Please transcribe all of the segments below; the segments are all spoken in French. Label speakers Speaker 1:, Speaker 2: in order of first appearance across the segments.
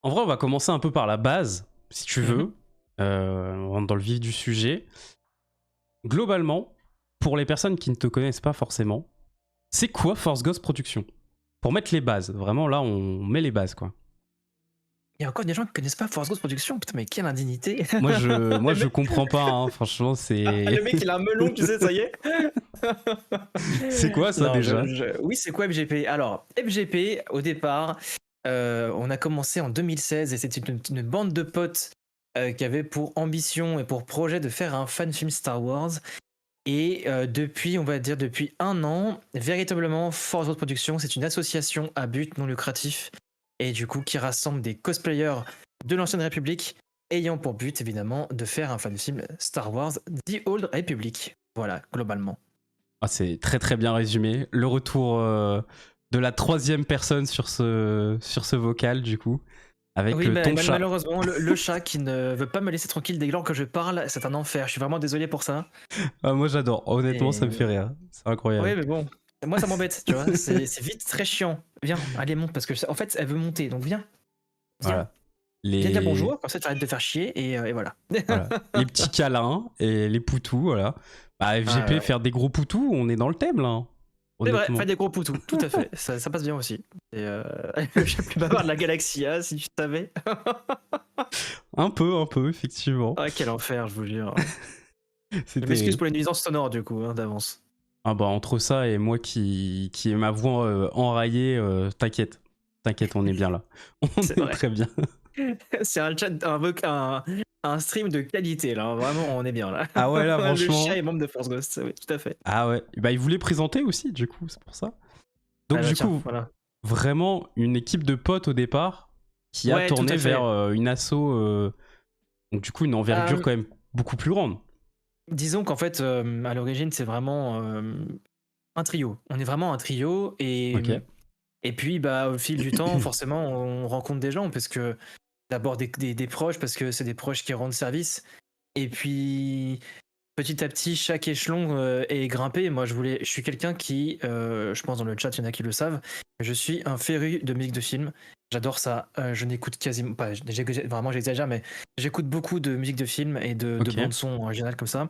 Speaker 1: En vrai, on va commencer un peu par la base, si tu
Speaker 2: Mhm.
Speaker 1: veux. On rentre dans le vif du sujet. Globalement, pour les personnes qui ne te connaissent pas forcément, c'est quoi Force Ghost Productions? Pour mettre les bases, vraiment là, on met les bases, quoi.
Speaker 2: Il y a encore des gens qui connaissent pas Force Ghost Productions. Putain, mais quelle indignité.
Speaker 1: Moi,
Speaker 2: Le
Speaker 1: je
Speaker 2: mec,
Speaker 1: comprends pas, hein, franchement,
Speaker 2: le mec, il a un melon, tu sais, ça y est.
Speaker 1: c'est quoi ça
Speaker 2: Non,
Speaker 1: déjà?
Speaker 2: oui, c'est quoi FGP? Alors, FGP, au départ, on a commencé en 2016 et c'était une bande de potes qui avaient pour ambition et pour projet de faire un fan film Star Wars. Et depuis, on va dire depuis 1 an, véritablement, Force Ghost Productions, c'est une association à but non lucratif et du coup qui rassemble des cosplayers de l'ancienne République ayant pour but évidemment de faire un fan film Star Wars The Old Republic. Voilà, globalement.
Speaker 1: Ah, c'est très très bien résumé. Le retour de la troisième personne sur ce vocal, du coup, avec
Speaker 2: Oui,
Speaker 1: ton chat.
Speaker 2: malheureusement, le chat qui ne veut pas me laisser tranquille dès lors que je parle, c'est un enfer. Je suis vraiment désolé pour ça.
Speaker 1: Ah, moi, j'adore. Honnêtement, ça me fait
Speaker 2: Et...
Speaker 1: rire. C'est incroyable.
Speaker 2: Oui, mais bon, moi ça m'embête, tu vois. C'est vite très chiant. Viens, allez, monte, parce que en fait, elle veut monter, donc viens, viens.
Speaker 1: Voilà.
Speaker 2: Viens dire
Speaker 1: Les,
Speaker 2: bonjour, comme ça tu arrêtes de faire chier, et voilà.
Speaker 1: Voilà. Les petits câlins et les poutous, voilà. Bah,
Speaker 2: Ah,
Speaker 1: FGP,
Speaker 2: ouais.
Speaker 1: faire des gros poutous, on est dans le thème là, hein,
Speaker 2: C'est vrai,
Speaker 1: honnêtement.
Speaker 2: faire des gros poutous, tout à fait. Ça passe bien aussi. Et je suis le plus bavard de la galaxie, hein, si tu savais.
Speaker 1: Un peu, effectivement.
Speaker 2: Ah, quel enfer, je vous jure. Je m'excuse
Speaker 1: C'était.
Speaker 2: pour les nuisances sonores, du coup, hein, d'avance.
Speaker 1: Ah bah, entre ça et moi qui ai ma voix enraillée, t'inquiète. T'inquiète, on est bien là. On
Speaker 2: C'est
Speaker 1: est
Speaker 2: vrai.
Speaker 1: très bien.
Speaker 2: C'est un chat, un stream de qualité, là. Vraiment, on est bien, là.
Speaker 1: Ah ouais, là,
Speaker 2: Le chat est
Speaker 1: franchement.
Speaker 2: membre de Force Ghost, oui, tout à fait.
Speaker 1: Ah ouais. Bah, il voulait présenter aussi, du coup, c'est pour ça. Donc,
Speaker 2: Ah bah
Speaker 1: du
Speaker 2: tiens,
Speaker 1: coup,
Speaker 2: voilà.
Speaker 1: vraiment une équipe de potes au départ qui a
Speaker 2: Ouais, tout
Speaker 1: tourné
Speaker 2: à
Speaker 1: vers
Speaker 2: fait.
Speaker 1: une asso. Donc, du coup, une envergure
Speaker 2: Euh,
Speaker 1: quand même beaucoup plus grande.
Speaker 2: disons qu'en fait, à l'origine, c'est vraiment un trio. On est vraiment un trio,
Speaker 1: Ok.
Speaker 2: et puis bah, au fil du temps, forcément, on rencontre des gens, parce que d'abord des proches, parce que c'est des proches qui rendent service. Et puis petit à petit, chaque échelon est grimpé. Moi, je suis quelqu'un qui, je pense dans le chat, il y en a qui le savent, je suis un féru de musique de film. J'adore ça. Je n'écoute quasiment pas, vraiment j'exagère, mais j'écoute beaucoup de musique de film et de
Speaker 1: Ok.
Speaker 2: bande son originale comme ça.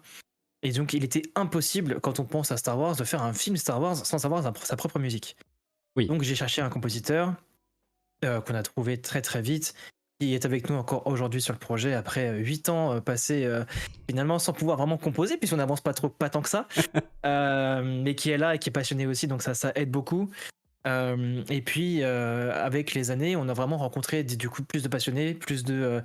Speaker 2: Et donc, il était impossible, quand on pense à Star Wars, de faire un film Star Wars sans avoir sa propre musique.
Speaker 1: Oui.
Speaker 2: Donc, j'ai cherché un compositeur qu'on a trouvé très très vite, qui est avec nous encore aujourd'hui sur le projet après 8 ans passés finalement sans pouvoir vraiment composer, puisqu'on n'avance pas tant que ça, mais qui est là et qui est passionné aussi, donc ça aide beaucoup. Et puis avec les années, on a vraiment rencontré du coup plus de passionnés, plus de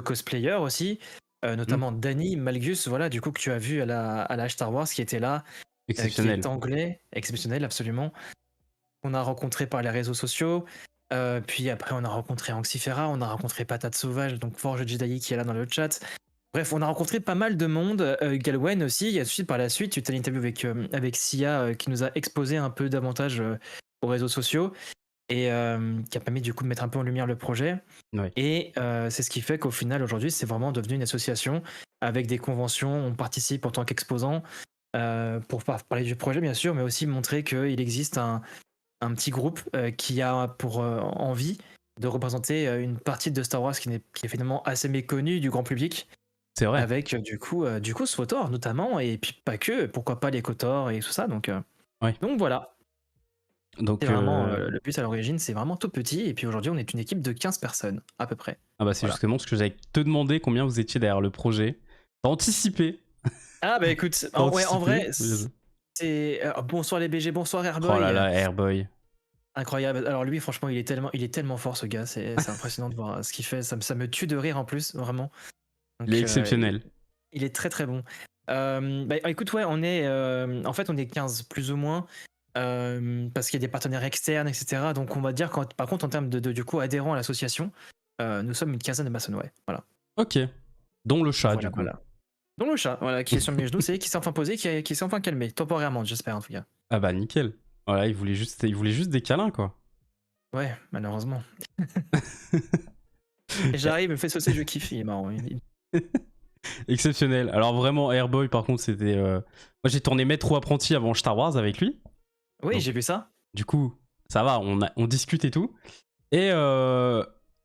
Speaker 2: cosplayers aussi,
Speaker 1: Hmm.
Speaker 2: notamment Danny Malgus, voilà, du coup que tu as vu à la Star Wars, qui était là, qui est
Speaker 1: Exceptionnel.
Speaker 2: anglais, exceptionnel absolument. On a rencontré par les réseaux sociaux. Puis après, on a rencontré Anxifera, on a rencontré Patate Sauvage, donc Forge Jedi qui est là dans le chat. Bref, on a rencontré pas mal de monde. Galwen aussi, il y a suite par la suite, tu as l'interview avec Sia qui nous a exposé un peu davantage aux réseaux sociaux et qui a permis du coup de mettre un peu en lumière le projet.
Speaker 1: Ouais.
Speaker 2: Et c'est ce qui fait qu'au final, aujourd'hui, c'est vraiment devenu une association avec des conventions. On participe en tant qu'exposant pour parler du projet, bien sûr, mais aussi montrer qu'il existe un petit groupe qui a pour envie de représenter une partie de Star Wars qui est finalement assez méconnue du grand public,
Speaker 1: C'est vrai.
Speaker 2: avec du coup SWTOR notamment, et puis pas que, pourquoi pas les KOTOR et tout ça.
Speaker 1: Ouais.
Speaker 2: Donc voilà, c'est
Speaker 1: Donc,
Speaker 2: vraiment le but à l'origine, c'est vraiment tout petit, et puis aujourd'hui on est une équipe de 15 personnes à peu près.
Speaker 1: ah bah c'est
Speaker 2: Voilà.
Speaker 1: justement ce que j'allais te demander, combien vous étiez derrière le projet. T'as anticipé.
Speaker 2: Ah bah écoute,
Speaker 1: T'as
Speaker 2: ouais, en
Speaker 1: anticipé.
Speaker 2: vrai, c'est bonsoir les BG, bonsoir
Speaker 1: Oh là
Speaker 2: Airboy.
Speaker 1: là, Airboy.
Speaker 2: Incroyable. Alors lui, franchement, il est tellement fort ce gars. C'est impressionnant de voir ce qu'il fait. Ça me tue de rire en plus, vraiment.
Speaker 1: Il est
Speaker 2: Donc
Speaker 1: exceptionnel.
Speaker 2: il est très très bon. Bah, écoute, ouais, en fait, on est 15 plus ou moins, parce qu'il y a des partenaires externes, etc. Donc on va dire, par contre, en termes du coup adhérents à l'association, nous sommes une quinzaine de maçons, ouais. Voilà.
Speaker 1: Ok. Dont le chat, du
Speaker 2: Voilà,
Speaker 1: coup.
Speaker 2: voilà. Donc le chat, voilà, qui est sur mes genoux, qui s'est enfin posé, qui s'est enfin calmé, temporairement, j'espère en tout cas.
Speaker 1: Ah bah nickel. Voilà, il voulait juste des câlins, quoi.
Speaker 2: Ouais, malheureusement. Et j'arrive, il me fait saucer, je kiffe, il est marrant.
Speaker 1: Exceptionnel. Alors vraiment, Airboy, par contre, c'était... Moi, j'ai tourné Maître ou Apprenti avant Star Wars avec lui.
Speaker 2: Oui,
Speaker 1: Donc,
Speaker 2: j'ai vu ça.
Speaker 1: du coup, ça va, on discute et tout. Et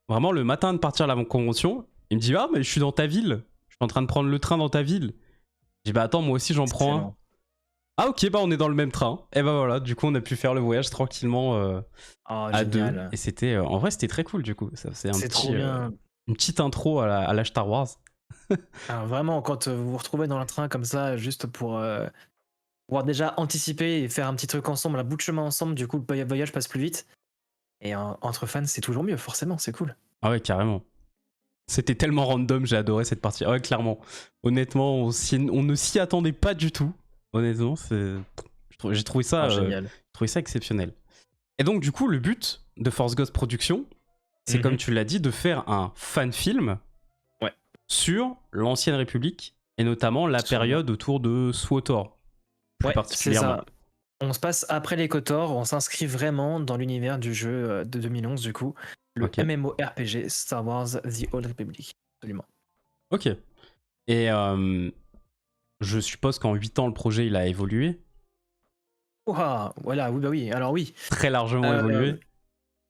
Speaker 1: Vraiment, le matin de partir à la convention, il me dit ah mais je suis dans ta ville, je suis en train de prendre le train dans ta ville. Je dis bah attends moi aussi j'en prends un.
Speaker 2: Excellent.
Speaker 1: Ah ok bah on est dans le même train. Et bah voilà, du coup on a pu faire le voyage tranquillement
Speaker 2: Oh,
Speaker 1: à deux.
Speaker 2: génial.
Speaker 1: Et c'était en vrai c'était très cool du coup. Ça c'est un
Speaker 2: C'est trop
Speaker 1: petit
Speaker 2: bien.
Speaker 1: une petite intro à la Star Wars.
Speaker 2: Alors, vraiment, quand vous vous retrouvez dans le train comme ça, juste pour pouvoir déjà anticiper et faire un petit truc ensemble, un bout de chemin ensemble, du coup le voyage passe plus vite. Et entre fans, c'est toujours mieux, forcément, c'est cool.
Speaker 1: Ah ouais carrément. C'était tellement random, j'ai adoré cette partie. Ah ouais clairement. Honnêtement on ne s'y attendait pas du tout. Honnêtement j'ai trouvé ça
Speaker 2: Génial.
Speaker 1: exceptionnel. Et donc du coup le but de Force Ghost Productions, c'est comme tu l'as dit, de faire un fan film sur l'ancienne République et notamment la période autour de SWTOR plus particulièrement.
Speaker 2: C'est ça. On se passe après les KOTOR, on s'inscrit vraiment dans l'univers du jeu de 2011 du coup, le MMORPG Star Wars The Old Republic. Absolument.
Speaker 1: Ok. Et je suppose qu'en 8 ans le projet il a évolué.
Speaker 2: Ouah, voilà, oui bah oui, alors oui.
Speaker 1: Très largement évolué.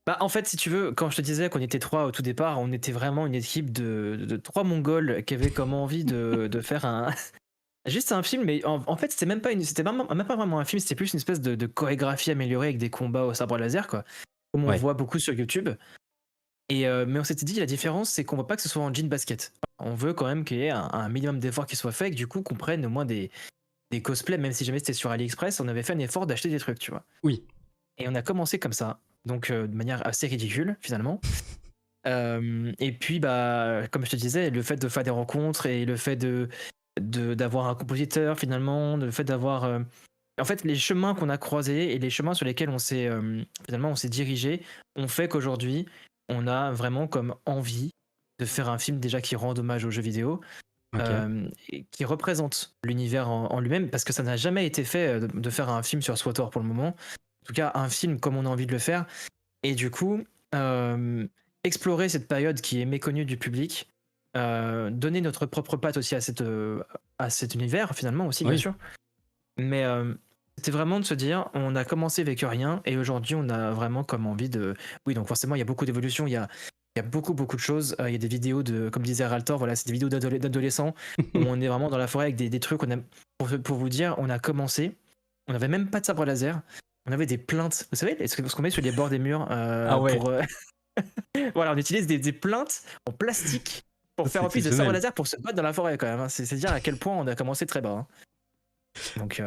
Speaker 2: Bah en fait si tu veux, quand je te disais qu'on était 3 au tout départ, on était vraiment une équipe de 3 Mongols qui avaient comme envie de faire un... Juste un film, mais en fait c'était même pas vraiment un film, c'était plus une espèce de chorégraphie améliorée avec des combats au sabre laser quoi, comme on voit beaucoup sur YouTube. Et mais on s'était dit la différence c'est qu'on veut pas que ce soit en jean basket. On veut quand même qu'il y ait un minimum d'efforts qui soit fait, et que du coup qu'on prenne au moins des cosplays, même si jamais c'était sur AliExpress, on avait fait un effort d'acheter des trucs, tu vois.
Speaker 1: Oui.
Speaker 2: Et on a commencé comme ça, donc de manière assez ridicule finalement. Et puis bah comme je te disais, le fait de faire des rencontres et le fait d'avoir un compositeur finalement, le fait d'avoir en fait les chemins qu'on a croisés et les chemins sur lesquels on s'est finalement on s'est dirigé ont fait qu'aujourd'hui on a vraiment comme envie de faire un film déjà qui rend hommage aux jeux vidéo, et qui représente l'univers en lui-même, parce que ça n'a jamais été fait de faire un film sur SWTOR pour le moment, en tout cas un film comme on a envie de le faire, et du coup explorer cette période qui est méconnue du public, donner notre propre patte aussi à cet univers finalement aussi, bien sûr, mais c'était vraiment de se dire on a commencé avec rien et aujourd'hui on a vraiment comme envie de... Oui, donc forcément il y a beaucoup d'évolution, il y a beaucoup de choses, il y a des vidéos de, comme disait Raltor, voilà, c'est des vidéos d'adolescents où on est vraiment dans la forêt avec des trucs, pour vous dire, on a commencé, on n'avait même pas de sabre laser, on avait des plaintes, vous savez ce qu'on met sur les bords des murs pour voilà, on utilise des plaintes en plastique pour faire office de sabre laser pour se battre dans la forêt quand même, hein. C'est dire à quel point on a commencé très bas, hein. Donc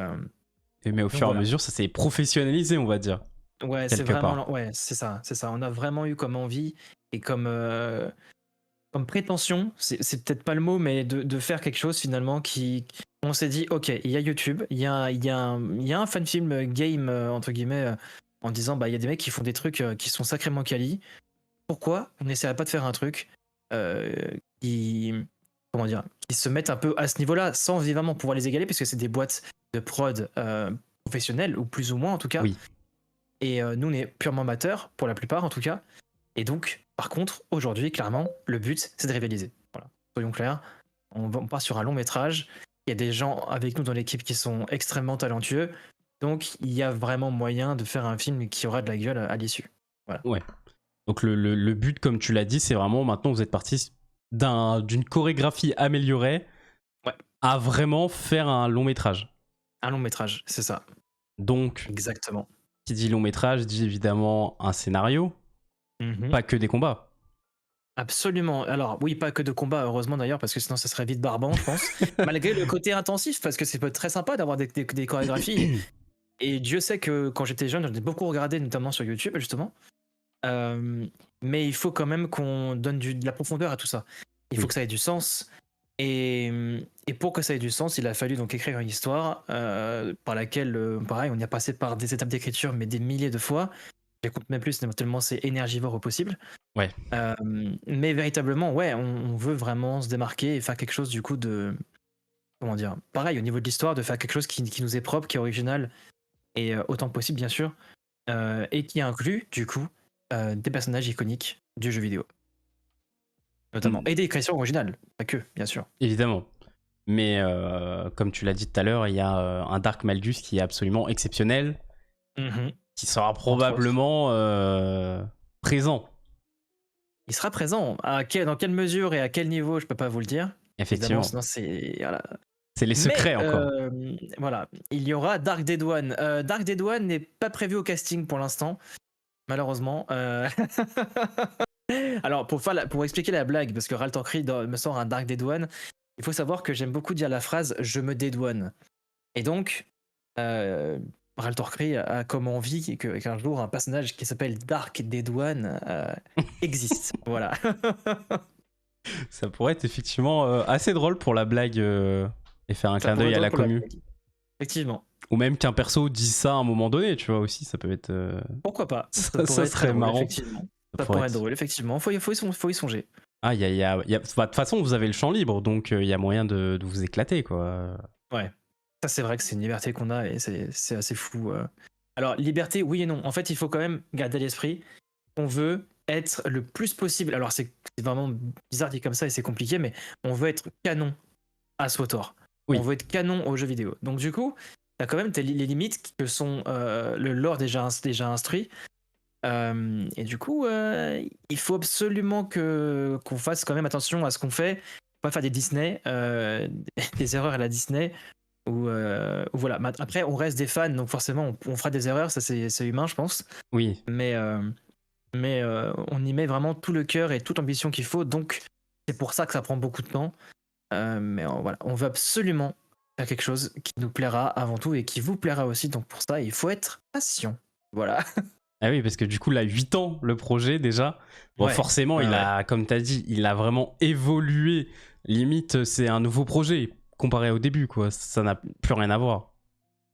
Speaker 1: mais au fur et à mesure ça s'est professionnalisé, on va dire.
Speaker 2: Ouais, c'est vraiment c'est ça, on a vraiment eu comme envie et comme prétention, c'est peut-être pas le mot, mais de faire quelque chose finalement qui... On s'est dit, ok, il y a YouTube, il y a un fan film game, entre guillemets, en disant, bah il y a des mecs qui font des trucs qui sont sacrément quali. Pourquoi on n'essaierait pas de faire un truc qui... Comment dire, qui se mettent un peu à ce niveau-là, sans évidemment pouvoir les égaler, puisque c'est des boîtes de prod professionnelles, ou plus ou moins en tout cas.
Speaker 1: Oui.
Speaker 2: Et nous, on est purement amateurs, pour la plupart en tout cas. Et donc, par contre, aujourd'hui, clairement, le but, c'est de rivaliser. Voilà. Soyons clairs, on part sur un long métrage. Il y a des gens avec nous dans l'équipe qui sont extrêmement talentueux. Donc, il y a vraiment moyen de faire un film qui aura de la gueule à l'issue. Voilà.
Speaker 1: Ouais. Donc, le but, comme tu l'as dit, c'est vraiment maintenant, vous êtes parti d'une chorégraphie améliorée à vraiment faire un long métrage.
Speaker 2: Un long métrage, c'est ça.
Speaker 1: Donc,
Speaker 2: exactement.
Speaker 1: Qui dit long métrage dit évidemment un scénario, pas que des combats.
Speaker 2: Absolument. Alors oui, pas que de combats, heureusement d'ailleurs, parce que sinon ça serait vite barbant, je pense. Malgré le côté intensif, parce que c'est très sympa d'avoir des chorégraphies. Et Dieu sait que quand j'étais jeune, j'en ai beaucoup regardé, notamment sur YouTube justement. Mais il faut quand même qu'on donne de la profondeur à tout ça. Il faut que ça ait du sens. Et pour que ça ait du sens, il a fallu donc écrire une histoire par laquelle, pareil, on y a passé par des étapes d'écriture, mais des milliers de fois. Je compte même plus, tellement c'est énergivore au possible.
Speaker 1: Ouais.
Speaker 2: Mais véritablement, ouais, on veut vraiment se démarquer et faire quelque chose du coup de... Comment dire, pareil, au niveau de l'histoire, de faire quelque chose qui nous est propre, qui est original, et autant que possible, bien sûr, et qui inclut, du coup, des personnages iconiques du jeu vidéo. Notamment. Et des créations originales, pas que, bien sûr.
Speaker 1: Évidemment. Mais comme tu l'as dit tout à l'heure, il y a un Dark Malgus qui est absolument exceptionnel, qui sera probablement présent
Speaker 2: il sera présent. Dans quelle mesure et à quel niveau, je peux pas vous le dire. Évidemment,
Speaker 1: Effectivement.
Speaker 2: sinon c'est voilà.
Speaker 1: C'est les
Speaker 2: Mais
Speaker 1: secrets encore.
Speaker 2: voilà, il y aura Dark Dead One. Dark Dead One n'est pas prévu au casting pour l'instant, malheureusement. Alors pour expliquer la blague, parce que Ralph Creed me sort un Dark Dead One, il faut savoir que j'aime beaucoup dire la phrase "je me dédouane". Et donc, Ralph Creed a comme envie qu'un jour un personnage qui s'appelle Dark Dead One existe. Voilà.
Speaker 1: Ça pourrait être effectivement assez drôle pour la blague et faire un
Speaker 2: Ça
Speaker 1: clin
Speaker 2: pourrait
Speaker 1: d'œil
Speaker 2: être
Speaker 1: à
Speaker 2: drôle
Speaker 1: la
Speaker 2: pour la
Speaker 1: commu.
Speaker 2: blague. Effectivement.
Speaker 1: Ou même qu'un perso dise ça à un moment donné, tu vois aussi, ça peut être.
Speaker 2: Pourquoi pas? Ça
Speaker 1: Ça
Speaker 2: pourrait être très
Speaker 1: serait
Speaker 2: drôle,
Speaker 1: marrant.
Speaker 2: effectivement.
Speaker 1: Ça
Speaker 2: Ça
Speaker 1: pourrait
Speaker 2: pourrait être
Speaker 1: être.
Speaker 2: drôle, effectivement. Faut y songer.
Speaker 1: Ah, bah, de toute façon, vous avez le champ libre, donc il y a moyen de vous éclater, quoi.
Speaker 2: Ouais. Ça, c'est vrai que c'est une liberté qu'on a et c'est assez fou. Alors, liberté, oui et non. En fait, il faut quand même garder à l'esprit qu'on veut être le plus possible. Alors, c'est vraiment bizarre dit comme ça et c'est compliqué, mais on veut être canon à SWTOR. On
Speaker 1: Oui.
Speaker 2: veut être canon aux jeux vidéo. Donc, du coup, t'as quand même les limites que sont le lore déjà instruit. Et du coup, il faut absolument qu'on fasse quand même attention à ce qu'on fait. Faut pas faire des Disney, des erreurs à la Disney. Ou voilà. Après, on reste des fans, donc forcément, on fera des erreurs, ça c'est humain, je pense.
Speaker 1: Oui.
Speaker 2: Mais on y met vraiment tout le cœur et toute l'ambition qu'il faut, donc c'est pour ça que ça prend beaucoup de temps. Mais voilà, on veut absolument faire quelque chose qui nous plaira avant tout et qui vous plaira aussi, donc pour ça, il faut être patient. Voilà.
Speaker 1: Ah oui, parce que du coup, là, 8 ans, le projet déjà. Bon,
Speaker 2: Ouais.
Speaker 1: forcément,
Speaker 2: Ouais,
Speaker 1: il
Speaker 2: ouais.
Speaker 1: a, comme tu as dit, il a vraiment évolué. Limite, c'est un nouveau projet comparé au début, quoi. Ça n'a plus rien à voir.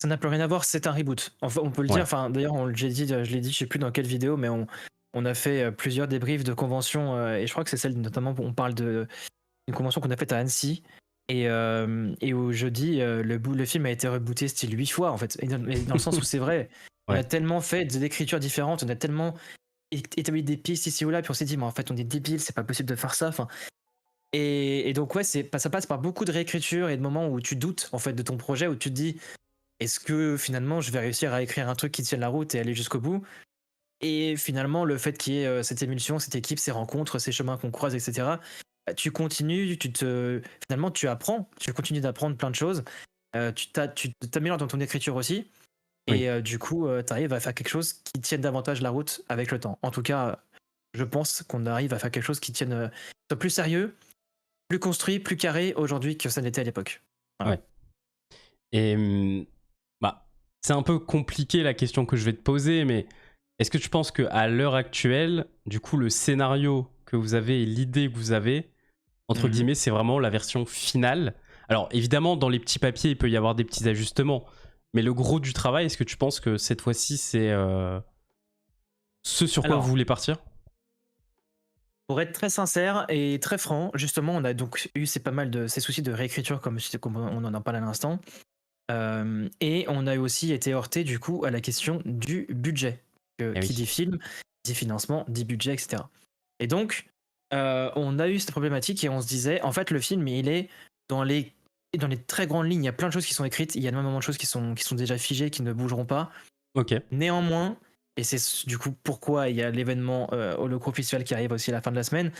Speaker 2: Ça n'a plus rien à voir, c'est un reboot. Enfin, on peut le
Speaker 1: Ouais.
Speaker 2: dire, enfin, d'ailleurs, je l'ai dit, je sais plus dans quelle vidéo, mais on a fait plusieurs débriefs de conventions, et je crois que c'est celle notamment où on parle d'une convention qu'on a faite à Annecy, et où je dis le film a été rebooté style 8 fois, en fait, et dans le sens où c'est vrai, on
Speaker 1: Ouais.
Speaker 2: a tellement fait d'écritures différentes, on a tellement établi des pistes ici ou là, puis on s'est dit, mais en fait, on est débile, c'est pas possible de faire ça, enfin. Et donc, ouais, ça passe par beaucoup de réécriture et de moments où tu doutes, en fait, de ton projet, où tu te dis, est-ce que finalement je vais réussir à écrire un truc qui tienne la route et aller jusqu'au bout? Et finalement, le fait qu'il y ait cette émulsion, cette équipe, ces rencontres, ces chemins qu'on croise, etc., bah, tu continues, finalement, tu apprends, tu continues d'apprendre plein de choses, tu t'améliores dans ton écriture aussi,
Speaker 1: Oui.
Speaker 2: et du coup, tu arrives à faire quelque chose qui tienne davantage la route avec le temps. En tout cas, je pense qu'on arrive à faire quelque chose qui tienne, soit plus sérieux, plus construit, plus carré aujourd'hui que ça n'était à l'époque. Voilà.
Speaker 1: Ouais. Et bah, c'est un peu compliqué la question que je vais te poser, mais est-ce que tu penses qu'à l'heure actuelle, du coup, le scénario que vous avez et l'idée que vous avez, entre
Speaker 2: Mhm.
Speaker 1: guillemets, c'est vraiment la version finale? Alors, évidemment, dans les petits papiers, il peut y avoir des petits ajustements, mais le gros du travail, est-ce que tu penses que cette fois-ci, c'est ce sur quoi vous
Speaker 2: Alors,
Speaker 1: voulez partir?
Speaker 2: pour être très sincère et très franc, justement, on a donc eu ces soucis de réécriture, comme on en parle à l'instant. Et on a aussi été heurté du coup à la question du budget.
Speaker 1: Eh
Speaker 2: Qui
Speaker 1: oui.
Speaker 2: dit film, dit financement, dit budget, etc. Et donc, on a eu cette problématique et on se disait, en fait, le film, il est dans les très grandes lignes. Il y a plein de choses qui sont écrites, il y a énormément de choses qui sont déjà figées, qui ne bougeront pas.
Speaker 1: Ok.
Speaker 2: Néanmoins, et c'est du coup pourquoi il y a l'événement Holocro Festival qui arrive aussi à la fin de la semaine,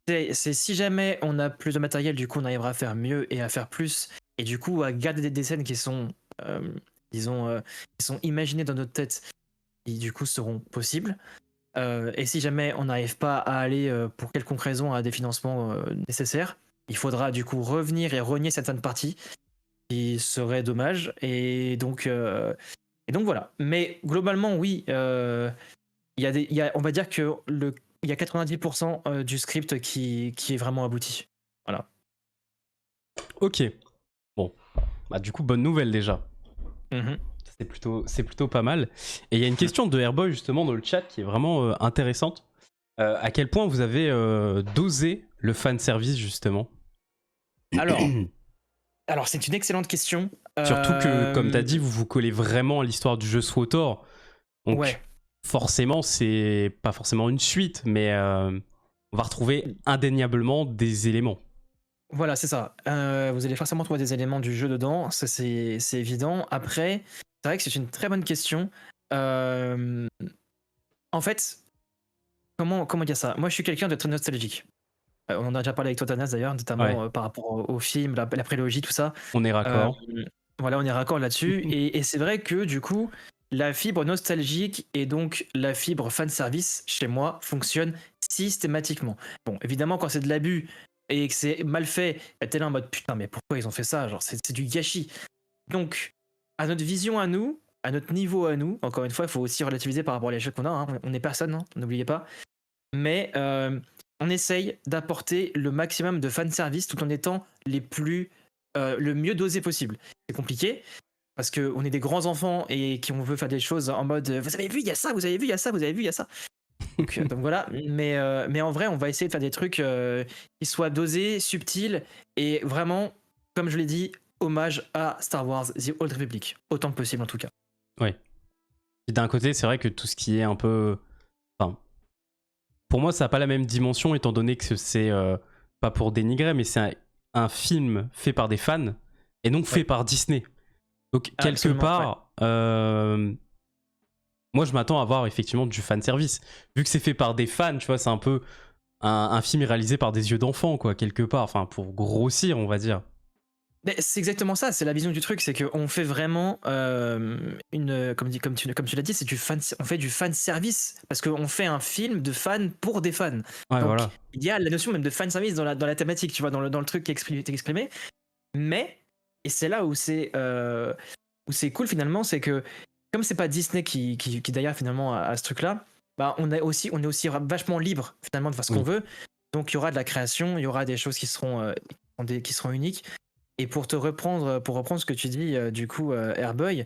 Speaker 2: c'est si jamais on a plus de matériel, du coup on arrivera à faire mieux et à faire plus, et du coup à garder des scènes qui sont, disons, qui sont imaginées dans notre tête, et du coup seront possibles. Et si jamais on n'arrive pas à aller pour quelconque raison à des financements nécessaires, il faudra du coup revenir et renier certaines parties, qui serait dommage. Et donc voilà. Mais globalement, oui, on va dire que il y a 90% du script qui est vraiment abouti. Voilà.
Speaker 1: Ok. Bon. Bah, du coup, bonne nouvelle déjà.
Speaker 2: Mhm.
Speaker 1: C'est plutôt pas mal. Et il y a une question de Airboy justement dans le chat qui est vraiment intéressante. À quel point vous avez dosé le fan service justement?
Speaker 2: Alors c'est une excellente question.
Speaker 1: Surtout que, comme tu as dit, vous vous collez vraiment à l'histoire du jeu SWTOR.
Speaker 2: Ouais.
Speaker 1: Donc, forcément, c'est pas forcément une suite, mais on va retrouver indéniablement des éléments.
Speaker 2: Voilà, c'est ça. Vous allez forcément trouver des éléments du jeu dedans, ça c'est évident. Après, c'est vrai que c'est une très bonne question. En fait, comment dire ça? Moi, je suis quelqu'un de très nostalgique. On en a déjà parlé avec toi, Thanas, d'ailleurs,
Speaker 1: Ouais,
Speaker 2: notamment par rapport au film, la prélogie, tout ça.
Speaker 1: on est
Speaker 2: Euh,
Speaker 1: raccord.
Speaker 2: voilà, on est raccord là-dessus. Et c'est vrai que du coup, la fibre nostalgique et donc la fibre fan service chez moi fonctionne systématiquement. Bon, évidemment, quand c'est de l'abus et que c'est mal fait, t'es là en mode putain, mais pourquoi ils ont fait ça? Genre, c'est du gâchis. Donc, à notre vision à nous, à notre niveau à nous, encore une fois, il faut aussi relativiser par rapport à l'échelle qu'on a. Hein. On n'est personne, hein, n'oubliez pas. Mais on essaye d'apporter le maximum de fan service tout en étant le mieux dosé possible. C'est compliqué parce qu'on est des grands enfants et qu'on veut faire des choses en mode vous avez vu, il y a ça, vous avez vu, il y a ça, vous avez vu, il y a ça. Donc voilà, mais en vrai, on va essayer de faire des trucs qui soient dosés, subtils et vraiment, comme je l'ai dit, hommage à Star Wars The Old Republic, autant que possible en tout cas.
Speaker 1: Ouais. Et d'un côté, c'est vrai que tout ce qui est un peu. Enfin, pour moi, ça n'a pas la même dimension, étant donné que c'est pas pour dénigrer, mais c'est un film fait par des fans et donc fait
Speaker 2: Ouais.
Speaker 1: par Disney. Donc, quelque
Speaker 2: Absolument, ouais.
Speaker 1: part, moi, je m'attends à voir effectivement du fan service. Vu que c'est fait par des fans, tu vois, c'est un peu un film réalisé par des yeux d'enfant, quoi, quelque part. Enfin, pour grossir, on va dire.
Speaker 2: Mais c'est exactement ça, c'est la vision du truc, c'est qu'on fait vraiment comme tu l'as dit, on fait du fan service parce qu'on fait un film de fans pour des fans.
Speaker 1: Ouais,
Speaker 2: Donc
Speaker 1: voilà.
Speaker 2: il y a la notion même de fan service dans la thématique, tu vois, dans le truc qui est exprimé. Mais et c'est là où c'est cool finalement, c'est que comme c'est pas Disney qui d'ailleurs finalement a ce truc-là, bah on est aussi vachement libre finalement de faire ce qu'on
Speaker 1: Oui.
Speaker 2: veut. Donc il y aura de la création, il y aura des choses qui seront qui seront uniques. Et pour reprendre ce que tu dis, du coup, Airboy,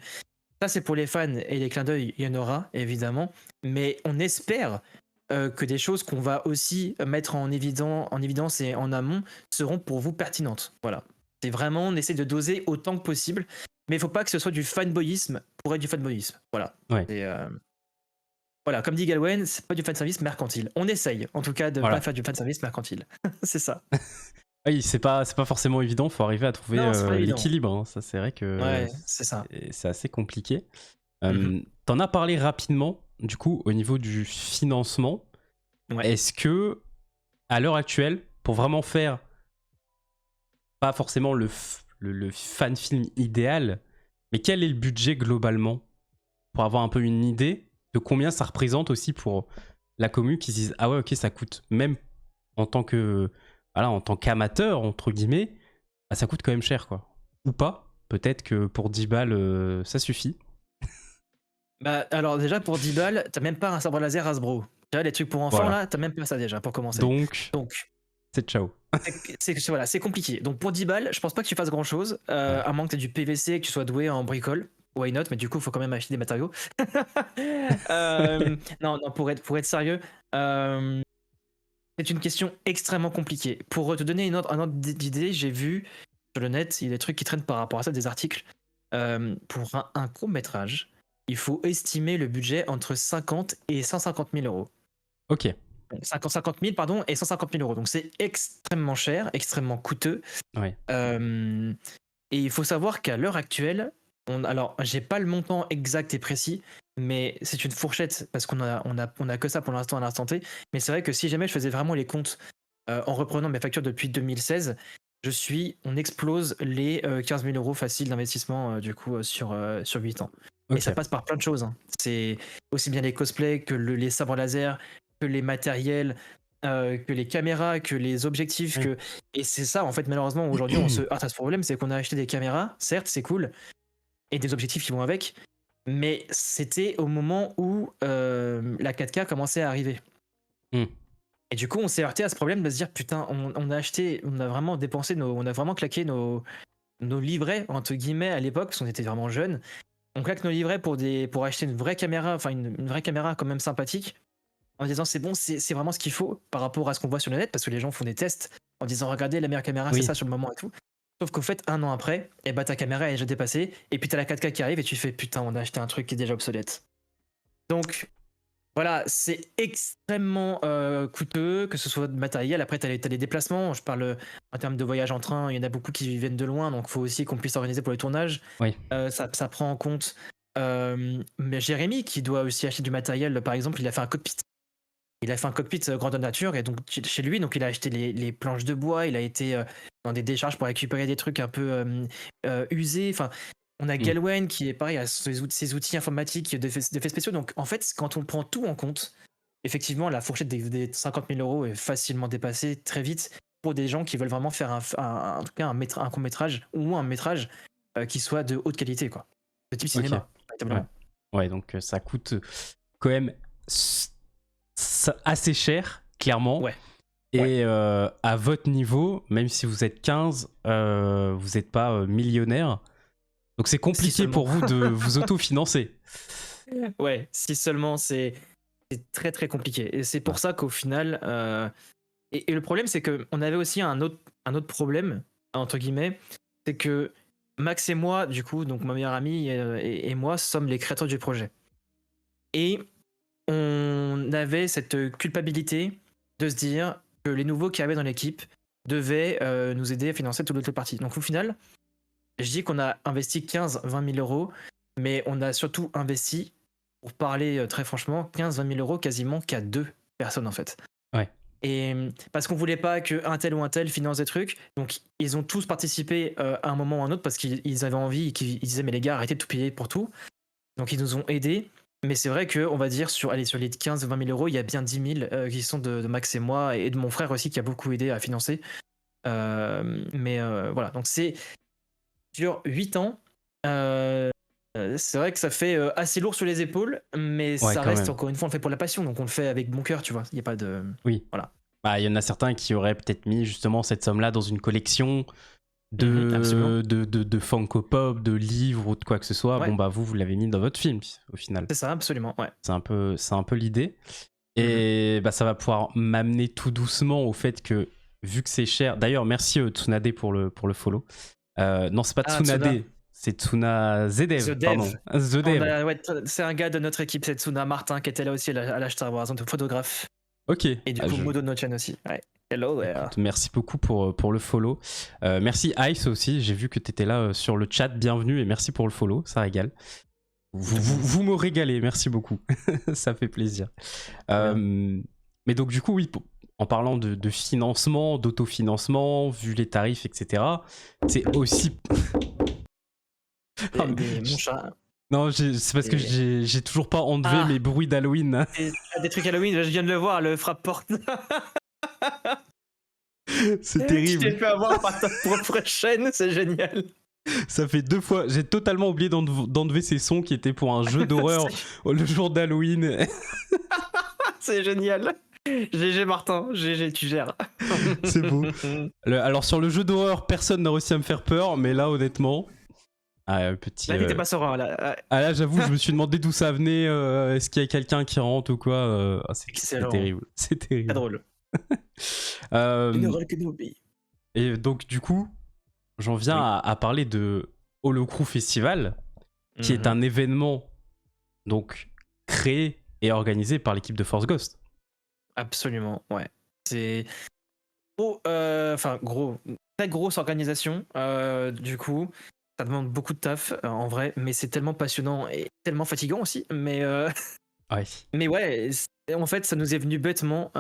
Speaker 2: ça c'est pour les fans et les clins d'œil, il y en aura évidemment, mais on espère que des choses qu'on va aussi mettre en évidence et en amont seront pour vous pertinentes. Voilà. C'est vraiment, on essaie de doser autant que possible, mais il faut pas que ce soit du fanboyisme pour être du fanboyisme. Voilà.
Speaker 1: Ouais.
Speaker 2: Et, voilà, comme dit Galwen, c'est pas du fanservice mercantile. On essaye, en tout cas, de
Speaker 1: Voilà.
Speaker 2: pas faire du fanservice mercantile. C'est ça.
Speaker 1: Oui, c'est pas forcément évident, faut arriver à trouver
Speaker 2: Non, c'est pas évident.
Speaker 1: l'équilibre. Hein. Ça, c'est vrai que
Speaker 2: Ouais, c'est ça.
Speaker 1: c'est assez compliqué.
Speaker 2: Mhm.
Speaker 1: T'en as parlé rapidement, du coup, au niveau du financement.
Speaker 2: Ouais.
Speaker 1: Est-ce que, à l'heure actuelle, pour vraiment faire pas forcément le fan film idéal, mais quel est le budget globalement pour avoir un peu une idée de combien ça représente aussi pour la commu qui se disent ah ouais ok ça coûte même en tant que voilà en tant qu'amateur entre guillemets bah, ça coûte quand même cher quoi ou pas peut-être que pour 10 balles ça suffit.
Speaker 2: Bah, alors déjà pour 10 balles, t'as même pas un sabre laser Hasbro. Tu vois, les trucs pour enfants
Speaker 1: Voilà
Speaker 2: là, t'as même pas ça déjà pour commencer.
Speaker 1: donc
Speaker 2: Donc,
Speaker 1: c'est ciao.
Speaker 2: voilà, c'est compliqué. Donc pour 10 balles, je pense pas que tu fasses grand chose,
Speaker 1: Ouais.
Speaker 2: à moins que t'aies du PVC et que tu sois doué en bricole. Why not? Mais du coup, il faut quand même acheter des matériaux. Non, non, pour être sérieux, euh, c'est une question extrêmement compliquée. Pour te donner un ordre d'idée, j'ai vu sur le net, il y a des trucs qui traînent par rapport à ça, des articles. Pour un court métrage, il faut estimer le budget entre 50 et 150 000 euros.
Speaker 1: Ok.
Speaker 2: 50 000, pardon, et 150 000 euros. Donc c'est extrêmement cher, extrêmement coûteux.
Speaker 1: Ouais.
Speaker 2: Et il faut savoir qu'à l'heure actuelle, alors j'ai pas le montant exact et précis, mais c'est une fourchette parce qu'on a que ça pour l'instant à l'instant T. Mais c'est vrai que si jamais je faisais vraiment les comptes en reprenant mes factures depuis 2016, on explose les 15 000 euros faciles d'investissement du coup sur 8 ans. Et ça
Speaker 1: Ok.
Speaker 2: passe par plein de choses. Hein. C'est aussi bien les cosplays que les sabres laser, que les matériels, que les caméras, que les objectifs,
Speaker 1: Oui.
Speaker 2: et c'est ça en fait malheureusement aujourd'hui on se heurte à ce problème, c'est qu'on a acheté des caméras, certes c'est cool, et des objectifs qui vont avec, mais c'était au moment où la 4K commençait à arriver.
Speaker 1: Hmm.
Speaker 2: Et du coup, on s'est heurté à ce problème de se dire putain, on a acheté, on a vraiment dépensé on a vraiment claqué nos livrets entre guillemets à l'époque parce qu'on était vraiment jeunes. On claque nos livrets pour acheter une vraie caméra, enfin une vraie caméra quand même sympathique, en disant c'est bon, c'est vraiment ce qu'il faut par rapport à ce qu'on voit sur le net parce que les gens font des tests en disant regardez la meilleure caméra, c'est
Speaker 1: Oui.
Speaker 2: ça sur le moment et tout. Sauf qu'au fait, un an après, et bah ta caméra est déjà dépassée, et puis t'as la 4K qui arrive et tu fais putain, on a acheté un truc qui est déjà obsolète. Donc voilà, c'est extrêmement coûteux, que ce soit de matériel. Après, t'as les déplacements. Je parle en termes de voyage en train, il y en a beaucoup qui viennent de loin, donc il faut aussi qu'on puisse organiser pour les tournages.
Speaker 1: Oui.
Speaker 2: Ça prend en compte mais Jérémy qui doit aussi acheter du matériel. Par exemple, il a fait un cockpit. il a fait un cockpit grandeur nature et donc chez lui, donc il a acheté les planches de bois, il a été dans des décharges pour récupérer des trucs un peu usés. Enfin, on a
Speaker 1: Mm.
Speaker 2: Galwen qui est pareil, a ses outils informatiques d'effets spéciaux. Donc en fait, quand on prend tout en compte, effectivement, la fourchette des 50 000 euros est facilement dépassée très vite pour des gens qui veulent vraiment faire en tout cas un court métrage ou un métrage qui soit de haute qualité, quoi. De type
Speaker 1: Ok.
Speaker 2: cinéma,
Speaker 1: Ouais.
Speaker 2: véritablement.
Speaker 1: Ouais, donc ça coûte quand même assez cher, clairement.
Speaker 2: Ouais.
Speaker 1: Et à votre niveau, même si vous êtes 15, vous n'êtes pas millionnaire. Donc c'est compliqué
Speaker 2: seulement.
Speaker 1: pour vous de vous autofinancer.
Speaker 2: Ouais, si seulement c'est très très compliqué. Et c'est pour ça qu'au final, et le problème c'est que on avait aussi un autre problème entre guillemets, c'est que Max et moi, du coup, donc ma meilleure amie et moi sommes les créateurs du projet. Et on avait cette culpabilité de se dire que les nouveaux qui arrivaient dans l'équipe devaient nous aider à financer toute l'autre partie. Donc au final, je dis qu'on a investi 15-20 000 euros, mais on a surtout investi, pour parler très franchement, 15-20 000 euros quasiment qu'à 2 personnes en fait.
Speaker 1: Ouais.
Speaker 2: Et parce qu'on voulait pas qu'un tel ou un tel finance des trucs, donc ils ont tous participé à un moment ou à un autre parce qu'ils avaient envie et qu'ils disaient mais les gars arrêtez de tout payer pour tout. Donc ils nous ont aidés. Mais c'est vrai qu'on va dire sur les 15-20 000 euros, il y a bien 10 000 qui sont de Max et moi et de mon frère aussi qui a beaucoup aidé à financer. Mais voilà, donc c'est sur 8 ans. C'est vrai que ça fait assez lourd sur les épaules, mais
Speaker 1: Ouais,
Speaker 2: ça
Speaker 1: quand
Speaker 2: reste,
Speaker 1: même.
Speaker 2: encore une fois, on le fait pour la passion, donc on le fait avec bon cœur, tu vois. Il n'y a pas de.
Speaker 1: Oui.
Speaker 2: Voilà.
Speaker 1: Bah, il y en a certains qui auraient peut-être mis justement cette somme-là dans une collection
Speaker 2: Absolument.
Speaker 1: de Funko Pop, de livres ou de quoi que ce soit.
Speaker 2: Ouais.
Speaker 1: Bon, bah, vous l'avez mis dans votre film, au final.
Speaker 2: C'est ça, absolument. Ouais.
Speaker 1: C'est un peu l'idée. Et bah, ça va pouvoir m'amener tout doucement au fait que, vu que c'est cher. D'ailleurs, merci Tsunade pour le follow. Non, c'est pas
Speaker 2: Ah, Tsuna.
Speaker 1: Tsunade, c'est Tsuna Zedev,
Speaker 2: The
Speaker 1: pardon.
Speaker 2: Dev.
Speaker 1: The Dev.
Speaker 2: Ouais, c'est un gars de notre équipe, c'est Tsuna Martin, qui était là aussi à l'âge Star Wars, un photographe.
Speaker 1: Ok.
Speaker 2: Et du coup, Modo Nochan aussi. Ouais. Hello there.
Speaker 1: Écoute, merci beaucoup pour le follow. Merci Ice aussi, j'ai vu que tu étais là sur le chat, bienvenue et merci pour le follow, ça régale. Vous me régalez, merci beaucoup, ça fait plaisir. Mais donc du coup, oui, en parlant de financement, d'autofinancement, vu les tarifs, etc., c'est aussi...
Speaker 2: Mon chat.
Speaker 1: Non, c'est parce que j'ai toujours pas enlevé mes bruits d'Halloween.
Speaker 2: Des trucs Halloween, je viens de le voir, le frappe-porte.
Speaker 1: C'est terrible.
Speaker 2: Tu t'es fait avoir par ta propre chaîne, c'est génial.
Speaker 1: Ça fait 2 fois, j'ai totalement oublié d'enlever ces sons qui étaient pour un jeu d'horreur le jour d'Halloween.
Speaker 2: C'est génial. GG Martin, GG, tu gères.
Speaker 1: C'est beau. Alors sur le jeu d'horreur, personne n'a réussi à me faire peur, mais là honnêtement... petit,
Speaker 2: là, t'étais pas serein. Là,
Speaker 1: là j'avoue, je me suis demandé d'où ça venait, est-ce qu'il y a quelqu'un qui rentre ou quoi. C'est terrible. C'est terrible.
Speaker 2: Très drôle. Et
Speaker 1: donc du coup, j'en viens à parler de Holocrew Festival, qui est un événement donc créé et organisé par l'équipe de Force Ghost.
Speaker 2: Absolument, ouais. C'est très grosse organisation. Du coup, ça demande beaucoup de taf en vrai, mais c'est tellement passionnant et tellement fatigant aussi. Mais mais ouais, en fait, ça nous est venu bêtement.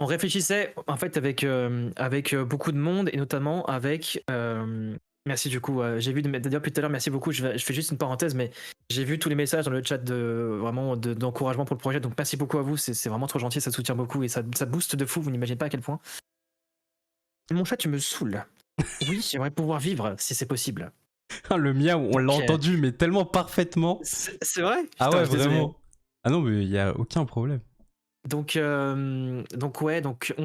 Speaker 2: On réfléchissait en fait avec beaucoup de monde et notamment avec merci du coup, j'ai vu d'ailleurs plus tout à l'heure, merci beaucoup, je fais juste une parenthèse, mais j'ai vu tous les messages dans le chat d'encouragement pour le projet, donc merci beaucoup à vous, c'est vraiment trop gentil, ça soutient beaucoup et ça booste de fou, vous n'imaginez pas à quel point. Mon chat, tu me saoules. Oui, j'aimerais pouvoir vivre si c'est possible.
Speaker 1: Le mien, on l'a entendu, mais tellement parfaitement.
Speaker 2: C'est vrai?
Speaker 1: Ah
Speaker 2: putain,
Speaker 1: ouais,
Speaker 2: je suis désolé.
Speaker 1: vraiment. Ah non, mais il n'y a aucun problème.
Speaker 2: Donc on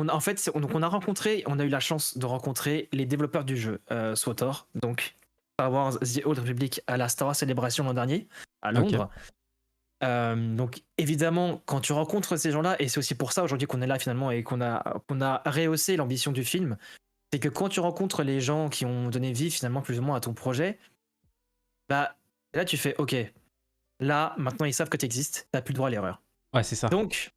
Speaker 2: a rencontré, on a eu la chance de rencontrer les développeurs du jeu SWTOR, donc Star Wars The Old Republic à la Star Wars Celebration l'an dernier à Londres. Donc évidemment, quand tu rencontres ces gens-là, et c'est aussi pour ça aujourd'hui qu'on est là finalement et qu'on a rehaussé l'ambition du film, c'est que quand tu rencontres les gens qui ont donné vie finalement plus ou moins à ton projet, bah là tu fais ok, là maintenant ils savent que tu existes, t'as plus le droit à l'erreur.
Speaker 1: Ouais, c'est ça.
Speaker 2: Donc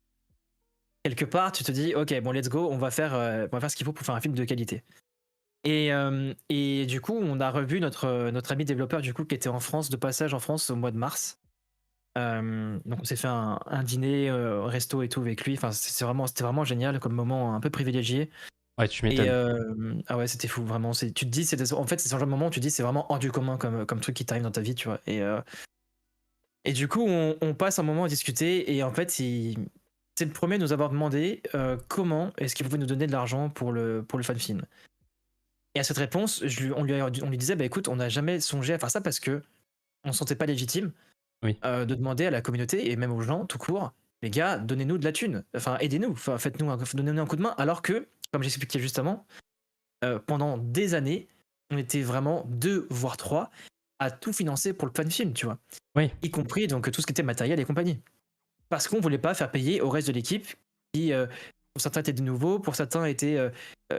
Speaker 2: quelque part, tu te dis, ok, bon, let's go, on va faire ce qu'il faut pour faire un film de qualité. Et du coup, on a revu notre ami développeur du coup qui était en France, de passage en France au mois de mars. Donc on s'est fait un dîner, resto et tout avec lui. Enfin, c'était vraiment génial comme moment un peu privilégié.
Speaker 1: Ouais, tu
Speaker 2: Et
Speaker 1: m'étonnes.
Speaker 2: ah ouais, c'était fou, vraiment. Tu te dis, en fait, c'est ce genre de moment où tu te dis, c'est vraiment hors du commun comme truc qui t'arrive dans ta vie, tu vois. Et du coup, on passe un moment à discuter et en fait, c'est le premier à nous avoir demandé comment est-ce qu'il pouvait nous donner de l'argent pour le fan film. Et à cette réponse, on lui disait, bah écoute, on n'a jamais songé à faire ça parce que on se sentait pas légitime
Speaker 1: Oui.
Speaker 2: de demander à la communauté et même aux gens tout court, les gars, donnez-nous de la thune, enfin aidez-nous, enfin donnez-nous un coup de main. Alors que, comme j'expliquais justement, pendant des années, on était vraiment 2 voire 3 à tout financer pour le fan film, tu vois,
Speaker 1: Oui.
Speaker 2: y compris donc tout ce qui était matériel et compagnie. Parce qu'on voulait pas faire payer au reste de l'équipe qui, pour certains étaient de nouveaux, pour certains étaient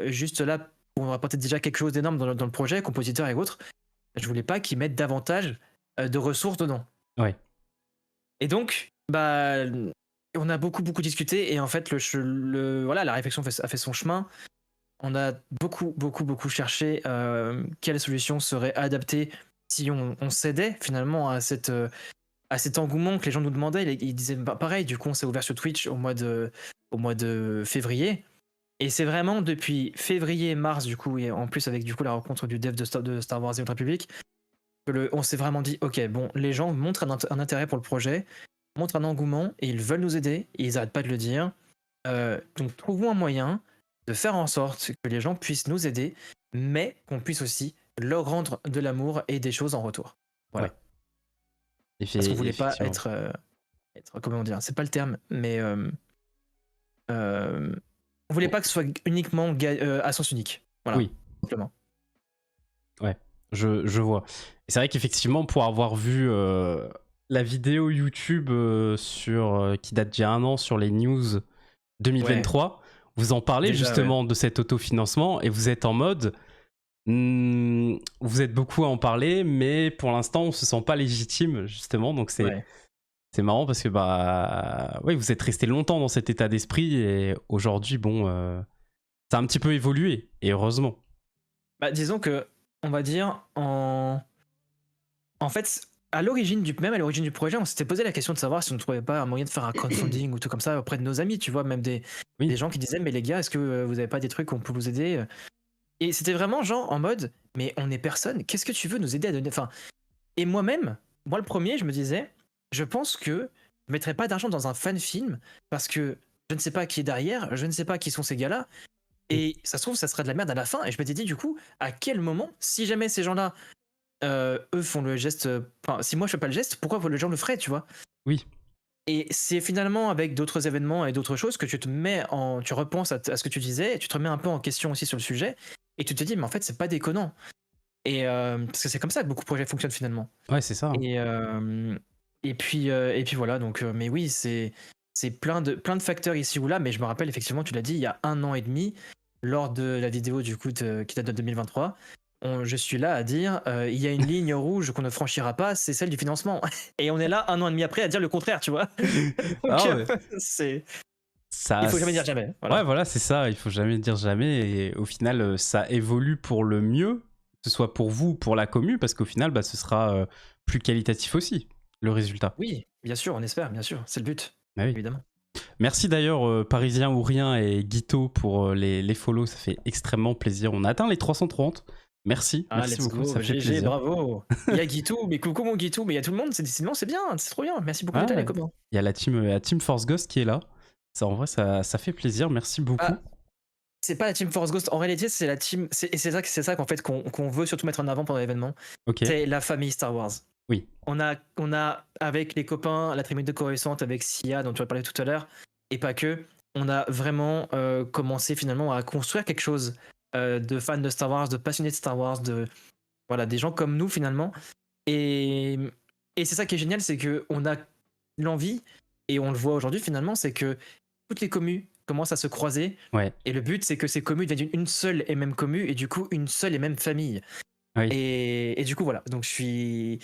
Speaker 2: juste là pour apporter déjà quelque chose d'énorme dans le projet, compositeurs et autres. Je voulais pas qu'ils mettent davantage de ressources dedans.
Speaker 1: Ouais.
Speaker 2: Et donc, bah, on a beaucoup discuté et en fait, voilà, la réflexion a fait son chemin. On a beaucoup cherché quelle solution serait adaptée si on cédait finalement à cet engouement que les gens nous demandaient. Ils disaient bah, pareil, du coup, on s'est ouvert sur Twitch au mois de février. Et c'est vraiment depuis février-mars, du coup, et en plus avec du coup la rencontre du dev de Star Wars The Old Republic, que on s'est vraiment dit, ok, bon, les gens montrent un intérêt pour le projet, montrent un engouement, et ils veulent nous aider, et ils arrêtent pas de le dire. Donc trouvons un moyen de faire en sorte que les gens puissent nous aider, mais qu'on puisse aussi leur rendre de l'amour et des choses en retour. Voilà.
Speaker 1: Ouais.
Speaker 2: Parce qu'on voulait pas
Speaker 1: Effectivement.
Speaker 2: être comment dire, c'est pas le terme, mais on voulait
Speaker 1: Bon.
Speaker 2: pas que ce soit uniquement à sens unique. Voilà,
Speaker 1: Oui.
Speaker 2: simplement.
Speaker 1: Ouais. Je vois. Et c'est vrai qu'effectivement, pour avoir vu la vidéo YouTube qui date d'il y a 1 an sur les news
Speaker 2: Ouais,
Speaker 1: 2023, vous en parlez
Speaker 2: déjà, ouais.
Speaker 1: justement de cet autofinancement et vous êtes en mode, vous êtes beaucoup à en parler, mais pour l'instant on se sent pas légitime justement, donc
Speaker 2: Ouais.
Speaker 1: c'est marrant parce que bah ouais, vous êtes resté longtemps dans cet état d'esprit et aujourd'hui bon, ça a un petit peu évolué et heureusement.
Speaker 2: Bah, disons que, on va dire, en fait, à l'origine même à l'origine du projet, on s'était posé la question de savoir si on ne trouvait pas un moyen de faire un crowdfunding ou tout comme ça auprès de nos amis, tu vois, même des
Speaker 1: Oui,
Speaker 2: gens qui disaient, mais les gars, est-ce que vous avez pas des trucs où on peut vous aider? Et c'était vraiment genre en mode, mais on est personne, qu'est-ce que tu veux nous aider à donner? Enfin, et moi-même, moi le premier, je me disais, je pense que je mettrais pas d'argent dans un fan film parce que je ne sais pas qui est derrière, je ne sais pas qui sont ces gars-là,
Speaker 1: oui,
Speaker 2: et ça se trouve, ça serait de la merde à la fin. Et je m'étais dit, du coup, à quel moment, si jamais ces gens-là, eux font le geste, enfin, si moi je fais pas le geste, pourquoi les gens le feraient, tu vois?
Speaker 1: oui,
Speaker 2: Et c'est finalement avec d'autres événements et d'autres choses que tu repenses à ce que tu disais, et tu te remets un peu en question aussi sur le sujet, et tu te dis, mais en fait, c'est pas déconnant. Et parce que c'est comme ça que beaucoup de projets fonctionnent finalement.
Speaker 1: ouais, c'est ça, hein.
Speaker 2: Et, et puis voilà, donc, mais oui, c'est plein de facteurs ici ou là, mais je me rappelle effectivement, tu l'as dit, il y a 1 an et demi, lors de la vidéo du coup qui date de 2023, je suis là à dire, il y a une ligne rouge qu'on ne franchira pas, c'est celle du financement. Et on est là 1 an et demi après à dire le contraire, tu vois. Donc,
Speaker 1: Ah ouais.
Speaker 2: c'est, il
Speaker 1: Ça,
Speaker 2: faut jamais dire jamais,
Speaker 1: ouais,
Speaker 2: voilà.
Speaker 1: voilà, c'est ça, il faut jamais dire jamais et au final ça évolue pour le mieux, que ce soit pour vous ou pour la commu, parce qu'au final bah, ce sera plus qualitatif aussi, le résultat.
Speaker 2: Oui, bien sûr, on espère, bien sûr, c'est le but,
Speaker 1: Bah oui.
Speaker 2: évidemment.
Speaker 1: Merci d'ailleurs Parisien ou Rien et Guito pour les follows, ça fait extrêmement plaisir. On a atteint les 330. Merci,
Speaker 2: Ah,
Speaker 1: merci
Speaker 2: let's
Speaker 1: beaucoup,
Speaker 2: go,
Speaker 1: ça fait
Speaker 2: GG,
Speaker 1: plaisir.
Speaker 2: bravo. Il y a Guitou, mais coucou mon Guitou, mais il y a tout le monde, décidément c'est bien, c'est trop bien. Merci beaucoup d'être là, les
Speaker 1: Ah,
Speaker 2: copains.
Speaker 1: il y a la team Force Ghost qui est là. Ça, en vrai, ça fait plaisir, merci beaucoup.
Speaker 2: Ah, c'est pas la team Force Ghost, en réalité, c'est la team. Et c'est ça qu'en fait qu'on veut surtout mettre en avant pendant l'événement.
Speaker 1: Ok,
Speaker 2: C'est la famille Star Wars.
Speaker 1: oui,
Speaker 2: On a avec les copains, la tribune de Coruscant, avec Sia, dont tu as parlé tout à l'heure, et pas que, on a vraiment commencé finalement à construire quelque chose de fans de Star Wars, de passionnés de Star Wars, voilà, des gens comme nous finalement. Et, et c'est ça qui est génial, c'est qu'on a l'envie, et on le voit aujourd'hui finalement, c'est que toutes les communes commencent à se croiser.
Speaker 1: ouais,
Speaker 2: Et le but, c'est que ces communes deviennent une seule et même commune, et du coup, une seule et même famille.
Speaker 1: oui.
Speaker 2: Et du coup, voilà. Donc, je suis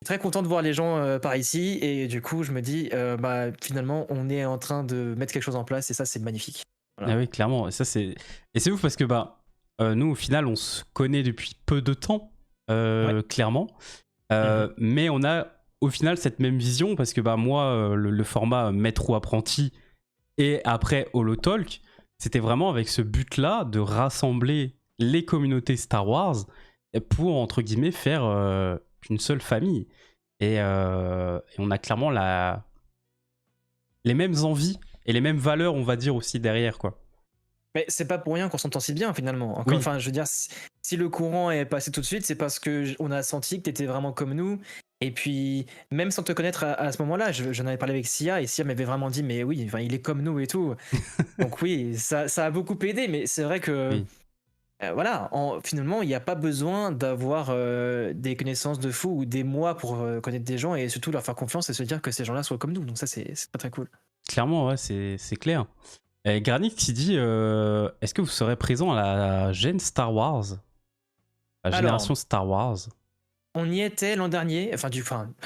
Speaker 2: très content de voir les gens par ici. Et du coup, je me dis, bah, finalement, on est en train de mettre quelque chose en place, et ça, c'est magnifique.
Speaker 1: Ah
Speaker 2: Voilà.
Speaker 1: oui, clairement. Et c'est ouf parce que bah, nous, au final, on se connaît depuis peu de temps,
Speaker 2: Ouais.
Speaker 1: clairement.
Speaker 2: Mhm.
Speaker 1: Mais on a au final cette même vision, parce que bah, moi, le format maître ou apprenti et après HoloTalk, c'était vraiment avec ce but-là de rassembler les communautés Star Wars pour, entre guillemets, faire une seule famille. Et on a clairement les mêmes envies et les mêmes valeurs, on va dire, aussi derrière, quoi.
Speaker 2: Mais c'est pas pour rien qu'on s'entend si bien finalement.
Speaker 1: Oui.
Speaker 2: Enfin, je veux dire, si le courant est passé tout de suite, c'est parce que on a senti que t'étais vraiment comme nous. Et puis, même sans te connaître à ce moment-là, j'en avais parlé avec Sia et Sia m'avait vraiment dit, mais oui, enfin, il est comme nous et tout. Donc oui, ça a beaucoup aidé, mais c'est vrai que
Speaker 1: Oui.
Speaker 2: voilà, finalement, il n'y a pas besoin d'avoir des connaissances de fou ou des mois pour connaître des gens et surtout leur faire confiance et se dire que ces gens-là soient comme nous. Donc ça, c'est pas très cool.
Speaker 1: Clairement, ouais, c'est clair. Et Granit qui dit est-ce que vous serez présent à la Gen Star Wars, la génération Star Wars?
Speaker 2: On y était l'an dernier,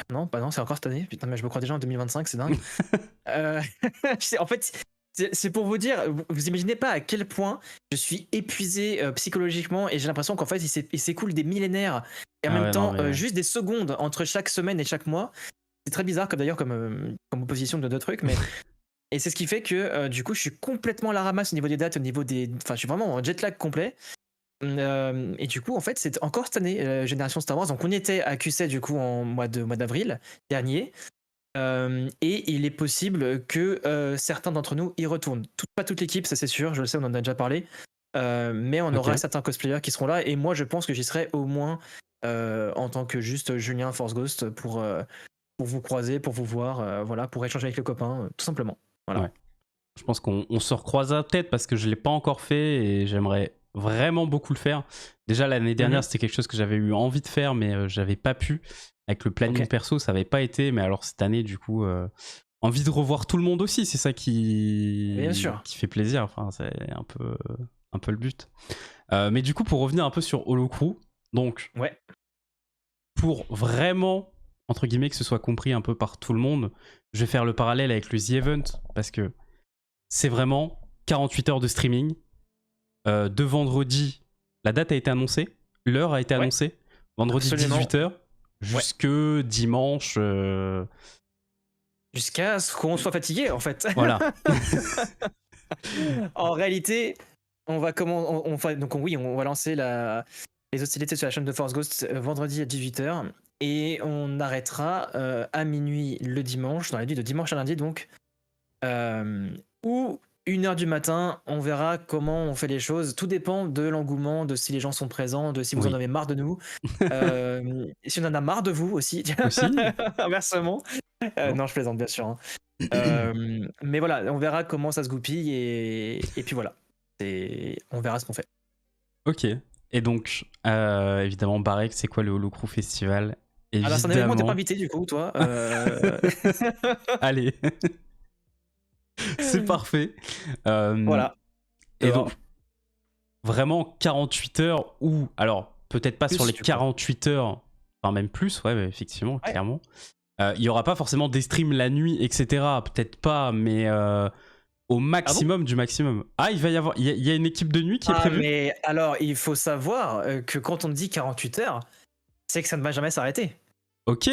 Speaker 2: non, pas non, c'est encore cette année. Putain, mais je me crois déjà en 2025, c'est dingue. En fait, c'est pour vous dire, vous imaginez pas à quel point je suis épuisé psychologiquement et j'ai l'impression qu'en fait, il s'écoule des millénaires et en même temps, juste des secondes entre chaque semaine et chaque mois. C'est très bizarre comme opposition de deux trucs, mais. Et c'est ce qui fait que du coup, je suis complètement à la ramasse au niveau des dates, au niveau des. Enfin, je suis vraiment en jet lag complet. Et du coup, en fait, c'est encore cette année, Génération Star Wars. Donc, on était à QC du coup en mois d'avril dernier. Et il est possible que certains d'entre nous y retournent. Pas toute l'équipe, ça c'est sûr, je le sais, on en a déjà parlé. Mais on aura certains cosplayers qui seront là. Et moi, je pense que j'y serai au moins en tant que juste Julien Force Ghost pour vous croiser, pour vous voir, voilà, pour échanger avec les copains, tout simplement. Voilà.
Speaker 1: Ouais. Je pense qu'on se recroisera peut-être parce que je ne l'ai pas encore fait et j'aimerais vraiment beaucoup le faire. Déjà l'année dernière, c'était quelque chose que j'avais eu envie de faire, mais j'avais pas pu. Avec le planning perso, ça n'avait pas été. Mais alors cette année, du coup, envie de revoir tout le monde aussi. C'est ça qui fait plaisir. Enfin, c'est un peu le but. Mais du coup, pour revenir un peu sur Holocrew, donc pour vraiment, entre guillemets, que ce soit compris un peu par tout le monde, je vais faire le parallèle avec le The Event parce que c'est vraiment 48 heures de streaming. De vendredi, la date a été annoncée, l'heure a été annoncée, vendredi 18h jusque dimanche.
Speaker 2: Jusqu'à ce qu'on soit fatigué en fait.
Speaker 1: Voilà.
Speaker 2: En réalité, on va lancer les hostilités sur la chaîne de Force Ghost vendredi à 18h et on arrêtera à minuit le dimanche, dans la nuit de dimanche à lundi donc. Ou 1h du matin, on verra comment on fait les choses. Tout dépend de l'engouement, de si les gens sont présents, de si vous en avez marre de nous. Si on en a marre de vous aussi. Inversement. Non, je plaisante bien sûr. Mais voilà, on verra comment ça se goupille et puis voilà. On verra ce qu'on fait.
Speaker 1: Ok. Et donc, évidemment, Barek, c'est quoi le Holocrew Festival? Évidemment...
Speaker 2: Alors, c'est un événement, t'es pas invité du coup, toi.
Speaker 1: Allez. C'est parfait.
Speaker 2: Voilà.
Speaker 1: Et donc, vraiment 48 heures ou, alors, peut-être pas plus, sur les 48 heures, enfin même plus, effectivement, clairement. Il n'y aura pas forcément des streams la nuit, etc. Peut-être pas, mais au maximum du maximum. Ah, il va y avoir, il y a une équipe de nuit qui est prévue.
Speaker 2: Mais alors, il faut savoir que quand on dit 48 heures, c'est que ça ne va jamais s'arrêter.
Speaker 1: Ok.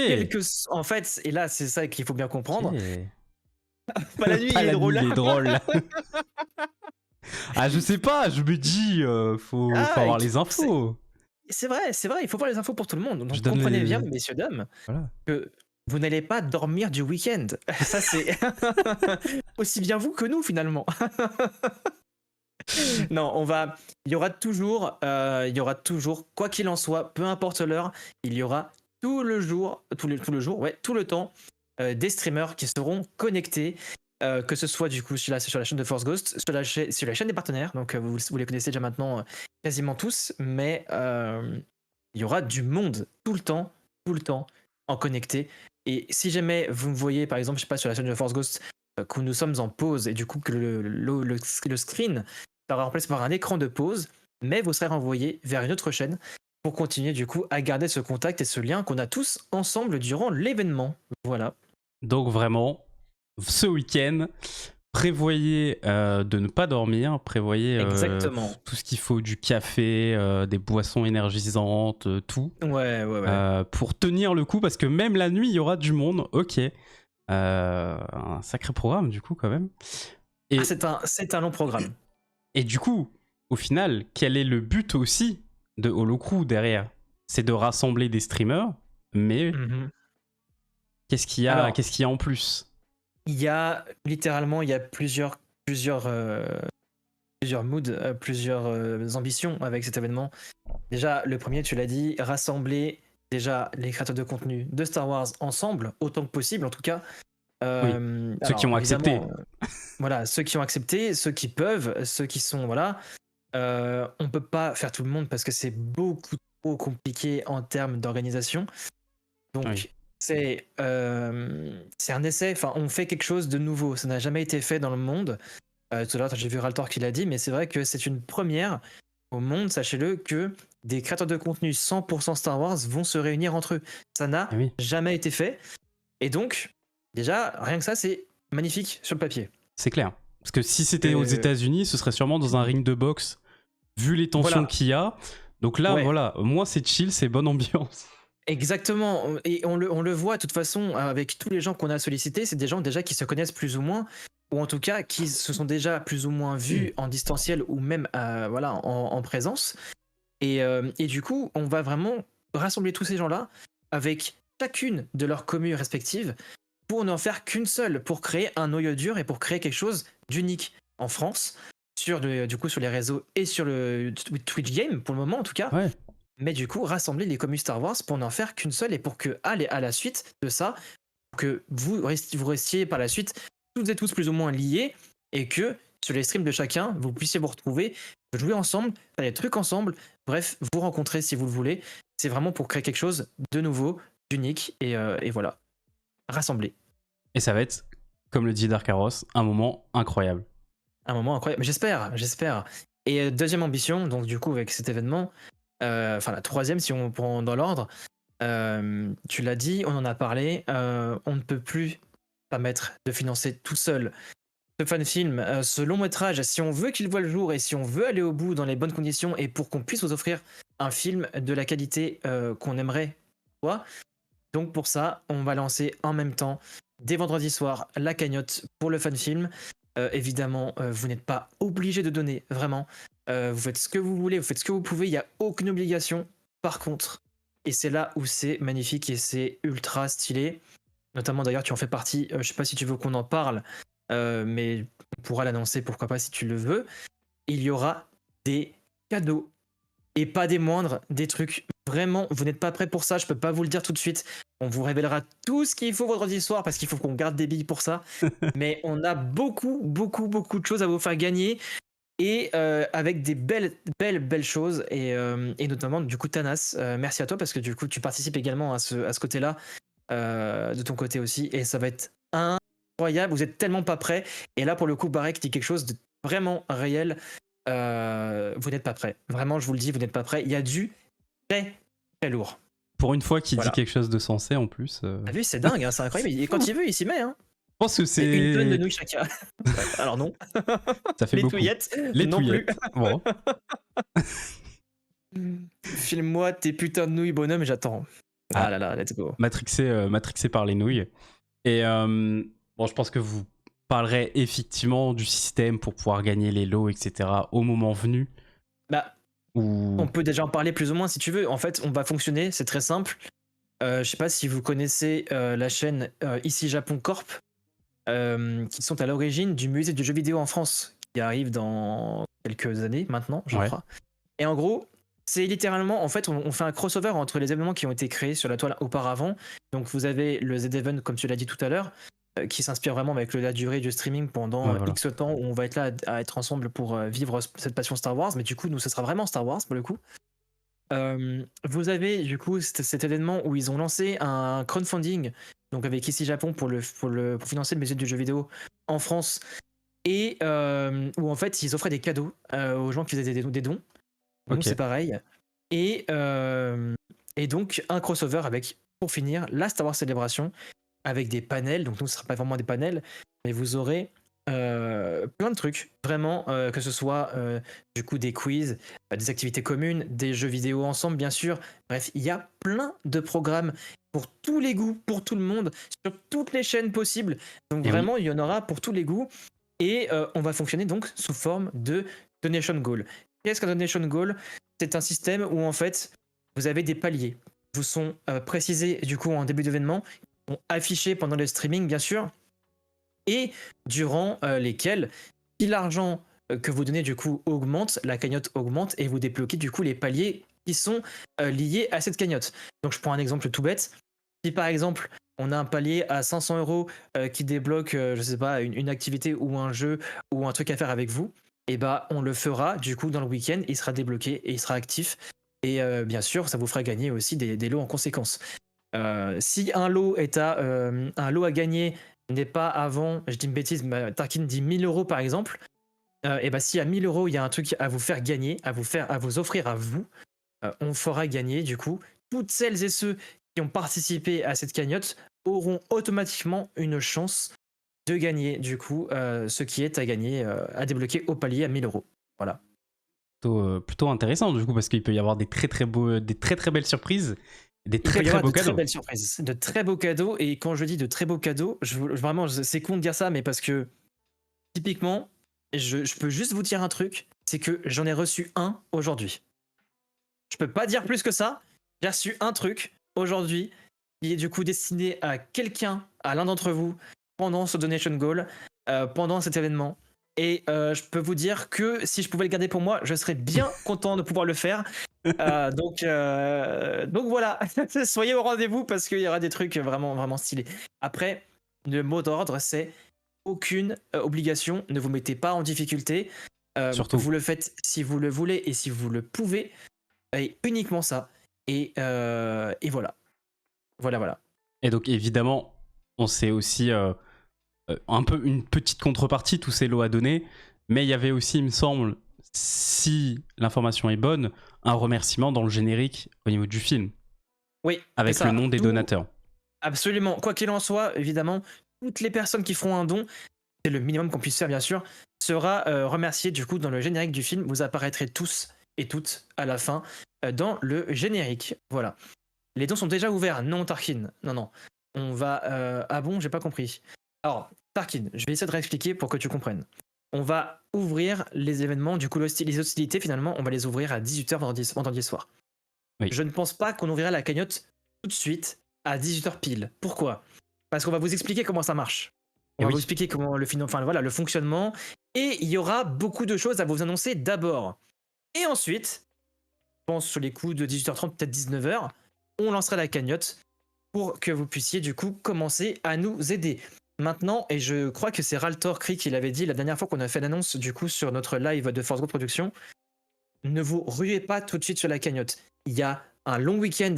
Speaker 2: En fait, et là, c'est ça qu'il faut bien comprendre.
Speaker 1: Okay.
Speaker 2: Pas la nuit, il est drôle.
Speaker 1: Il est drôle. Ah, je sais pas, je me dis, faut avoir les infos.
Speaker 2: C'est vrai, il faut voir les infos pour tout le monde. Donc comprenez bien, messieurs, dames, que vous n'allez pas dormir du week-end. Ça, c'est aussi bien vous que nous, finalement. Non, il y aura toujours, quoi qu'il en soit, peu importe l'heure, il y aura tout le temps, des streamers qui seront connectés. Que ce soit du coup sur la chaîne de Force Ghost, sur la chaîne des partenaires, donc vous les connaissez déjà maintenant quasiment tous, mais il y aura du monde tout le temps en connecté. Et si jamais vous me voyez par exemple, je sais pas, sur la chaîne de Force Ghost, que nous sommes en pause et du coup que le screen sera remplacé par un écran de pause, mais vous serez renvoyé vers une autre chaîne pour continuer du coup à garder ce contact et ce lien qu'on a tous ensemble durant l'événement. Voilà.
Speaker 1: Donc vraiment, ce week-end, prévoyez de ne pas dormir, prévoyez
Speaker 2: Exactement.
Speaker 1: tout ce qu'il faut, du café, des boissons énergisantes, tout,
Speaker 2: Ouais.
Speaker 1: pour tenir le coup, parce que même la nuit, il y aura du monde, ok. Un sacré programme, du coup, quand même.
Speaker 2: Ah,
Speaker 1: Et,
Speaker 2: c'est un long programme.
Speaker 1: et du coup, au final, quel est le but aussi de Holocrew derrière? C'est de rassembler des streamers, mais
Speaker 2: Mhm. Alors,
Speaker 1: qu'est-ce qu'il y a en plus?
Speaker 2: il y a littéralement il y a plusieurs moods, plusieurs ambitions avec cet événement. Déjà, le premier, tu l'as dit, rassembler déjà les créateurs de contenu de Star Wars ensemble, autant que possible en tout cas.
Speaker 1: Oui, ceux qui
Speaker 2: Alors
Speaker 1: ont accepté.
Speaker 2: évidemment, voilà, ceux qui ont accepté, ceux qui peuvent, ceux qui sont, voilà. On peut pas faire tout le monde parce que c'est beaucoup trop compliqué en termes d'organisation.
Speaker 1: Oui.
Speaker 2: Donc c'est un essai, enfin on fait quelque chose de nouveau, ça n'a jamais été fait dans le monde. Tout à l'heure j'ai vu Raltor qui l'a dit, mais c'est vrai que c'est une première au monde, sachez-le, que des créateurs de contenu 100% Star Wars vont se réunir entre eux. Ça n'a
Speaker 1: Eh oui,
Speaker 2: jamais été fait. Et donc, déjà, rien que ça, c'est magnifique sur le papier.
Speaker 1: c'est clair. Parce que si c'était aux États-Unis, ce serait sûrement dans un ring de boxe, vu les tensions
Speaker 2: Voilà,
Speaker 1: qu'il y a. Donc là,
Speaker 2: ouais.
Speaker 1: voilà, moi c'est chill, c'est bonne ambiance.
Speaker 2: Exactement, et on le voit de toute façon avec tous les gens qu'on a sollicités, c'est des gens déjà qui se connaissent plus ou moins, ou en tout cas qui se sont déjà plus ou moins vus en distanciel ou même voilà, en présence. Et du coup, on va vraiment rassembler tous ces gens-là avec chacune de leurs communes respectives pour n'en faire qu'une seule, pour créer un noyau dur et pour créer quelque chose d'unique en France, du coup sur les réseaux et sur le Twitch Game pour le moment en tout cas.
Speaker 1: Ouais.
Speaker 2: Mais du coup, rassembler les communes Star Wars pour n'en faire qu'une seule et pour que, à la suite de ça, que vous restiez par la suite toutes et tous plus ou moins liés et que sur les streams de chacun, vous puissiez vous retrouver, jouer ensemble, faire des trucs ensemble, bref, vous rencontrer si vous le voulez. C'est vraiment pour créer quelque chose de nouveau, d'unique et voilà, rassembler.
Speaker 1: Et ça va être, comme le dit Darkaros, un moment incroyable.
Speaker 2: Un moment incroyable. J'espère. Et deuxième ambition, donc du coup avec cet événement, enfin la troisième si on prend dans l'ordre, tu l'as dit, on en a parlé, on ne peut plus permettre de financer tout seul ce fan film, ce long métrage, si on veut qu'il voit le jour et si on veut aller au bout dans les bonnes conditions et pour qu'on puisse vous offrir un film de la qualité qu'on aimerait. Quoi. Donc pour ça, on va lancer en même temps, dès vendredi soir, la cagnotte pour le fan film. Évidemment, vous n'êtes pas obligé de donner, vraiment. Vous faites ce que vous voulez, vous faites ce que vous pouvez, il n'y a aucune obligation. Par contre, et c'est là où c'est magnifique et c'est ultra stylé, notamment d'ailleurs tu en fais partie, je sais pas si tu veux qu'on en parle, mais on pourra l'annoncer, pourquoi pas si tu le veux. Il y aura des cadeaux et pas des moindres, des trucs vraiment, vous n'êtes pas prêts pour ça, je peux pas vous le dire tout de suite. On vous révélera tout ce qu'il faut vendredi soir parce qu'il faut qu'on garde des billes pour ça. Mais on a beaucoup de choses à vous faire gagner et avec des belles choses et notamment du coup Thanas, merci à toi parce que du coup tu participes également à ce côté-là, de ton côté aussi et ça va être incroyable. Vous êtes tellement pas prêts et là pour le coup Barek dit quelque chose de vraiment réel. Vous n'êtes pas prêts, vraiment je vous le dis, vous n'êtes pas prêts. Il y a du très très lourd.
Speaker 1: Pour une fois qu'il
Speaker 2: Voilà.
Speaker 1: dit quelque chose de sensé en plus.
Speaker 2: T'as vu, c'est dingue, hein, c'est incroyable. Et quand il veut, il s'y met. Hein.
Speaker 1: Je pense que
Speaker 2: C'est une tonne de
Speaker 1: c'est.
Speaker 2: nouilles chacun. Alors non.
Speaker 1: Ça fait
Speaker 2: Les
Speaker 1: beaucoup.
Speaker 2: touillettes,
Speaker 1: Les
Speaker 2: non
Speaker 1: touillettes. Bon.
Speaker 2: plus. File-moi tes putains de nouilles, bonhomme, et j'attends. Ah là là, let's go.
Speaker 1: Matrixé par les nouilles. Et bon, je pense que vous parlerez effectivement du système pour pouvoir gagner les lots, etc. au moment venu.
Speaker 2: Bah,
Speaker 1: Ou...
Speaker 2: on peut déjà en parler plus ou moins si tu veux. En fait, on va fonctionner, c'est très simple. Je sais pas si vous connaissez la chaîne Ici Japon Corp, qui sont à l'origine du musée du jeu vidéo en France, qui arrive dans quelques années maintenant, je crois. Et en gros, c'est littéralement, en fait, on fait un crossover entre les événements qui ont été créés sur la toile auparavant. Donc vous avez le Z-Event, comme tu l'as dit tout à l'heure, qui s'inspire vraiment avec la durée du streaming pendant X temps, où on va être là à être ensemble pour vivre cette passion Star Wars. Mais du coup, nous, ce sera vraiment Star Wars pour le coup. Vous avez du coup cet événement où ils ont lancé un crowdfunding, donc avec Ici Japon pour financer le musée du jeu vidéo en France, et où en fait ils offraient des cadeaux aux gens qui faisaient des dons. Nous c'est pareil. Et donc un crossover avec, pour finir, la Star Wars Célébration avec des panels. Donc nous ce sera pas vraiment des panels, mais vous aurez plein de trucs, vraiment, que ce soit du coup des quiz, des activités communes, des jeux vidéo ensemble, bien sûr. Bref, il y a plein de programmes pour tous les goûts, pour tout le monde, sur toutes les chaînes possibles. Donc
Speaker 1: Et oui.
Speaker 2: vraiment, il y en aura pour tous les goûts. Et on va fonctionner donc sous forme de donation goal. Qu'est-ce qu'un donation goal? C'est un système où en fait, vous avez des paliers qui vous sont précisés du coup en début d'événement, qui sont affichés pendant le streaming, bien sûr, et durant lesquels, si l'argent que vous donnez du coup augmente, la cagnotte augmente et vous débloquez du coup les paliers qui sont liés à cette cagnotte. Donc je prends un exemple tout bête. Si par exemple on a un palier à 500 euros qui débloque, je sais pas, une activité ou un jeu ou un truc à faire avec vous, et bah on le fera du coup dans le week-end, il sera débloqué et il sera actif. Et bien sûr, ça vous fera gagner aussi des lots en conséquence. Si un lot est à un lot à gagner n'est pas avant, je dis une bêtise, mais Tarkin dit 1000 euros par exemple, et bah si à 1000 euros il y a un truc à vous faire gagner, à vous offrir à vous, on fera gagner du coup toutes celles et ceux qui ont participé à cette cagnotte auront automatiquement une chance de gagner du coup ce qui est à gagner, à débloquer au palier à 1000 euros. Voilà.
Speaker 1: Plutôt intéressant du coup parce qu'il peut y avoir des des très très belles surprises, des
Speaker 2: Il
Speaker 1: très
Speaker 2: peut y
Speaker 1: très
Speaker 2: avoir
Speaker 1: beaux
Speaker 2: de très
Speaker 1: cadeaux.
Speaker 2: belles surprises, de très beaux cadeaux. Et quand je dis de très beaux cadeaux, vraiment, c'est con de dire ça, mais parce que typiquement, je peux juste vous dire un truc, c'est que j'en ai reçu un aujourd'hui. Je peux pas dire plus que ça. J'ai reçu un truc aujourd'hui qui est du coup destiné à quelqu'un, à l'un d'entre vous, pendant ce donation goal, pendant cet événement. Et je peux vous dire que si je pouvais le garder pour moi, je serais bien content de pouvoir le faire. Donc voilà, soyez au rendez-vous parce qu'il y aura des trucs vraiment, vraiment stylés. Après, le mot d'ordre, c'est aucune obligation, ne vous mettez pas en difficulté.
Speaker 1: Surtout.
Speaker 2: Vous le faites si vous le voulez et si vous le pouvez, et uniquement ça. Et voilà. Voilà, voilà.
Speaker 1: Et donc évidemment, on sait aussi un peu une petite contrepartie, tous ces lots à donner, mais il y avait aussi, il me semble, si l'information est bonne, un remerciement dans le générique au niveau du film,
Speaker 2: Oui, c'est
Speaker 1: avec le
Speaker 2: ça.
Speaker 1: nom des donateurs.
Speaker 2: Absolument. Quoi qu'il en soit, évidemment, toutes les personnes qui feront un don, c'est le minimum qu'on puisse faire, bien sûr, sera remercié du coup dans le générique du film. Vous apparaîtrez tous et toutes à la fin dans le générique. Voilà. Les dons sont déjà ouverts. Non, Tarkin. Non, non. On va. Ah bon, j'ai pas compris. Alors, Tarkin, je vais essayer de réexpliquer pour que tu comprennes. On va ouvrir les événements, du coup, les hostilités, finalement, on va les ouvrir à 18h vendredi soir.
Speaker 1: Oui.
Speaker 2: Je ne pense pas qu'on ouvrira la cagnotte tout de suite à 18h pile. Pourquoi? Parce qu'on va vous expliquer comment ça marche. On
Speaker 1: Et
Speaker 2: va vous
Speaker 1: oui.
Speaker 2: expliquer comment enfin voilà, le fonctionnement. Et il y aura beaucoup de choses à vous annoncer d'abord. Et ensuite, je pense sur les coups de 18h30, peut-être 19h, on lancera la cagnotte pour que vous puissiez du coup commencer à nous aider. Maintenant, et je crois que c'est Raltor Cree qui l'avait dit la dernière fois qu'on a fait l'annonce du coup sur notre live de Force Go Production, ne vous ruez pas tout de suite sur la cagnotte. Il y a un long week-end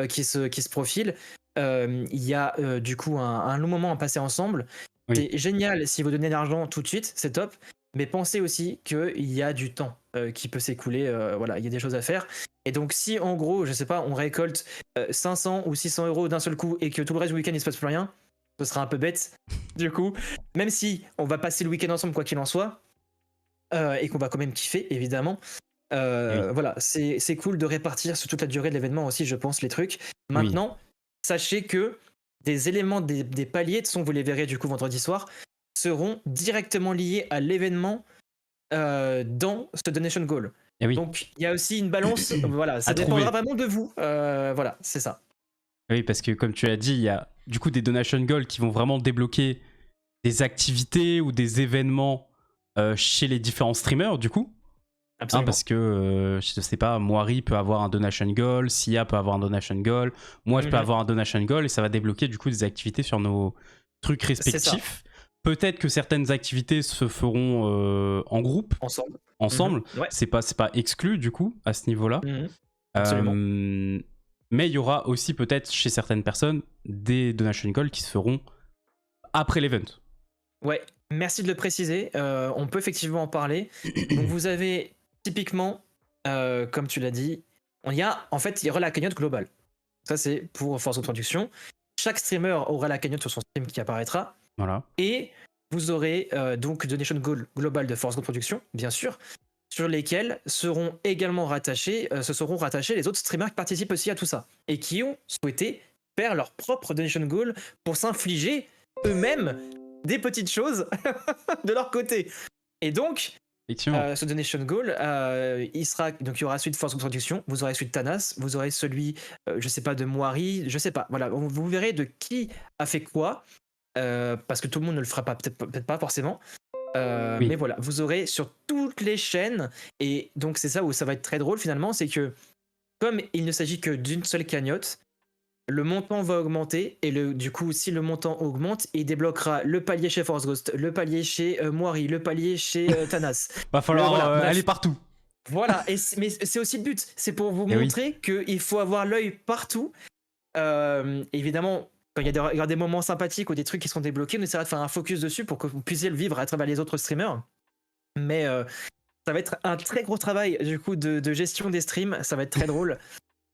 Speaker 2: qui se profile. Il y a du coup un long moment à passer ensemble.
Speaker 1: Oui.
Speaker 2: C'est génial si vous donnez l'argent tout de suite, c'est top. Mais pensez aussi qu'il y a du temps qui peut s'écouler. Voilà, il y a des choses à faire. Et donc, si en gros, je sais pas, on récolte 500 ou 600 euros d'un seul coup et que tout le reste du week-end il se passe plus rien, ce sera un peu bête. Du coup, même si on va passer le week-end ensemble, quoi qu'il en soit, et qu'on va quand même kiffer, évidemment.
Speaker 1: Et oui.
Speaker 2: Voilà, c'est cool de répartir sur toute la durée de l'événement aussi, je pense, les trucs.
Speaker 1: Oui.
Speaker 2: Maintenant, sachez que des éléments des paliers, de son, vous les verrez du coup vendredi soir, seront directement liés à l'événement dans ce donation goal.
Speaker 1: Et oui.
Speaker 2: Donc il y a aussi une balance, voilà, ça
Speaker 1: À
Speaker 2: dépendra
Speaker 1: trouver.
Speaker 2: vraiment de vous. Voilà, c'est ça.
Speaker 1: Oui, parce que comme tu as dit, il y a du coup des donation goals qui vont vraiment débloquer des activités ou des événements chez les différents streamers, du coup. Hein,
Speaker 2: Absolument.
Speaker 1: parce que, je sais pas, Moiri peut avoir un donation goal, Sia peut avoir un donation goal, moi je peux avoir un donation goal et ça va débloquer du coup des activités sur nos trucs
Speaker 2: C'est ça,
Speaker 1: respectifs. Peut-être que certaines activités se feront en groupe,
Speaker 2: ensemble.
Speaker 1: ensemble.
Speaker 2: Ouais.
Speaker 1: C'est pas exclu du coup à ce niveau-là.
Speaker 2: Absolument.
Speaker 1: Mais il y aura aussi peut-être chez certaines personnes des donation goals qui se feront après l'event.
Speaker 2: Ouais, merci de le préciser. On peut effectivement en parler. Donc vous avez typiquement, comme tu l'as dit, il y aura la cagnotte globale. Ça c'est pour Force de Production. Chaque streamer aura la cagnotte sur son stream qui apparaîtra.
Speaker 1: Voilà.
Speaker 2: Et vous aurez donc donation goal global de Force Ghost Productions, bien sûr, sur lesquels seront également rattachés, se seront rattachés les autres streamers qui participent aussi à tout ça et qui ont souhaité faire leur propre donation goal pour s'infliger eux-mêmes des petites choses de leur côté. Et donc,
Speaker 1: Effectivement.
Speaker 2: ce donation goal, il y aura celui de Force Ghost Productions, vous aurez celui de Thanas, vous aurez celui, je sais pas, de Moari, je sais pas. Voilà, vous verrez de qui a fait quoi, parce que tout le monde ne le fera pas, peut-être pas forcément.
Speaker 1: Oui.
Speaker 2: Mais voilà, vous aurez sur toutes les chaînes, et donc c'est ça où ça va être très drôle finalement, c'est que comme il ne s'agit que d'une seule cagnotte, le montant va augmenter, et du coup, si le montant augmente, il débloquera le palier chez Force Ghost, le palier chez Moiri, le palier chez Thanas.
Speaker 1: Va falloir
Speaker 2: Voilà, bref.
Speaker 1: aller partout.
Speaker 2: Voilà, mais c'est aussi le but, c'est pour vous
Speaker 1: Eh oui.
Speaker 2: montrer qu'il faut avoir l'œil partout. Évidemment, quand il y aura des moments sympathiques ou des trucs qui seront débloqués, on essaiera de faire un focus dessus pour que vous puissiez le vivre à travers les autres streamers. Mais ça va être un très gros travail du coup de gestion des streams, ça va être très drôle.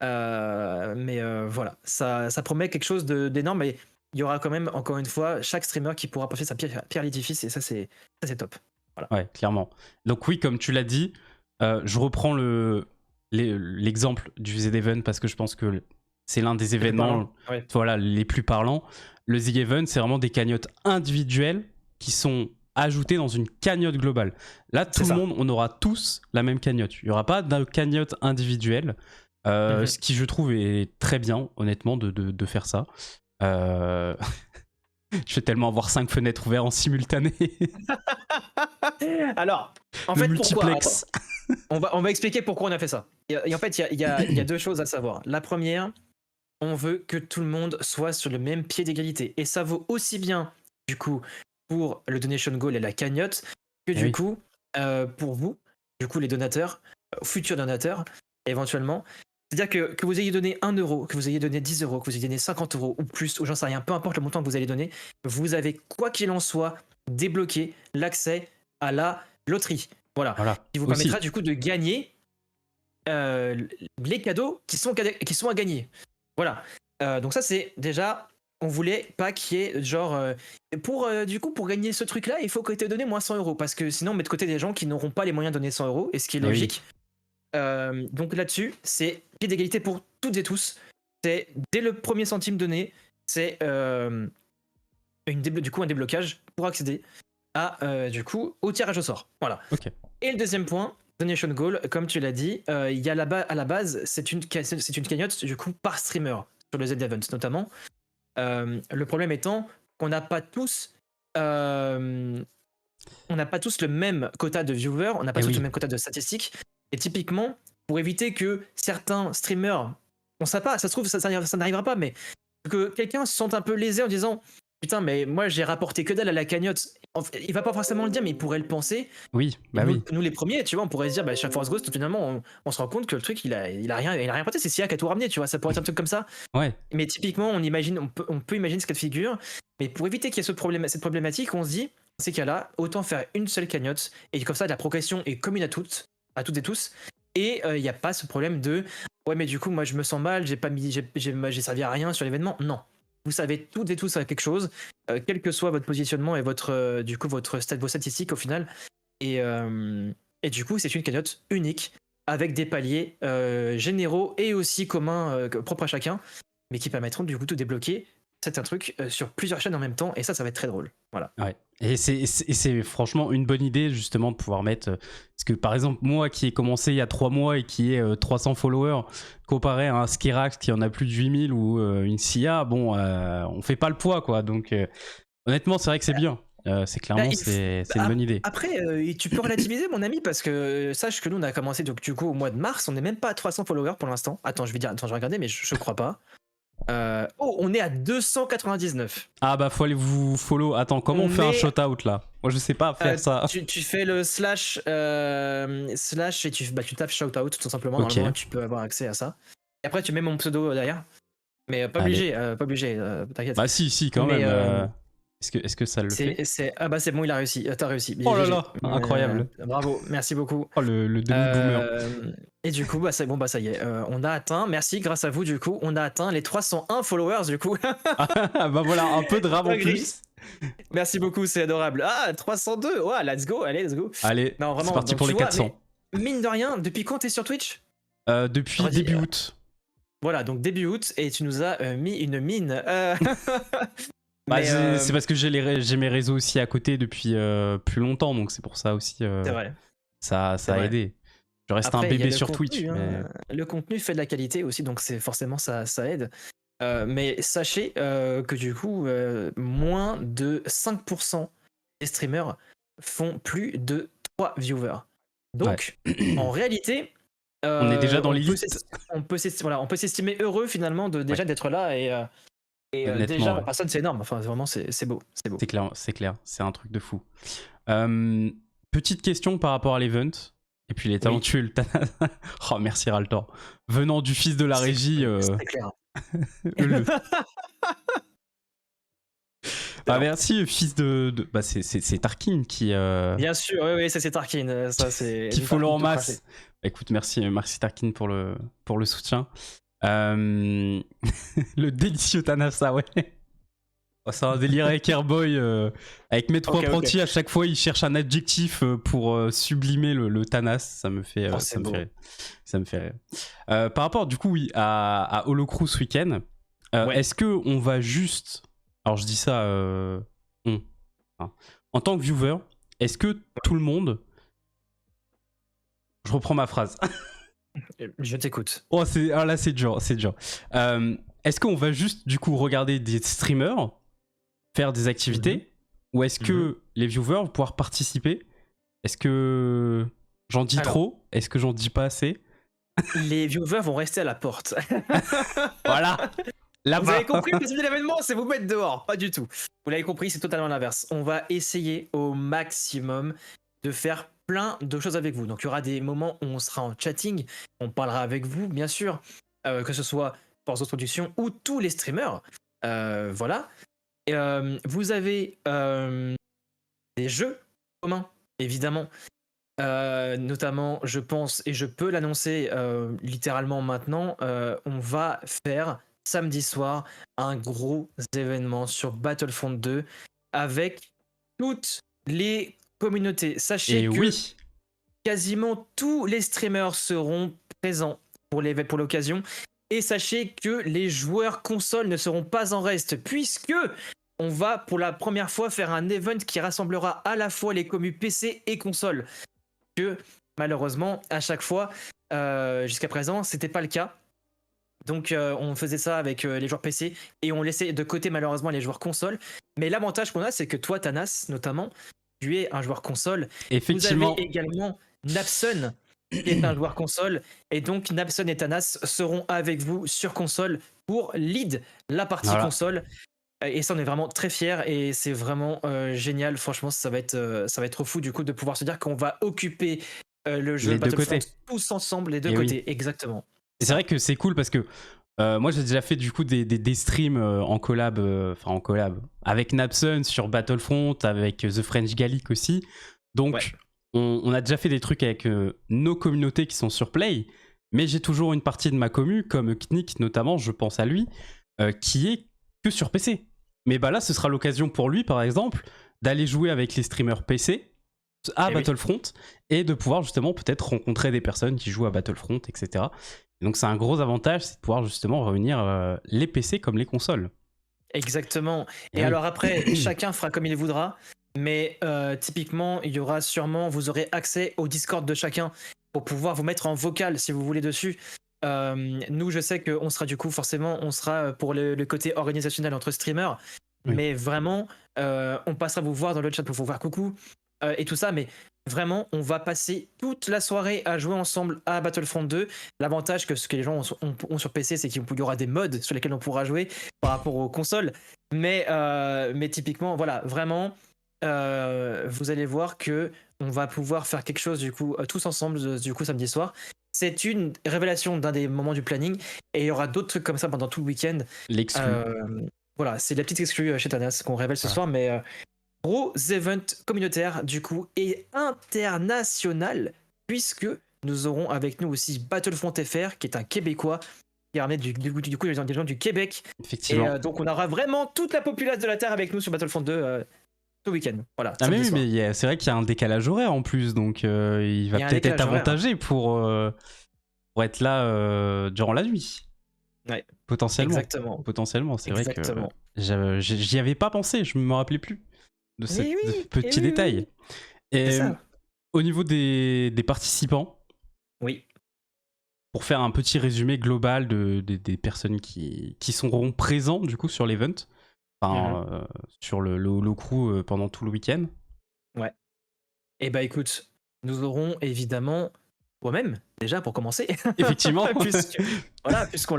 Speaker 2: Mais voilà, ça promet quelque chose d'énorme, et il y aura quand même, encore une fois, chaque streamer qui pourra passer sa pierre à l'édifice, et ça c'est top. Voilà.
Speaker 1: Ouais, clairement. Donc oui, comme tu l'as dit, je reprends l'exemple du The Event parce que je pense que c'est l'un des événements voilà, les plus parlants. Le The Event, c'est vraiment des cagnottes individuelles qui sont ajoutées dans une cagnotte globale. Là, tout le monde, on aura tous la même cagnotte. Il n'y aura pas de cagnotte individuelle, ce qui, je trouve, est très bien, honnêtement, de faire ça. Je vais tellement avoir 5 fenêtres ouvertes en simultané.
Speaker 2: Alors, en fait, pourquoi on va expliquer pourquoi on a fait ça. Et en fait, il y a deux choses à savoir. La première, on veut que tout le monde soit sur le même pied d'égalité. Et ça vaut aussi bien, du coup, pour le donation goal et la cagnotte, que du coup, pour vous, du coup, les donateurs, futurs donateurs, éventuellement. C'est-à-dire que vous ayez donné 1 euro, que vous ayez donné 10 euros, que vous ayez donné 50 euros ou plus, ou j'en sais rien, peu importe le montant que vous allez donner, vous avez, quoi qu'il en soit, débloqué l'accès à la loterie. Voilà. Qui vous permettra du coup de gagner les cadeaux qui sont à gagner. Voilà. Donc ça, c'est déjà, on voulait pas qu'il y ait genre du coup, pour gagner ce truc là, il faut que tu aies donné moins 100 euros, parce que sinon on met de côté des gens qui n'auront pas les moyens de donner 100 euros, et ce qui est logique. Donc là-dessus, c'est pied d'égalité pour toutes et tous. C'est dès le premier centime donné, c'est du coup un déblocage pour accéder à du coup au tirage au sort. Voilà. Et le deuxième point, donation goal, comme tu l'as dit, il y a à la base, c'est une cagnotte du coup par streamer sur le Z-Event notamment. Le problème étant qu'on n'a pas tous le même quota de viewers, on n'a pas tous le même quota de statistiques. Et typiquement, pour éviter que certains streamers, on sait pas, ça se trouve ça n'arrivera pas, mais que quelqu'un se sente un peu lésé en disant putain, mais moi j'ai rapporté que dalle à la cagnotte. Il va pas forcément le dire, mais il pourrait le penser.
Speaker 1: Oui, bah
Speaker 2: nous les premiers, tu vois, on pourrait se dire, chaque Force Ghost, finalement, on se rend compte que le truc, il a rien porté, c'est Sia qui a tout ramené, tu vois, ça pourrait être un truc comme ça.
Speaker 1: Ouais.
Speaker 2: Mais typiquement, on peut imaginer ce cas de figure, mais pour éviter qu'il y ait cette problématique, on se dit, dans ces cas-là, autant faire une seule cagnotte, et comme ça, la progression est commune à toutes et tous, et il n'y a pas ce problème de ouais, mais du coup, moi je me sens mal, j'ai servi à rien sur l'événement. Non. Vous savez toutes et tous à quelque chose, quel que soit votre positionnement et vos statistiques au final. Et du coup, c'est une cagnotte unique avec des paliers généraux et aussi communs, propres à chacun, mais qui permettront du coup de débloquer certains trucs sur plusieurs chaînes en même temps. Et ça va être très drôle. Voilà.
Speaker 1: Ouais. Et c'est franchement une bonne idée justement de pouvoir mettre... Parce que par exemple, moi qui ai commencé il y a 3 mois et qui ai 300 followers, comparé à un Skirax qui en a plus de 8000 ou une Sia, bon, on fait pas le poids, quoi. Donc honnêtement, c'est vrai que c'est bien. C'est clairement c'est une bonne idée.
Speaker 2: Après, tu peux relativiser, mon ami, parce que sache que nous on a commencé donc, du coup au mois de mars, on n'est même pas à 300 followers pour l'instant. Attends, je vais regarder, mais je crois pas. On est à 299.
Speaker 1: Ah bah faut aller vous follow. Attends, comment on fait un shout-out là? Moi je sais pas faire ça.
Speaker 2: Tu fais le slash et tu tapes shout-out tout simplement. Normalement tu peux avoir accès à ça. Et après tu mets mon pseudo derrière. Mais pas obligé, t'inquiète.
Speaker 1: Bah si, quand même. Est-ce que ça le fait?
Speaker 2: Ah bah c'est bon, il a réussi. T'as réussi.
Speaker 1: Oh là
Speaker 2: GG.
Speaker 1: là, incroyable.
Speaker 2: Bravo, merci beaucoup.
Speaker 1: Oh, le demi-boomer.
Speaker 2: Et du coup, bah c'est bon, bah ça y est, on a atteint. Merci, grâce à vous, du coup, on a atteint les 301 followers, du coup.
Speaker 1: Bah voilà, un peu de rame en plus.
Speaker 2: Merci beaucoup, c'est adorable. Ah, 302, ouais, let's go, allez, let's go.
Speaker 1: Allez,
Speaker 2: Non,
Speaker 1: c'est
Speaker 2: vraiment,
Speaker 1: parti
Speaker 2: donc,
Speaker 1: pour
Speaker 2: tu
Speaker 1: les
Speaker 2: vois,
Speaker 1: 400.
Speaker 2: mais mine de rien, depuis quand t'es sur Twitch?
Speaker 1: Depuis
Speaker 2: Redis,
Speaker 1: début août.
Speaker 2: Voilà, donc début août, et tu nous as mis une mine.
Speaker 1: Bah,
Speaker 2: Mais,
Speaker 1: c'est parce que j'ai mes réseaux aussi à côté depuis plus longtemps, donc c'est pour ça aussi.
Speaker 2: c'est vrai.
Speaker 1: Ça
Speaker 2: C'est
Speaker 1: a
Speaker 2: vrai.
Speaker 1: aidé. Je reste
Speaker 2: Après,
Speaker 1: un
Speaker 2: il y a
Speaker 1: bébé
Speaker 2: le
Speaker 1: sur
Speaker 2: contenu,
Speaker 1: Twitch.
Speaker 2: hein. Le contenu fait de la qualité aussi, donc c'est forcément ça aide. Mais sachez que du coup, moins de 5% des streamers font plus de 3 viewers. Donc, en réalité,
Speaker 1: On est déjà dans
Speaker 2: on peut
Speaker 1: l'élite.
Speaker 2: on peut s'estimer heureux finalement déjà d'être là et
Speaker 1: Honnêtement,
Speaker 2: déjà
Speaker 1: ouais.
Speaker 2: pour personne c'est énorme. Enfin, vraiment, c'est beau, c'est beau.
Speaker 1: C'est clair, c'est un truc de fou. Petite question par rapport à l'event. Et puis les talentueux. Oh, merci Raltor. Venant du fils de la régie.
Speaker 2: C'est clair.
Speaker 1: Bah, merci, fils de... Bah, c'est Tarkin qui...
Speaker 2: Bien sûr, oui, ça c'est Tarkin. Ça, c'est
Speaker 1: qui follow en
Speaker 2: tout
Speaker 1: masse.
Speaker 2: craché.
Speaker 1: Bah, écoute, merci Tarkin pour le soutien. Le délicieux Tanasa, ouais. Oh, c'est un délire avec Airboy. Avec mes trois apprentis, à chaque fois, ils cherchent un adjectif pour sublimer le Thanas. Ça me fait rire. Ça me fait rire. Par rapport, du coup, oui, à Holocrew ce week-end, est-ce qu'on va juste... Alors, je dis ça... en tant que viewer, est-ce que tout le monde... Je reprends ma phrase.
Speaker 2: Je t'écoute.
Speaker 1: Oh, là, c'est dur. Est-ce qu'on va juste, du coup, regarder des streamers faire des activités ou est-ce que les viewers vont pouvoir participer? Est-ce que j'en dis trop? Est-ce que j'en dis pas assez?
Speaker 2: Les viewers vont rester à la porte.
Speaker 1: Voilà. Là-bas.
Speaker 2: Vous avez compris, le principe de l'événement, c'est vous mettre dehors. Pas du tout. Vous l'avez compris, c'est totalement l'inverse. On va essayer au maximum de faire plein de choses avec vous. Donc il y aura des moments où on sera en chatting, on parlera avec vous, bien sûr, que ce soit Force Ghost Production ou tous les streamers. Voilà. Et, vous avez des jeux communs, évidemment. Notamment, je pense, et je peux l'annoncer littéralement maintenant, on va faire samedi soir un gros événement sur Battlefront 2 avec toutes les communautés. Sachez que quasiment tous les streamers seront présents pour l'occasion. Et sachez que les joueurs consoles ne seront pas en reste, puisque on va pour la première fois faire un event qui rassemblera à la fois les commus PC et console. Que malheureusement, à chaque fois, jusqu'à présent, c'était pas le cas. Donc on faisait ça avec les joueurs PC et on laissait de côté malheureusement les joueurs console. Mais l'avantage qu'on a, c'est que toi, Thanas, notamment, tu es un joueur console.
Speaker 1: Effectivement.
Speaker 2: Vous avez également Napson, qui est un joueur console. Et donc Napson et Thanas seront avec vous sur console pour lead la partie console. Et ça, on est vraiment très fiers et c'est vraiment génial. Franchement, ça va être trop fou du coup de pouvoir se dire qu'on va occuper le jeu Battlefront tous ensemble, les deux côtés. Oui. Exactement.
Speaker 1: Et c'est vrai que c'est cool parce que moi j'ai déjà fait du coup des streams en collab avec Napson sur Battlefront, avec The French Gallic aussi. Donc on a déjà fait des trucs avec nos communautés qui sont sur Play, mais j'ai toujours une partie de ma commu, comme Knick notamment, je pense à lui, qui est que sur PC. Mais bah là ce sera l'occasion pour lui par exemple d'aller jouer avec les streamers PC à Battlefront et de pouvoir justement peut-être rencontrer des personnes qui jouent à Battlefront, etc. Et donc c'est un gros avantage, c'est de pouvoir justement réunir les PC comme les consoles.
Speaker 2: Exactement. Et alors après, chacun fera comme il voudra, mais typiquement, il y aura sûrement, vous aurez accès au Discord de chacun pour pouvoir vous mettre en vocal si vous voulez dessus. Nous, je sais qu'on sera du coup, forcément, on sera pour le côté organisationnel entre streamers, mais vraiment, on passera vous voir dans le chat pour vous voir coucou et tout ça, mais vraiment, on va passer toute la soirée à jouer ensemble à Battlefront 2. L'avantage que ce que les gens ont sur PC, c'est qu'il y aura des mods sur lesquels on pourra jouer par rapport aux consoles. Mais typiquement, voilà, vraiment, vous allez voir que on va pouvoir faire quelque chose du coup tous ensemble du coup samedi soir. C'est une révélation d'un des moments du planning et il y aura d'autres trucs comme ça pendant tout le week-end.
Speaker 1: L'exclu.
Speaker 2: voilà, c'est la petite exclue chez Thanas qu'on révèle ce
Speaker 1: Voilà.
Speaker 2: soir, mais gros event communautaire du coup et international, puisque nous aurons avec nous aussi Battlefront FR, qui est un Québécois qui a ramené du coup des gens du Québec. Et
Speaker 1: Effectivement.
Speaker 2: donc on aura vraiment toute la populace de la Terre avec nous sur Battlefront 2 ce week-end. Voilà,
Speaker 1: Ah
Speaker 2: samedi soir.
Speaker 1: mais c'est vrai qu'il y a un décalage horaire en plus, donc il va
Speaker 2: Il y a un
Speaker 1: peut-être être
Speaker 2: décalage horaire.
Speaker 1: avantagé pour être là durant la nuit.
Speaker 2: Ouais,
Speaker 1: Potentiellement.
Speaker 2: exactement.
Speaker 1: Potentiellement, c'est vrai que
Speaker 2: Exactement.
Speaker 1: j'y avais pas pensé, je me rappelais plus de ce
Speaker 2: Eh oui,
Speaker 1: petit
Speaker 2: eh oui,
Speaker 1: détail.
Speaker 2: oui.
Speaker 1: Et
Speaker 2: C'est ça.
Speaker 1: au niveau des participants,
Speaker 2: Oui.
Speaker 1: pour faire un petit résumé global des personnes qui seront présents du coup sur l'event, enfin, sur le crew pendant tout le week-end.
Speaker 2: Ouais. Et bah écoute, nous aurons évidemment toi-même, déjà pour commencer.
Speaker 1: Effectivement.
Speaker 2: puisqu'on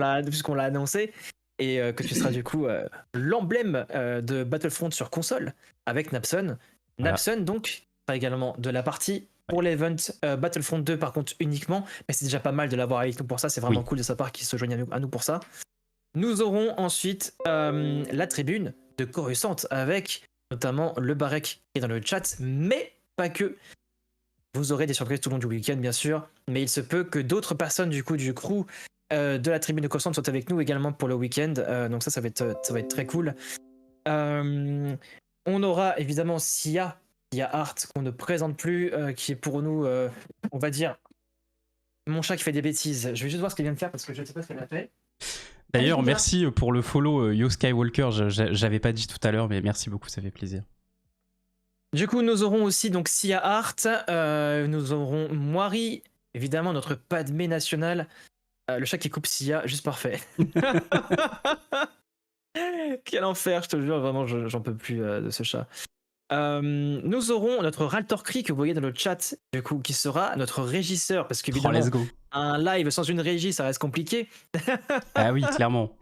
Speaker 2: l'a annoncé. Et que tu seras du coup l'emblème de Battlefront sur console avec Napson.
Speaker 1: Voilà.
Speaker 2: Napson donc sera également de la partie pour l'event Battlefront 2 par contre uniquement. Mais c'est déjà pas mal de l'avoir avec nous pour ça. C'est vraiment
Speaker 1: Oui.
Speaker 2: cool de sa part qu'il se joigne à nous pour ça. Nous aurons ensuite la tribune de Coruscant avec notamment le Barek qui est dans le chat, mais pas que. Vous aurez des surprises tout le long du week-end, bien sûr, mais il se peut que d'autres personnes du coup du crew de la tribune de Coruscant soient avec nous également pour le week-end. Donc ça va être très cool. On aura évidemment Sia Hart qu'on ne présente plus, qui est pour nous, on va dire, mon chat qui fait des bêtises. Je vais juste voir ce qu'elle vient de faire parce que je ne sais pas ce qu'elle a fait.
Speaker 1: D'ailleurs, merci pour le follow Yo Skywalker. J'avais pas dit tout à l'heure, mais merci beaucoup, ça fait plaisir.
Speaker 2: Du coup, nous aurons aussi donc Sia Hart, nous aurons Moiri, évidemment notre Padmé national, le chat qui coupe Sia, juste parfait. Quel enfer, je te jure, vraiment, j'en peux plus de ce chat. Nous aurons notre Raltor Cree que vous voyez dans le chat, du coup, qui sera notre régisseur, parce qu'évidemment,
Speaker 1: let's go.
Speaker 2: un live sans une régie, ça reste compliqué.
Speaker 1: Ah oui, clairement.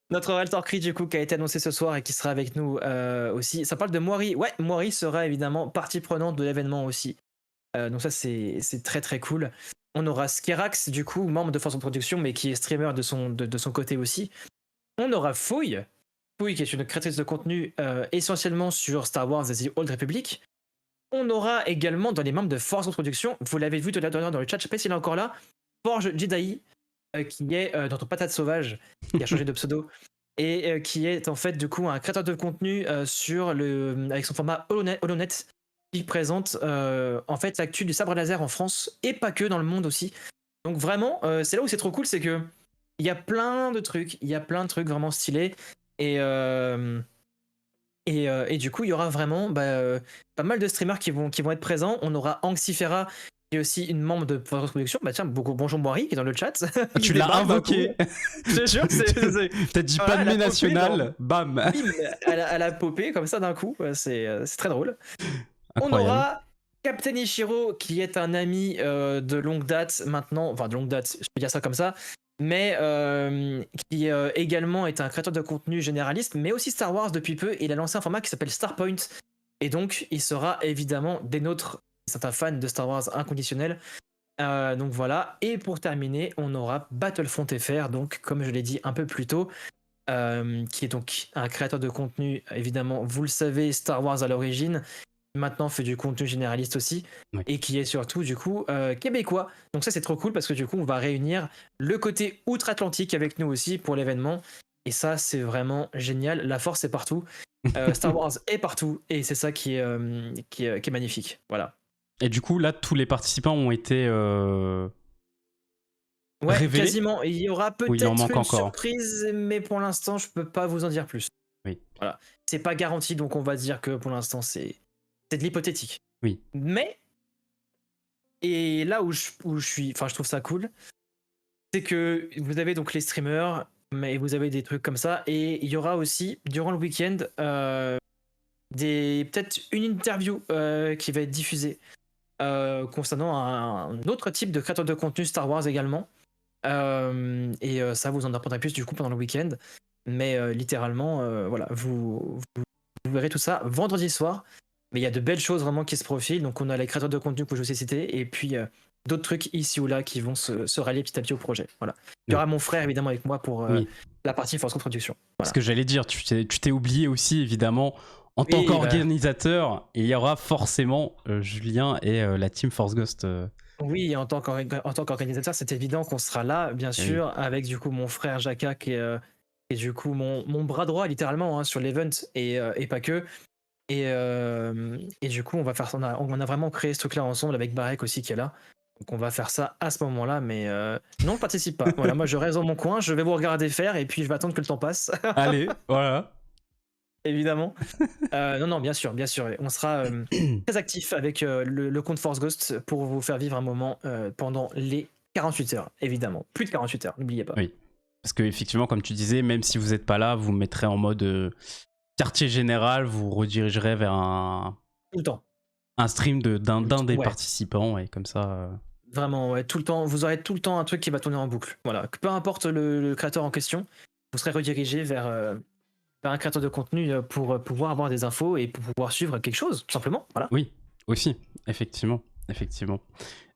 Speaker 2: Notre Raltor Cree, du coup, qui a été annoncé ce soir et qui sera avec nous aussi. Ça parle de Moiri. Ouais, Moiri sera évidemment partie prenante de l'événement aussi. Donc ça, c'est très très cool. On aura Skerax, du coup, membre de Force de Production, mais qui est streamer de son côté aussi. On aura Fouille, qui est une créatrice de contenu essentiellement sur Star Wars et The Old Republic. On aura également dans les membres de Force de Production, vous l'avez vu tout à l'heure dans le chat, je sais pas s'il est encore là, Forge Jedi, qui est notre patate sauvage, qui a changé de pseudo, et qui est en fait du coup un créateur de contenu avec son format HoloNet, qui présente en fait l'actu du sabre laser en France, et pas que, dans le monde aussi. Donc vraiment, c'est là où c'est trop cool, c'est que il y a plein de trucs vraiment stylés. Et du coup, il y aura vraiment pas mal de streamers qui vont être présents. On aura Anxifera, qui est aussi une membre de production. Bah tiens, bonjour Moiri, qui est dans le chat.
Speaker 1: Tu l'as invoqué.
Speaker 2: Je te jure,
Speaker 1: T'as dit pas de mes national, bam.
Speaker 2: Bim, elle a popé comme ça d'un coup. C'est très drôle.
Speaker 1: Incroyable.
Speaker 2: On aura Captain Ichiro, qui est un ami de longue date maintenant. Enfin, de longue date, je peux dire ça comme ça. Mais qui également est un créateur de contenu généraliste, mais aussi Star Wars depuis peu. Et il a lancé un format qui s'appelle Starpoint. Et donc, il sera évidemment des nôtres, certains fans de Star Wars inconditionnels. Donc voilà. Et pour terminer, on aura Battlefront FR, donc comme je l'ai dit un peu plus tôt, qui est donc un créateur de contenu, évidemment, vous le savez, Star Wars à l'origine. Maintenant fait du contenu généraliste aussi, oui. Et qui est surtout du coup québécois. Donc ça c'est trop cool parce que du coup on va réunir le côté outre-Atlantique avec nous aussi pour l'événement. Et ça c'est vraiment génial. La force est partout. Star Wars est partout et c'est ça qui est magnifique. Voilà.
Speaker 1: Et du coup là tous les participants ont été
Speaker 2: ouais,
Speaker 1: révélés.
Speaker 2: Quasiment. Il y aura peut-être une surprise, mais pour l'instant je peux pas vous en dire plus.
Speaker 1: Oui.
Speaker 2: Voilà. C'est pas garanti donc on va dire que pour l'instant c'est de l'hypothétique.
Speaker 1: Oui.
Speaker 2: Mais, et là où je suis, enfin je trouve ça cool, c'est que vous avez donc les streamers, mais vous avez des trucs comme ça, et il y aura aussi, durant le week-end, peut-être une interview qui va être diffusée concernant un autre type de créateur de contenu Star Wars également. Et ça, vous en apprendrez plus du coup pendant le week-end. Mais littéralement, voilà, vous verrez tout ça vendredi soir. Mais il y a de belles choses vraiment qui se profilent. Donc on a les créateurs de contenu que je vous ai cités. Et puis d'autres trucs ici ou là qui vont se rallier petit à petit au projet. Voilà. Il y aura mon frère évidemment avec moi pour
Speaker 1: Oui.
Speaker 2: la partie Force Ghost Production.
Speaker 1: Ce
Speaker 2: Voilà.
Speaker 1: que j'allais dire, tu t'es oublié aussi, évidemment, en tant
Speaker 2: Oui,
Speaker 1: qu'organisateur, il y aura forcément Julien et la team Force Ghost.
Speaker 2: Oui, en tant qu'organisateur, c'est évident qu'on sera là, bien
Speaker 1: Oui.
Speaker 2: sûr, avec du coup mon frère Jaka qui est du coup mon bras droit littéralement hein, sur l'event et pas que. Et du coup, on va faire ça. On a vraiment créé ce truc-là ensemble avec Barek aussi qui est là. Donc on va faire ça à ce moment-là, mais non, je participe pas. Voilà, moi je reste dans mon coin, je vais vous regarder faire et puis je vais attendre que le temps passe,
Speaker 1: Allez, voilà.
Speaker 2: évidemment. Non, bien sûr, bien sûr. On sera très actif avec le compte Force Ghost pour vous faire vivre un moment pendant les 48 heures, évidemment. Plus de 48 heures, n'oubliez pas.
Speaker 1: Oui. Parce que effectivement, comme tu disais, même si vous n'êtes pas là, vous mettrez en mode quartier général, vous redirigerez vers
Speaker 2: Tout le temps.
Speaker 1: un stream d'un des
Speaker 2: Ouais.
Speaker 1: participants et comme ça.
Speaker 2: Vraiment, ouais, tout le temps. Vous aurez tout le temps un truc qui va tourner en boucle. Voilà. Peu importe le créateur en question, vous serez redirigé vers un créateur de contenu pour pouvoir avoir des infos et pour pouvoir suivre quelque chose, tout simplement. Voilà.
Speaker 1: Oui, aussi, effectivement.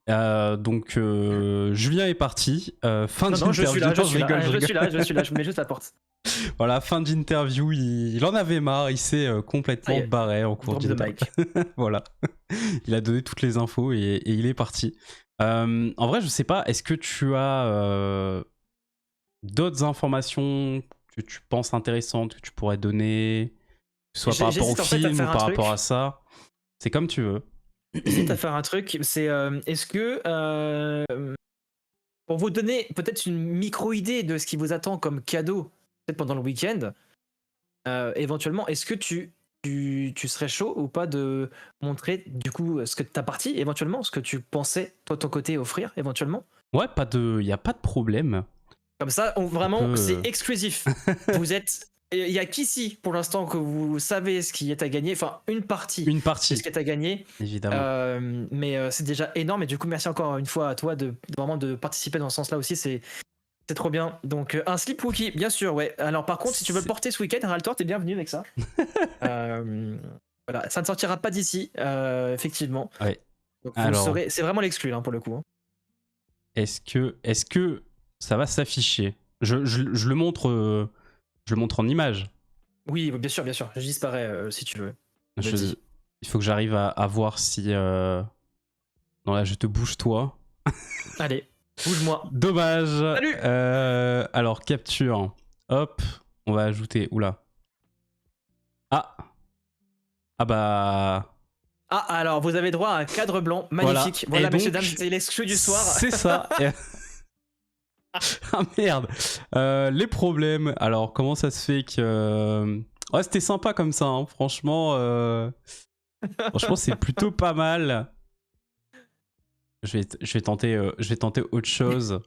Speaker 1: Donc Julien est parti. Fin
Speaker 2: Non, je suis
Speaker 1: d'interview.
Speaker 2: là,
Speaker 1: Non, je rigole.
Speaker 2: je suis là, je mets juste la porte.
Speaker 1: Voilà, fin d'interview. Il en avait marre. Il s'est complètement
Speaker 2: Ça y est.
Speaker 1: barré en cours
Speaker 2: Drop the
Speaker 1: d'interview.
Speaker 2: mic.
Speaker 1: Voilà. Il a donné toutes les infos et il est parti. En vrai, je sais pas. Est-ce que tu as d'autres informations que tu penses intéressantes que tu pourrais donner, que ce soit par rapport au
Speaker 2: J'hésite en fait à
Speaker 1: film ou
Speaker 2: faire un
Speaker 1: par
Speaker 2: truc.
Speaker 1: rapport à ça? C'est comme tu veux.
Speaker 2: J'hésite à faire un truc. C'est est-ce que pour vous donner peut-être une micro-idée de ce qui vous attend comme cadeau, peut-être pendant le week-end, éventuellement, est-ce que tu serais chaud ou pas de montrer du coup ce que ta partie, éventuellement, ce que tu pensais, toi, de ton côté, offrir, éventuellement?
Speaker 1: Ouais, y a pas de problème.
Speaker 2: Comme ça, vraiment,
Speaker 1: peut-
Speaker 2: c'est exclusif. Vous êtes. Il y a qu'ici, pour l'instant, que vous savez ce qui est à gagner. Enfin, une partie
Speaker 1: Une
Speaker 2: de
Speaker 1: partie,
Speaker 2: ce qui est à gagner.
Speaker 1: évidemment.
Speaker 2: Mais c'est déjà énorme. Et du coup, merci encore une fois à toi de vraiment de participer dans ce sens-là aussi. C'est trop bien. Donc, un slip Wookie, bien sûr, ouais. Alors, par contre, si tu veux le porter ce week-end, Raltor, t'es bienvenu avec ça. Voilà, ça ne sortira pas d'ici, effectivement.
Speaker 1: Ouais.
Speaker 2: Donc, vous
Speaker 1: Alors,
Speaker 2: le saurez. C'est vraiment l'exclu, hein, pour le coup. Hein.
Speaker 1: est-ce que ça va s'afficher? Je le montre, je le montre en image.
Speaker 2: Oui, bien sûr, bien sûr. Je disparais si tu veux. Vas-y.
Speaker 1: Il faut que j'arrive à voir si. Non, là, je te bouge toi.
Speaker 2: Allez, bouge-moi.
Speaker 1: Dommage.
Speaker 2: Salut.
Speaker 1: Alors, capture. Hop, on va ajouter. Oula. Ah. Ah bah.
Speaker 2: Ah, alors vous avez droit à un cadre blanc magnifique. Voilà,
Speaker 1: Et
Speaker 2: messieurs,
Speaker 1: donc,
Speaker 2: dames, c'était l'exclu du soir.
Speaker 1: C'est ça. Ah merde. Les problèmes. Alors, comment ça se fait que. Ouais, c'était sympa comme ça, hein. Franchement. Franchement, c'est plutôt pas mal. Je vais tenter autre chose.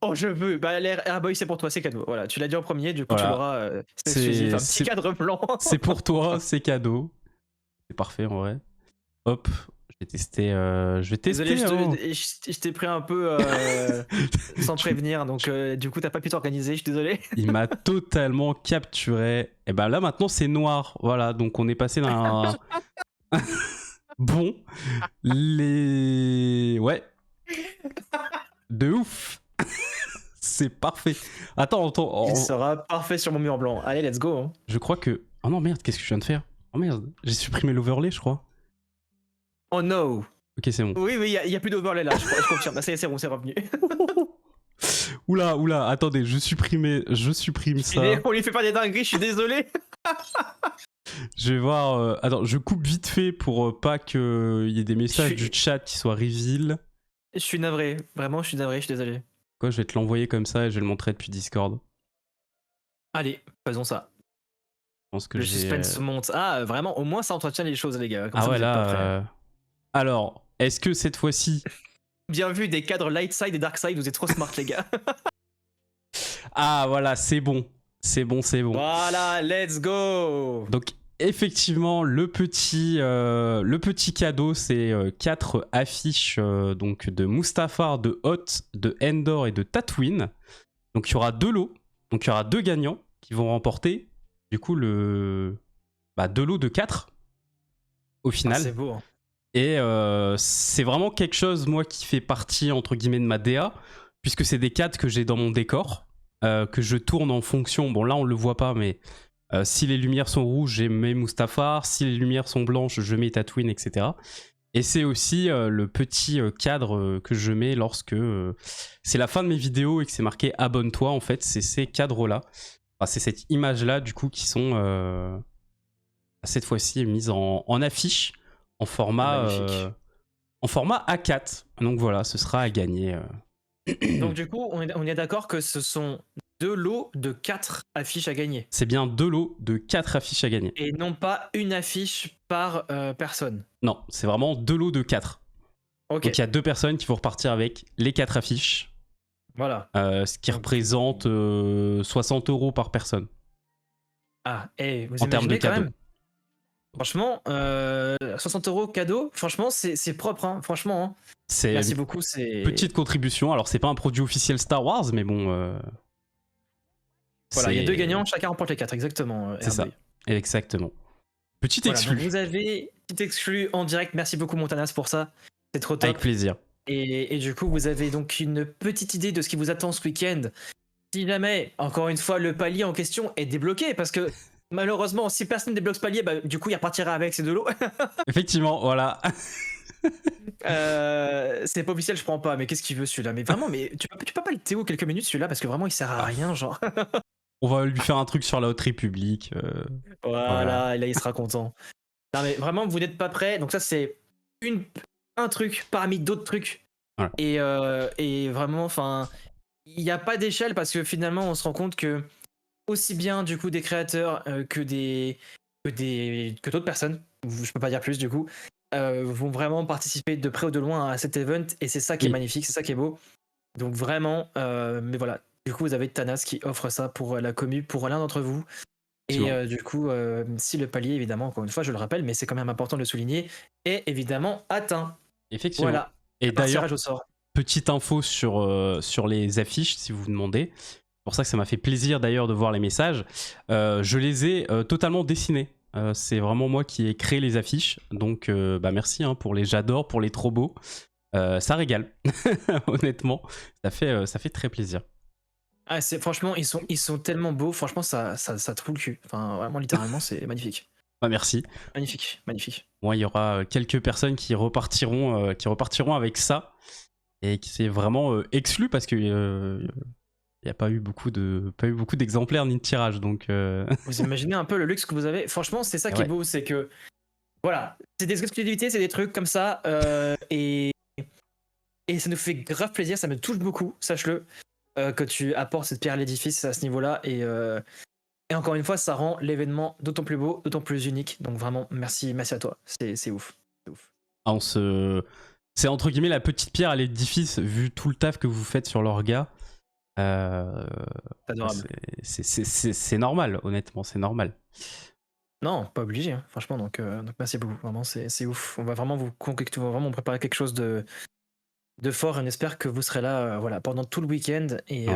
Speaker 2: Oh, je veux. Bah, Airboy, c'est pour toi, c'est cadeau. Voilà, tu l'as dit en premier, du coup,
Speaker 1: Voilà.
Speaker 2: tu l'auras. C'est exclusif. Un petit cadre blanc.
Speaker 1: C'est pour toi, c'est cadeau. C'est parfait en vrai. Hop, je vais tester.
Speaker 2: Désolé,
Speaker 1: Hein.
Speaker 2: je t'ai pris un peu sans prévenir, donc du coup, t'as pas pu t'organiser, je suis désolé.
Speaker 1: Il m'a totalement capturé. Et ben là, maintenant, c'est noir. Voilà, donc on est passé d'un. Bon, ouais. De ouf. C'est parfait. Attends.
Speaker 2: Il sera parfait sur mon mur blanc. Allez, let's go. Hein.
Speaker 1: Je crois que. Oh non, merde, qu'est-ce que je viens de faire? Oh merde, j'ai supprimé l'overlay, je crois.
Speaker 2: Oh no.
Speaker 1: Ok, c'est bon.
Speaker 2: Oui, il y a plus d'overlay là, je confirme. Ça y est, c'est bon, c'est revenu.
Speaker 1: Oula, attendez, je supprime ça.
Speaker 2: On lui fait pas des dingueries, je suis désolé.
Speaker 1: Je vais voir. Attends, je coupe vite fait pour pas qu'il y ait des messages du chat qui soient reveal.
Speaker 2: Je suis navré, vraiment, je suis navré, je suis désolé.
Speaker 1: Quoi, je vais te l'envoyer comme ça et je vais le montrer depuis Discord.
Speaker 2: Allez, faisons ça.
Speaker 1: Je pense que
Speaker 2: le suspense monte. Ah, vraiment, au moins ça entretient les choses, les gars. Comme ça,
Speaker 1: ouais,
Speaker 2: vous êtes pas prêts.
Speaker 1: là. Alors, est-ce que cette fois-ci.
Speaker 2: Bien vu, des cadres light side et dark side, vous êtes trop smart, les gars.
Speaker 1: Ah, voilà, c'est bon. C'est bon.
Speaker 2: Voilà, let's go.
Speaker 1: Donc, effectivement, le petit cadeau, c'est 4 affiches donc de Mustafar, de Hoth, de Endor et de Tatooine. Donc, il y aura 2 lots. Donc, il y aura 2 gagnants qui vont remporter, du coup, 2 lots de 4 au final.
Speaker 2: Ah, c'est beau. Hein.
Speaker 1: Et c'est vraiment quelque chose, moi, qui fait partie, entre guillemets, de ma DA, puisque c'est des cadres que j'ai dans mon décor, que je tourne en fonction. Bon, là, on le voit pas, mais si les lumières sont rouges, je mets Mustafar. Si les lumières sont blanches, je mets Tatooine, etc. Et c'est aussi le petit cadre que je mets lorsque c'est la fin de mes vidéos et que c'est marqué abonne-toi. En fait, c'est ces cadres-là. Enfin, c'est cette image-là, du coup, qui sont cette fois-ci mises en affiche en format A4. Donc voilà, ce sera à gagner.
Speaker 2: Donc du coup, on est d'accord que ce sont 2 lots de 4 affiches à gagner.
Speaker 1: C'est bien 2 lots de 4 affiches à gagner.
Speaker 2: Et non pas une affiche par personne.
Speaker 1: Non, c'est vraiment 2 lots de 4.
Speaker 2: Ok.
Speaker 1: Donc il y a 2 personnes qui vont repartir avec les 4 affiches.
Speaker 2: Voilà.
Speaker 1: Ce qui représente 60 € par personne.
Speaker 2: Ah, et vous
Speaker 1: en termes de
Speaker 2: imaginez quand
Speaker 1: cadeaux.
Speaker 2: même. Franchement, 60 € cadeau, franchement, c'est propre, hein. Franchement. Hein.
Speaker 1: C'est
Speaker 2: Merci
Speaker 1: une
Speaker 2: beaucoup. C'est
Speaker 1: petite contribution. Alors c'est pas un produit officiel Star Wars, mais bon.
Speaker 2: Voilà, il y a 2 gagnants, chacun remporte les 4, exactement.
Speaker 1: C'est ça, exactement. Petit
Speaker 2: Voilà,
Speaker 1: exclu.
Speaker 2: donc vous avez petit exclu en direct. Merci beaucoup Montanas pour ça. C'est trop top.
Speaker 1: Avec plaisir.
Speaker 2: Et du coup, vous avez donc une petite idée de ce qui vous attend ce week-end. Si jamais, encore une fois, le palier en question est débloqué, parce que malheureusement, si personne ne débloque ce palier, bah, du coup, il repartira avec ces 2 lots.
Speaker 1: Effectivement, voilà.
Speaker 2: C'est pas officiel, je prends pas. Mais qu'est-ce qu'il veut celui-là? Mais vraiment, mais tu peux pas le Théo quelques minutes celui-là, parce que vraiment, il sert à rien, genre.
Speaker 1: On va lui faire un truc sur la Haute République.
Speaker 2: Voilà, et là, il sera content. Non, mais vraiment, vous n'êtes pas prêts. Donc ça, c'est un truc parmi d'autres trucs.
Speaker 1: Voilà.
Speaker 2: Et vraiment, enfin, il n'y a pas d'échelle parce que finalement, on se rend compte que aussi bien du coup des créateurs que d'autres personnes, je peux pas dire plus du coup, vont vraiment participer de près ou de loin à cet event. Et c'est ça qui est magnifique, c'est ça qui est beau. Donc vraiment, mais voilà. Du coup, vous avez Thanas qui offre ça pour la commu, pour l'un d'entre vous. Et du coup, si le palier, évidemment, encore une fois, je le rappelle, mais c'est quand même important de le souligner, est évidemment atteint.
Speaker 1: Effectivement.
Speaker 2: Voilà.
Speaker 1: Et d'ailleurs,
Speaker 2: tirage au sort.
Speaker 1: petite info sur les affiches, si vous vous demandez. C'est pour ça que ça m'a fait plaisir d'ailleurs de voir les messages. Je les ai totalement dessinés. C'est vraiment moi qui ai créé les affiches. Donc, merci pour les j'adore, pour les trop beaux. Ça régale. Honnêtement, ça fait très plaisir.
Speaker 2: Ah, franchement, ils sont tellement beaux. Franchement, ça trouve le cul. Enfin, vraiment, littéralement, c'est magnifique.
Speaker 1: Merci.
Speaker 2: Magnifique, magnifique.
Speaker 1: Bon, il y aura quelques personnes qui repartiront avec ça et qui c'est vraiment exclu parce que il n'y a pas eu beaucoup d'exemplaires ni de tirages. Donc,
Speaker 2: Vous imaginez un peu le luxe que vous avez. Franchement, c'est ça qui est beau, c'est que voilà, c'est des exclusivités, c'est des trucs comme ça, et ça nous fait grave plaisir. Ça me touche beaucoup, sache-le. Que tu apportes cette pierre à l'édifice à ce niveau-là et encore une fois ça rend l'événement d'autant plus beau, d'autant plus unique, donc vraiment merci à toi, c'est ouf, c'est ouf.
Speaker 1: Ah, c'est entre guillemets la petite pierre à l'édifice vu tout le taf que vous faites sur l'orga.
Speaker 2: Adorable.
Speaker 1: C'est normal, honnêtement, c'est normal.
Speaker 2: Non, pas obligé, hein, franchement, donc merci beaucoup, vraiment c'est ouf. On va vraiment on va vraiment préparer quelque chose de fort et on espère que vous serez là pendant tout le week-end et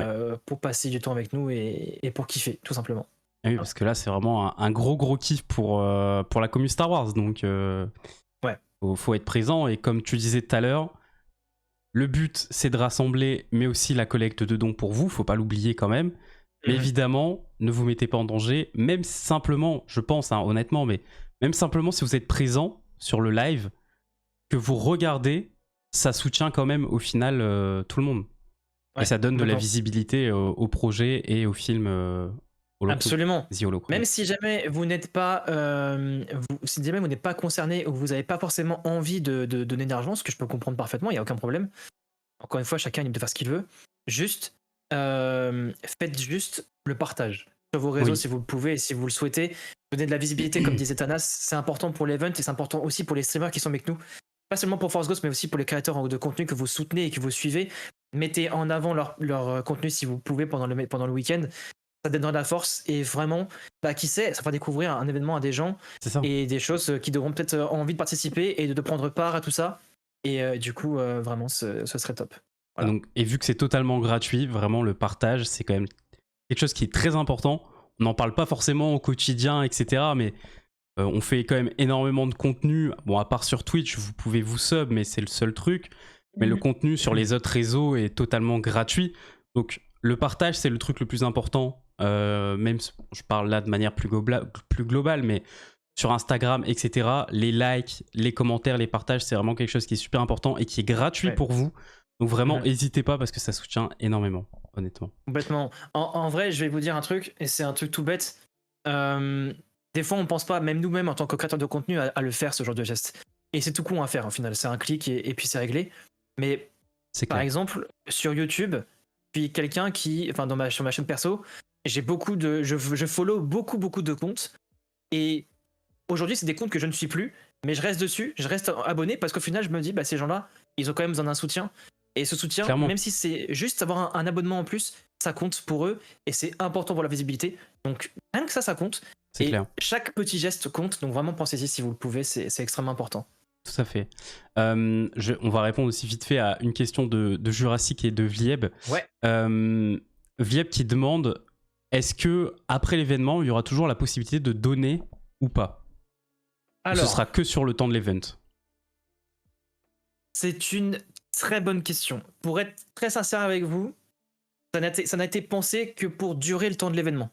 Speaker 2: pour passer du temps avec nous et pour kiffer, tout simplement.
Speaker 1: Oui, parce que là, c'est vraiment un gros kiff pour la commu Star Wars. Donc, faut être présent. Et comme tu disais tout à l'heure, le but, c'est de rassembler, mais aussi la collecte de dons pour vous. Faut pas l'oublier quand même. Mais évidemment, ne vous mettez pas en danger. Même simplement, je pense, honnêtement, mais même simplement si vous êtes présent sur le live, que vous regardez, ça soutient quand même au final tout le monde. Et ça donne de la visibilité au projet et au film
Speaker 2: Absolument. Même si jamais vous n'êtes pas si jamais vous n'êtes pas concerné ou vous n'avez pas forcément envie de donner d'argent, ce que je peux comprendre parfaitement, il n'y a aucun problème. Encore une fois, chacun est libre de faire ce qu'il veut. Juste faites juste le partage sur vos réseaux si vous le pouvez et si vous le souhaitez. Donner de la visibilité, comme disait Thanas, c'est important pour l'event et c'est important aussi pour les streamers qui sont avec nous. Pas seulement pour Force Ghost, mais aussi pour les créateurs de contenu que vous soutenez et que vous suivez. Mettez en avant leur contenu si vous pouvez pendant le week-end. Ça donnera de la force et vraiment, qui sait, ça fera découvrir un événement à des gens et des choses qui devront peut-être envie de participer et de prendre part à tout ça. Et du coup, vraiment, ce serait top. Voilà.
Speaker 1: Donc, et vu que c'est totalement gratuit, vraiment le partage, c'est quand même quelque chose qui est très important. On n'en parle pas forcément au quotidien, etc. Mais On fait quand même énormément de contenu. Bon, à part sur Twitch, vous pouvez vous sub, mais c'est le seul truc. Mais le contenu sur les autres réseaux est totalement gratuit. Donc, le partage, c'est le truc le plus important. Même, je parle là de manière plus globale, mais sur Instagram, etc., les likes, les commentaires, les partages, c'est vraiment quelque chose qui est super important et qui est gratuit pour vous. Donc, vraiment, n'hésitez pas parce que ça soutient énormément, honnêtement.
Speaker 2: Complètement. En vrai, je vais vous dire un truc, et c'est un truc tout bête. Des fois, on pense pas, même nous-mêmes, en tant que créateurs de contenu, à le faire, ce genre de geste. Et c'est tout con à faire, au final. C'est un clic et puis c'est réglé. Mais par exemple, sur YouTube, puis quelqu'un qui, enfin, sur ma chaîne perso, j'ai je follow beaucoup de comptes. Et aujourd'hui, c'est des comptes que je ne suis plus, mais je reste dessus, je reste abonné parce qu'au final, je me dis, bah, ces gens-là, ils ont quand même besoin d'un soutien. Et ce soutien, clairement, même si c'est juste avoir un abonnement en plus, ça compte pour eux et c'est important pour la visibilité. Donc, rien que ça compte.
Speaker 1: C'est clair.
Speaker 2: Chaque petit geste compte, donc vraiment pensez-y si vous le pouvez, c'est extrêmement important.
Speaker 1: Tout à fait. On va répondre aussi vite fait à une question de Jurassic et de Vieb.
Speaker 2: Ouais.
Speaker 1: Vieb qui demande, est-ce que après l'événement, il y aura toujours la possibilité de donner ou pas? Alors, ce sera que sur le temps de l'event?
Speaker 2: C'est une très bonne question. Pour être très sincère avec vous, ça n'a été pensé que pour durer le temps de l'événement.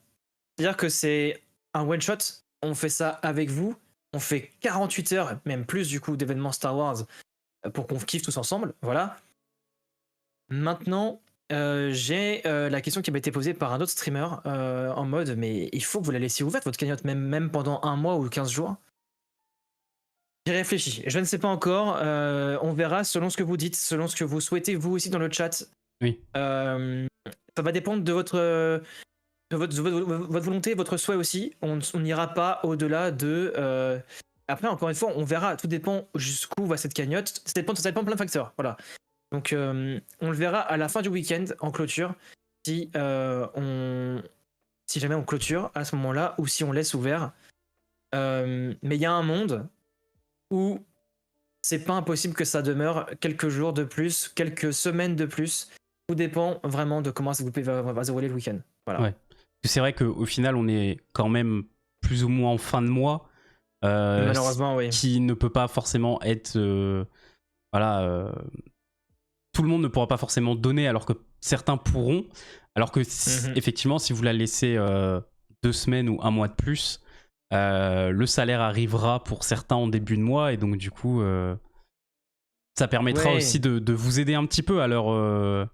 Speaker 2: C'est-à-dire que c'est un one-shot, on fait ça avec vous, on fait 48 heures, même plus du coup, d'événements Star Wars pour qu'on kiffe tous ensemble, voilà. Maintenant, j'ai la question qui m'a été posée par un autre streamer en mode, mais il faut que vous la laissiez ouverte, votre cagnotte, même pendant 1 mois ou 15 jours. J'y réfléchis, je ne sais pas encore, on verra selon ce que vous dites, selon ce que vous souhaitez vous aussi dans le chat.
Speaker 1: Oui.
Speaker 2: Ça va dépendre de votre volonté, votre souhait aussi. On n'ira pas au-delà de... Après, encore une fois, on verra, tout dépend jusqu'où va cette cagnotte, ça dépend de plein de facteurs, voilà. Donc on le verra à la fin du week-end en clôture, si jamais on clôture à ce moment-là ou si on laisse ouvert. Mais il y a un monde où c'est pas impossible que ça demeure quelques jours de plus, quelques semaines de plus. Tout dépend vraiment de comment ça va se dérouler le week-end. Voilà.
Speaker 1: Ouais. C'est vrai qu'au final, on est quand même plus ou moins en fin de mois.
Speaker 2: Malheureusement, oui.
Speaker 1: Qui ne peut pas forcément être... tout le monde ne pourra pas forcément donner alors que certains pourront. Alors que effectivement, si vous la laissez 2 semaines ou 1 mois de plus, le salaire arrivera pour certains en début de mois et donc du coup, ça permettra aussi de vous aider un petit peu à leur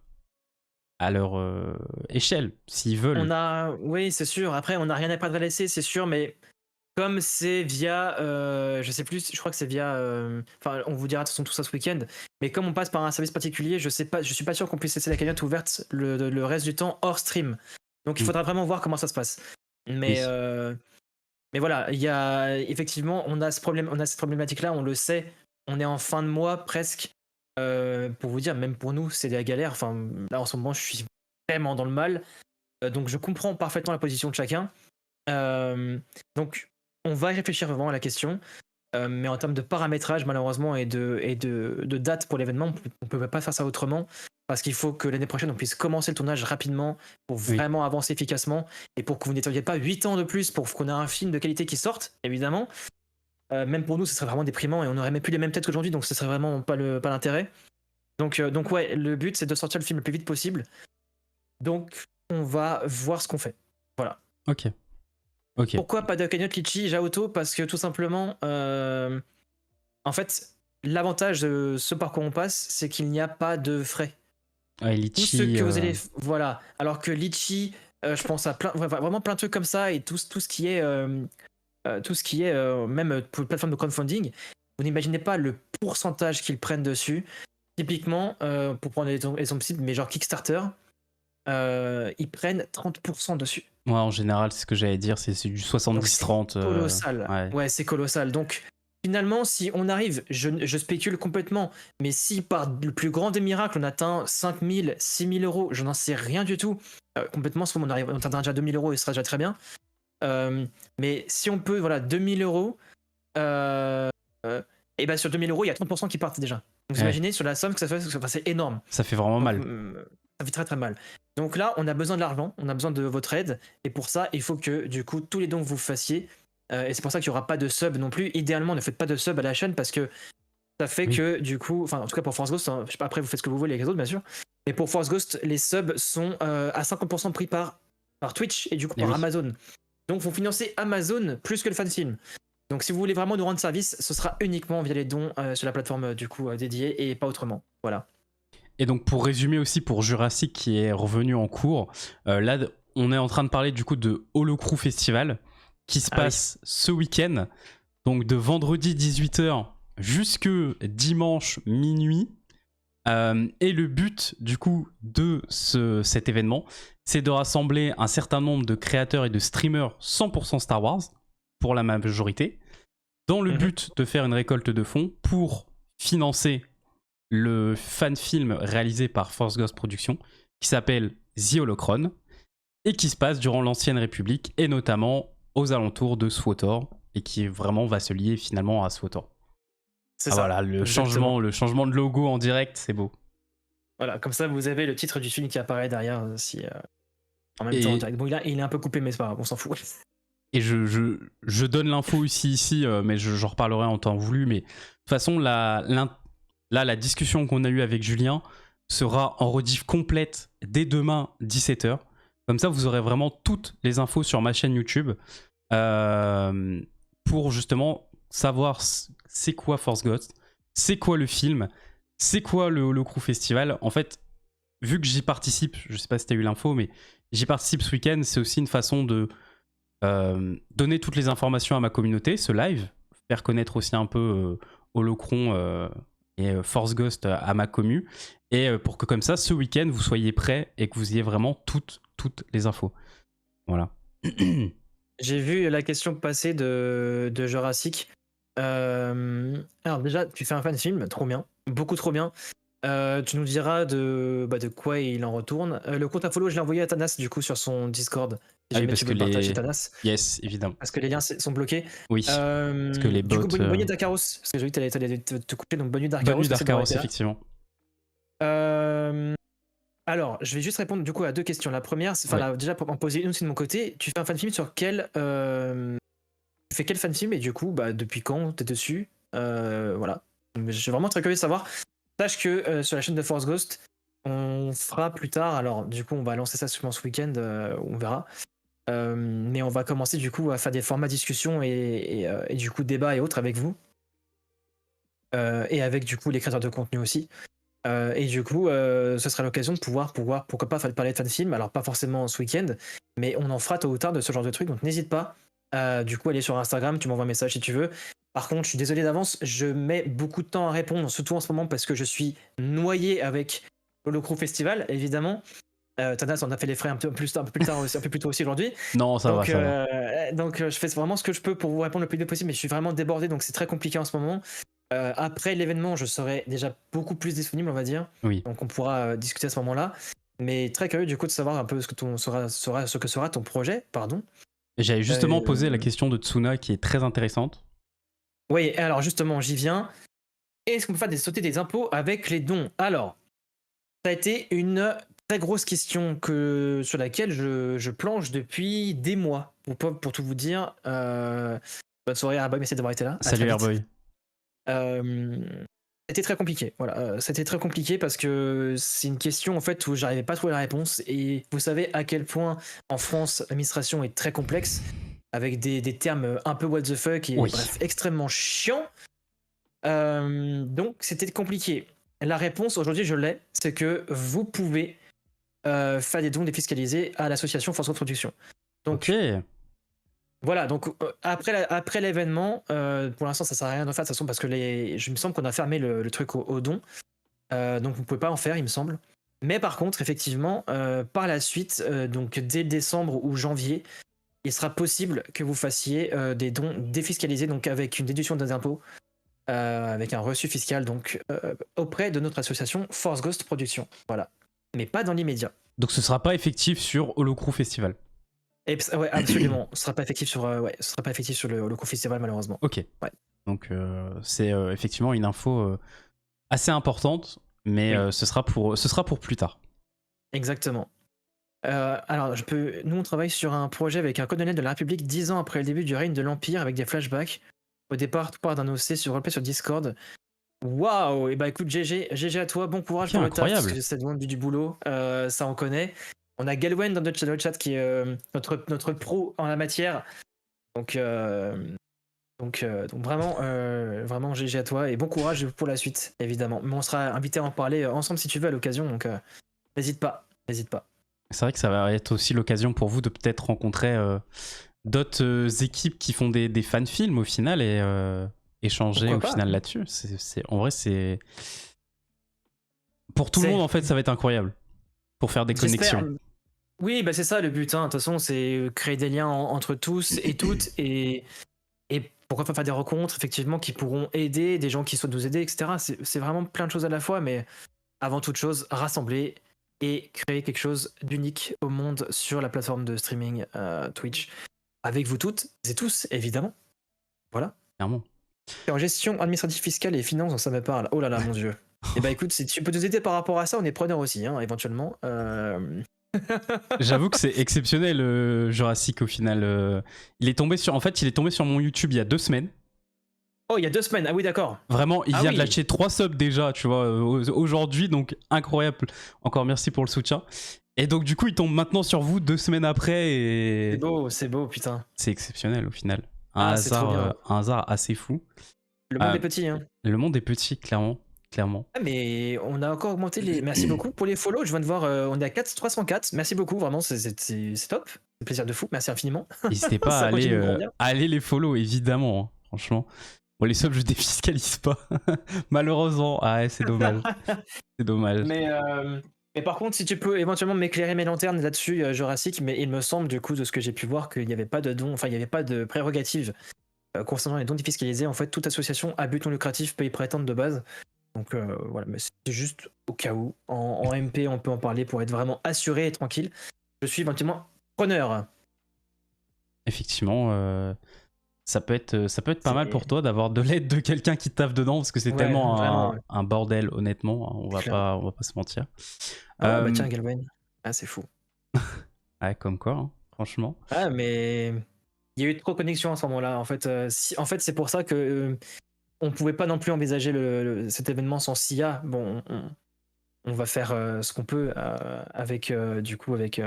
Speaker 1: échelle, s'ils veulent.
Speaker 2: Oui, c'est sûr. Après, on n'a rien à perdre à laisser, c'est sûr, mais comme c'est via, je sais plus, je crois que c'est via, enfin, on vous dira de toute façon tout ça ce week-end, mais comme on passe par un service particulier, je suis pas sûr qu'on puisse laisser la cagnotte ouverte le reste du temps hors stream. Donc il faudra vraiment voir comment ça se passe. Mais voilà, il y a effectivement, on a cette problématique-là, on le sait, on est en fin de mois presque. Pour vous dire, même pour nous, c'est de la galère. Enfin, là en ce moment, je suis vraiment dans le mal. Donc je comprends parfaitement la position de chacun. Donc on va y réfléchir vraiment à la question. Mais en termes de paramétrage, malheureusement, et de date pour l'événement, on ne peut pas faire ça autrement. Parce qu'il faut que l'année prochaine, on puisse commencer le tournage rapidement pour vraiment avancer efficacement et pour que vous n'attendiez pas 8 ans de plus pour qu'on ait un film de qualité qui sorte, évidemment. Même pour nous, ce serait vraiment déprimant et on n'aurait même plus les mêmes têtes qu'aujourd'hui, donc ce serait vraiment pas l'intérêt. Donc ouais, le but, c'est de sortir le film le plus vite possible. Donc, on va voir ce qu'on fait. Voilà.
Speaker 1: Ok.
Speaker 2: Pourquoi pas de cagnotte Litchi Jaoto? Parce que tout simplement, en fait, l'avantage de ce par quoi on passe, c'est qu'il n'y a pas de frais.
Speaker 1: Litchi,
Speaker 2: tout ce que vous allez, voilà. Alors que Litchi, je pense à vraiment plein de trucs comme ça et tout ce qui est même pour une plateforme de crowdfunding, vous n'imaginez pas le pourcentage qu'ils prennent dessus. Typiquement, pour prendre l'exemple simple, mais genre Kickstarter, ils prennent 30% dessus.
Speaker 1: Ouais, en général, c'est ce que j'allais dire, c'est du 70-30.
Speaker 2: C'est colossal. Ouais, c'est colossal. Donc, finalement, si on arrive, je spécule complètement, mais si par le plus grand des miracles, on atteint 5 000, 6 000 euros, je n'en sais rien du tout. Complètement, on atteindra déjà 2 000 euros et ce sera déjà très bien. Mais si on peut, voilà, 2 000 euros, et ben sur 2 000 euros, il y a 30% qui partent déjà. Donc, vous imaginez sur la somme que ça fait, c'est énorme.
Speaker 1: Ça fait vraiment mal.
Speaker 2: Ça fait très très mal. Donc là, on a besoin de l'argent, on a besoin de votre aide, et pour ça, il faut que du coup, tous les dons que vous fassiez, et c'est pour ça qu'il n'y aura pas de sub non plus. Idéalement, ne faites pas de sub à la chaîne parce que ça fait que du coup, enfin en tout cas pour Force Ghost, hein, je sais pas, après vous faites ce que vous voulez avec les autres bien sûr, mais pour Force Ghost, les subs sont à 50% pris par Twitch et du coup par Amazon. Donc vous financez Amazon plus que le fanfilm. Donc si vous voulez vraiment nous rendre service, ce sera uniquement via les dons sur la plateforme du coup dédiée et pas autrement. Voilà.
Speaker 1: Et donc pour résumer aussi pour Jurassic qui est revenu en cours, là on est en train de parler du coup de Holocrew Festival qui se passe ce week-end, donc de vendredi 18h jusque dimanche minuit. Et le but du coup de cet événement, c'est de rassembler un certain nombre de créateurs et de streamers 100% Star Wars, pour la majorité, dans le but de faire une récolte de fonds pour financer le fan film réalisé par Force Ghost Productions, qui s'appelle The Holocron, et qui se passe durant l'Ancienne République, et notamment aux alentours de SWTOR, et qui vraiment va se lier finalement à SWTOR.
Speaker 2: C'est ça.
Speaker 1: Voilà, le changement de logo en direct, c'est beau.
Speaker 2: Voilà, comme ça vous avez le titre du film qui apparaît derrière en même temps en direct. Bon, il est un peu coupé, mais c'est pas grave, on s'en fout.
Speaker 1: Et je donne l'info ici, mais j'en reparlerai en temps voulu. Mais de toute façon, la discussion qu'on a eue avec Julien sera en rediff complète dès demain 17h. Comme ça, vous aurez vraiment toutes les infos sur ma chaîne YouTube pour justement savoir c'est quoi Force Ghost, c'est quoi le film, c'est quoi le Holocrew Festival. En fait, vu que j'y participe, je sais pas si tu as eu l'info, mais j'y participe ce week-end, c'est aussi une façon de donner toutes les informations à ma communauté, ce live, faire connaître aussi un peu Holocron et Force Ghost à ma commu, et pour que comme ça, ce week-end, vous soyez prêts et que vous ayez vraiment toutes les infos. Voilà.
Speaker 2: J'ai vu la question passer de Jurassic. Alors déjà, tu fais un fan film, trop bien, beaucoup trop bien. Tu nous diras de quoi il en retourne. Le compte à follow, je l'ai envoyé à Thanas du coup sur son Discord. Si jamais tu veux le partager, Thanas.
Speaker 1: Yes, évidemment.
Speaker 2: Parce que les liens sont bloqués.
Speaker 1: Oui. Parce que les bots.
Speaker 2: Du coup, bonne nuit Darkaros. Parce que j'ai vu que t'allais te coucher, donc bonne nuit Darkaros.
Speaker 1: Bonne nuit Darkaros, effectivement.
Speaker 2: Alors, je vais juste répondre du coup à deux questions. La première, déjà pour en poser une aussi de mon côté, tu fais un fan film sur quel. Tu fais quel fan film et du coup, depuis quand t'es dessus Voilà. Je suis vraiment très curieux de savoir. Sache que sur la chaîne de Force Ghost, on fera plus tard. Alors, du coup, on va lancer ça sûrement ce week-end, on verra. Mais on va commencer du coup à faire des formats discussion et du coup débat et autres avec vous. Et avec du coup les créateurs de contenu aussi. Et du coup, ce sera l'occasion de pouvoir pourquoi pas parler de fan film. Alors, pas forcément ce week-end, mais on en fera tôt ou tard de ce genre de truc. Donc, n'hésite pas. Du coup, aller sur Instagram, tu m'envoies un message si tu veux. Par contre, je suis désolé d'avance, je mets beaucoup de temps à répondre, surtout en ce moment parce que je suis noyé avec l'Holocrew Festival, évidemment. Thanas en a fait les frais un peu plus tard aussi, un peu plus tôt aussi aujourd'hui.
Speaker 1: Non, ça va.
Speaker 2: Donc, je fais vraiment ce que je peux pour vous répondre le plus vite possible, mais je suis vraiment débordé, donc c'est très compliqué en ce moment. Après l'événement, je serai déjà beaucoup plus disponible, on va dire.
Speaker 1: Oui.
Speaker 2: Donc, on pourra discuter à ce moment-là. Mais très curieux du coup de savoir un peu ce que sera ton projet, pardon.
Speaker 1: J'avais justement posé la question de Tsuna qui est très intéressante.
Speaker 2: Oui, alors justement, j'y viens. Est-ce qu'on peut faire sauter des impôts avec les dons? Alors, ça a été une très grosse question sur laquelle je planche depuis des mois. Pour tout vous dire, bonne soirée Airboy, merci d'avoir été là.
Speaker 1: Salut Airboy.
Speaker 2: C'était très compliqué. Voilà, c'était très compliqué parce que c'est une question en fait où j'arrivais pas à trouver la réponse. Et vous savez à quel point en France l'administration est très complexe avec des termes un peu what the fuck et bref extrêmement chiants. Donc c'était compliqué. La réponse aujourd'hui je l'ai, c'est que vous pouvez faire des dons défiscalisés à l'association Force Ghost Productions. Donc voilà, donc après l'événement, pour l'instant ça sert à rien de faire de toute façon parce que je me semble qu'on a fermé le truc aux dons, donc vous pouvez pas en faire il me semble. Mais par contre effectivement par la suite, donc dès décembre ou janvier, il sera possible que vous fassiez des dons défiscalisés, donc avec une déduction des impôts, avec un reçu fiscal donc auprès de notre association Force Ghost Productions. Voilà, mais pas dans l'immédiat.
Speaker 1: Donc ce sera pas effectif sur Holocrew Festival.
Speaker 2: Ouais, absolument. Ce sera pas effectif sur le Holocrew Festival malheureusement.
Speaker 1: Ok.
Speaker 2: Ouais.
Speaker 1: Donc c'est effectivement une info assez importante, mais ce sera pour plus tard.
Speaker 2: Exactement. Alors, nous, on travaille sur un projet avec un colonel de la République 10 ans après le début du règne de l'Empire, avec des flashbacks. Au départ, tout part d'un OC sur roleplay sur Discord. Waouh! Et bah écoute, GG à toi, bon courage
Speaker 1: Ok,
Speaker 2: pour le taf, parce
Speaker 1: incroyable.
Speaker 2: que c'est demande du boulot, ça on connaît. On a Galwen dans le chat qui est notre pro en la matière. Donc, vraiment GG à toi et bon courage pour la suite, évidemment. Mais on sera invité à en parler ensemble si tu veux à l'occasion, donc n'hésite pas, n'hésite pas.
Speaker 1: C'est vrai que ça va être aussi l'occasion pour vous de peut-être rencontrer d'autres équipes qui font des fan-films au final et échanger
Speaker 2: Pourquoi
Speaker 1: au
Speaker 2: pas,
Speaker 1: final
Speaker 2: hein.
Speaker 1: là-dessus. En vrai, c'est... Pour tout le
Speaker 2: C'est-
Speaker 1: monde, en fait, ça va être incroyable. Pour faire des
Speaker 2: J'espère.
Speaker 1: connexions.
Speaker 2: Oui, bah c'est ça le but, hein. De toute façon, c'est créer des liens entre tous et toutes et pourquoi pas faire des rencontres, effectivement, qui pourront aider, des gens qui souhaitent nous aider, etc. C'est vraiment plein de choses à la fois, mais avant toute chose, rassembler et créer quelque chose d'unique au monde sur la plateforme de streaming Twitch. Avec vous toutes et tous, évidemment. Voilà.
Speaker 1: Clairement.
Speaker 2: Et en gestion administrative fiscale et finance, ça me parle. Oh là là, mon dieu. Et bah écoute, si tu peux nous aider par rapport à ça, on est preneur aussi, hein, éventuellement.
Speaker 1: J'avoue que c'est exceptionnel, Jurassic, au final. Il est tombé sur... En fait, il est tombé sur mon YouTube il y a 2 semaines.
Speaker 2: Oh, il y a 2 semaines. Ah oui, d'accord.
Speaker 1: Vraiment, il
Speaker 2: Ah
Speaker 1: vient
Speaker 2: oui.
Speaker 1: de lâcher 3 subs déjà, tu vois, aujourd'hui, donc incroyable. Encore merci pour le soutien. Et donc, du coup, il tombe maintenant sur vous 2 semaines après
Speaker 2: C'est beau, putain.
Speaker 1: c'est exceptionnel au final.
Speaker 2: Ah, c'est trop bien.
Speaker 1: Un hasard assez fou.
Speaker 2: Le monde est petit, hein.
Speaker 1: Le monde est petit, clairement. Clairement.
Speaker 2: Ah, mais on a encore augmenté les. Merci beaucoup pour les follows. Je viens de voir, on est à 304. Merci beaucoup, vraiment, c'est top. C'est plaisir de fou. Merci infiniment.
Speaker 1: N'hésitez pas
Speaker 2: Ça continue de grandir.
Speaker 1: à aller les follow, évidemment. Hein, franchement. Bon, les subs, je défiscalise pas. Malheureusement. Ah ouais, c'est dommage. C'est dommage.
Speaker 2: Mais par contre, si tu peux éventuellement m'éclairer mes lanternes là-dessus, Jurassic, mais il me semble, du coup, de ce que j'ai pu voir, qu'il n'y avait pas de dons, enfin, il n'y avait pas de prérogative concernant les dons défiscalisés. En fait, toute association à but non lucratif peut y prétendre de base. Donc voilà, mais c'est juste au cas où. En MP, on peut en parler pour être vraiment assuré et tranquille. Je suis éventuellement preneur.
Speaker 1: Effectivement, ça peut être pas mal
Speaker 2: C'est-
Speaker 1: pour toi d'avoir de l'aide de quelqu'un qui taffe dedans, parce que c'est
Speaker 2: Ouais,
Speaker 1: tellement
Speaker 2: vraiment. Ouais.
Speaker 1: un bordel, honnêtement. Hein,
Speaker 2: Clair.
Speaker 1: on va pas se mentir.
Speaker 2: Ah bah tiens, Galwen. Ah, c'est fou.
Speaker 1: Ouais, comme quoi, hein, franchement.
Speaker 2: Ah, mais il y a eu trop de connexions à ce moment-là. En fait, en fait c'est pour ça que on pouvait pas non plus envisager cet événement sans SIA. Bon, on va faire ce qu'on peut avec du coup avec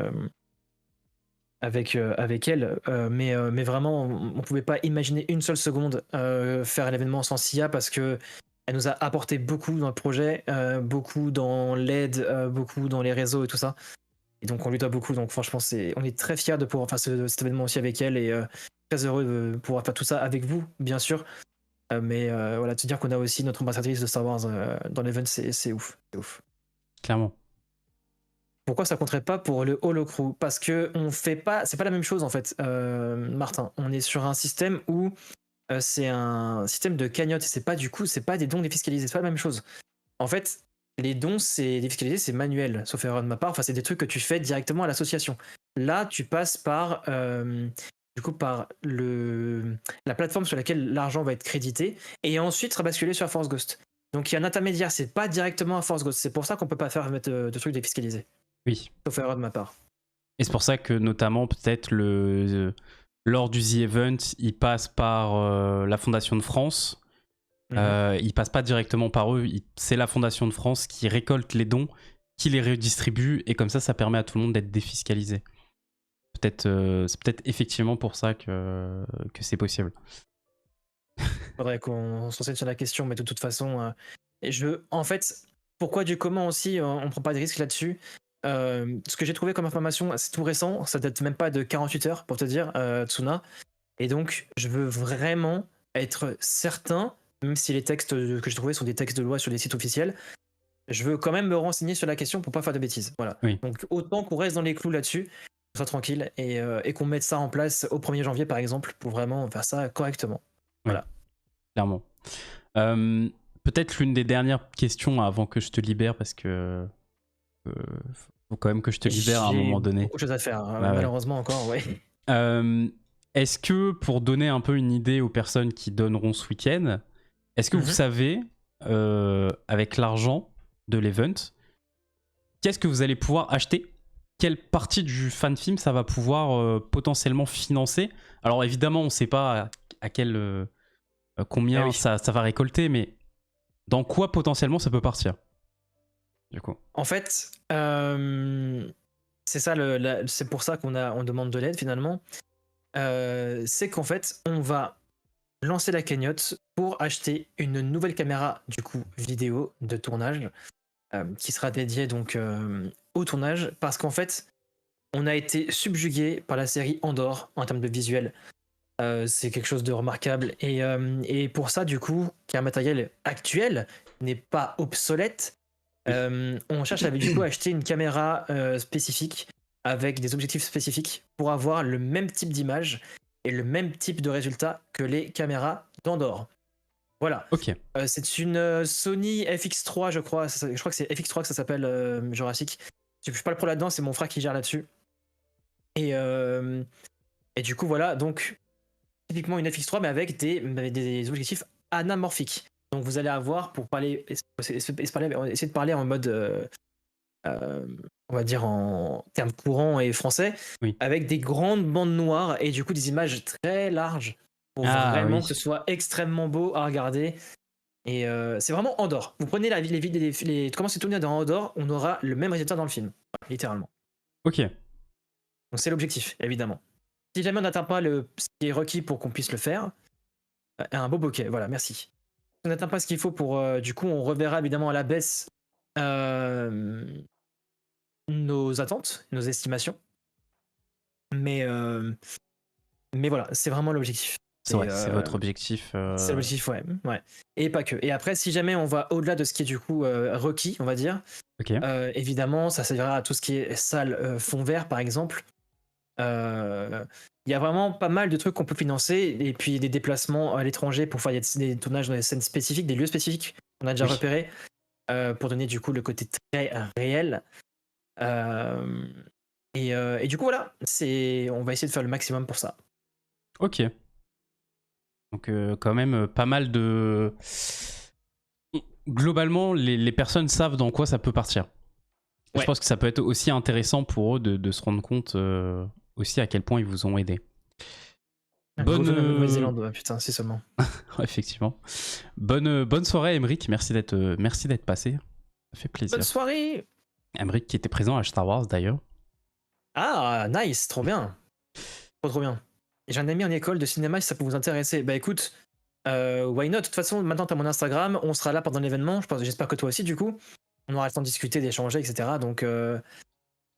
Speaker 2: elle, mais vraiment on pouvait pas imaginer une seule seconde faire l'événement sans SIA parce que elle nous a apporté beaucoup dans le projet, beaucoup dans l'aide, beaucoup dans les réseaux et tout ça. Et donc on lui doit beaucoup. Donc franchement, on est très fiers de pouvoir faire cet événement aussi avec elle et très heureux de pouvoir faire tout ça avec vous, bien sûr. Mais voilà, te dire qu'on a aussi notre ambassadrice de Star Wars dans l'event, c'est ouf, c'est ouf.
Speaker 1: Clairement.
Speaker 2: Pourquoi ça compterait pas pour le Holocrew? Parce que on fait pas, c'est pas la même chose en fait, Martin. On est sur un système où c'est un système de cagnotte et c'est pas des dons défiscalisés, c'est pas la même chose. En fait, les dons c'est défiscalisé, c'est manuel, sauf erreur de ma part. Enfin, c'est des trucs que tu fais directement à l'association. Là, tu passes par du coup par la plateforme sur laquelle l'argent va être crédité et ensuite sera basculé sur Force Ghost. Donc il y a un intermédiaire, c'est pas directement à Force Ghost. C'est pour ça qu'on peut pas faire mettre de trucs défiscalisés.
Speaker 1: Oui.
Speaker 2: Sauf erreur de ma part.
Speaker 1: Et c'est pour ça que, notamment, peut-être lors du The Event, il passe par la Fondation de France. Il passe pas directement par eux. C'est la Fondation de France qui récolte les dons, qui les redistribue, et comme ça permet à tout le monde d'être défiscalisé. C'est peut-être effectivement pour ça que c'est possible.
Speaker 2: Faudrait qu'on se renseigne sur la question, mais de toute façon, en fait, pourquoi du comment aussi, on prend pas de risques là-dessus. Ce que j'ai trouvé comme information, c'est tout récent, ça date même pas de 48 heures pour te dire, Tsuna. Et donc, je veux vraiment être certain, même si les textes que j'ai trouvés sont des textes de loi sur les sites officiels, je veux quand même me renseigner sur la question pour pas faire de bêtises. Voilà.
Speaker 1: Oui.
Speaker 2: Donc, autant qu'on reste dans les clous là-dessus, qu'on soit tranquille et qu'on mette ça en place au 1er janvier, par exemple, pour vraiment faire ça correctement. Voilà.
Speaker 1: Oui, clairement. Peut-être l'une des dernières questions avant que je te libère, parce que faut quand même que je te libère à un moment donné.
Speaker 2: Beaucoup de choses à faire, hein,
Speaker 1: Bah ouais.
Speaker 2: malheureusement encore, ouais.
Speaker 1: Est-ce que, pour donner un peu une idée aux personnes qui donneront ce week-end, est-ce que vous savez, avec l'argent de l'event, qu'est-ce que vous allez pouvoir acheter quelle partie du fan film ça va pouvoir potentiellement financer. Alors évidemment, on ne sait pas à quel combien
Speaker 2: oui.
Speaker 1: ça va récolter, mais dans quoi potentiellement ça peut partir du coup.
Speaker 2: En fait, c'est ça, c'est pour ça on demande de l'aide finalement. C'est qu'en fait, on va lancer la cagnotte pour acheter une nouvelle caméra du coup vidéo de tournage qui sera dédiée donc au tournage parce qu'en fait, on a été subjugué par la série Andor en termes de visuel. C'est quelque chose de remarquable et pour ça du coup, qui est un matériel actuel, n'est pas obsolète. On cherche à du coup acheter une caméra spécifique avec des objectifs spécifiques pour avoir le même type d'image et le même type de résultat que les caméras d'Andor. Voilà.
Speaker 1: Ok.
Speaker 2: C'est une Sony FX3, je crois. Je crois que c'est FX3 que ça s'appelle Jurassic. Je suis pas le pro là-dedans, c'est mon frère qui gère là-dessus. Et du coup, voilà. Donc, typiquement une FX3, mais avec des objectifs anamorphiques. Donc, vous allez avoir, pour essayer de parler en mode, on va dire en termes courants et français,
Speaker 1: Oui.
Speaker 2: avec des grandes bandes noires et du coup des images très larges pour vraiment que ce soit extrêmement beau à regarder. Et c'est vraiment Andor. Vous prenez comment c'est tourné dans Andor, on aura le même résultat dans le film, littéralement.
Speaker 1: Ok.
Speaker 2: Donc c'est l'objectif, évidemment. Si jamais on n'atteint pas ce qui est requis pour qu'on puisse le faire, un beau bokeh, voilà, merci. Si on n'atteint pas ce qu'il faut pour, du coup, on reverra évidemment à la baisse nos attentes, nos estimations. Mais voilà, c'est vraiment l'objectif.
Speaker 1: C'est vrai, c'est votre objectif.
Speaker 2: C'est l'objectif, ouais. Et pas que. Et après, si jamais on va au-delà de ce qui est du coup requis, on va dire,
Speaker 1: Ok.
Speaker 2: évidemment, ça servira à tout ce qui est salle fond vert, par exemple. Il y a vraiment pas mal de trucs qu'on peut financer, et puis des déplacements à l'étranger pour faire des tournages dans des scènes spécifiques, des lieux spécifiques qu'on a déjà repérés, pour donner du coup le côté très réel. Et du coup, voilà, on va essayer de faire le maximum pour ça.
Speaker 1: Ok. Donc quand même pas mal de... Globalement, les personnes savent dans quoi ça peut partir. Ouais. Je pense que ça peut être aussi intéressant pour eux de se rendre compte aussi à quel point ils vous ont aidé.
Speaker 2: Bonne Nouvelle-Zélande, putain, si seulement.
Speaker 1: Effectivement. Bonne soirée, Emric. Merci d'être passé. Ça fait plaisir.
Speaker 2: Bonne soirée.
Speaker 1: Emric qui était présent à Star Wars d'ailleurs.
Speaker 2: Ah, nice, trop bien. Trop bien. J'ai un ami en école de cinéma, si ça peut vous intéresser. Bah écoute, why not? De toute façon, maintenant t'as mon Instagram, on sera là pendant l'événement. J'espère que toi aussi, du coup. On aura le temps de discuter, d'échanger, etc. Donc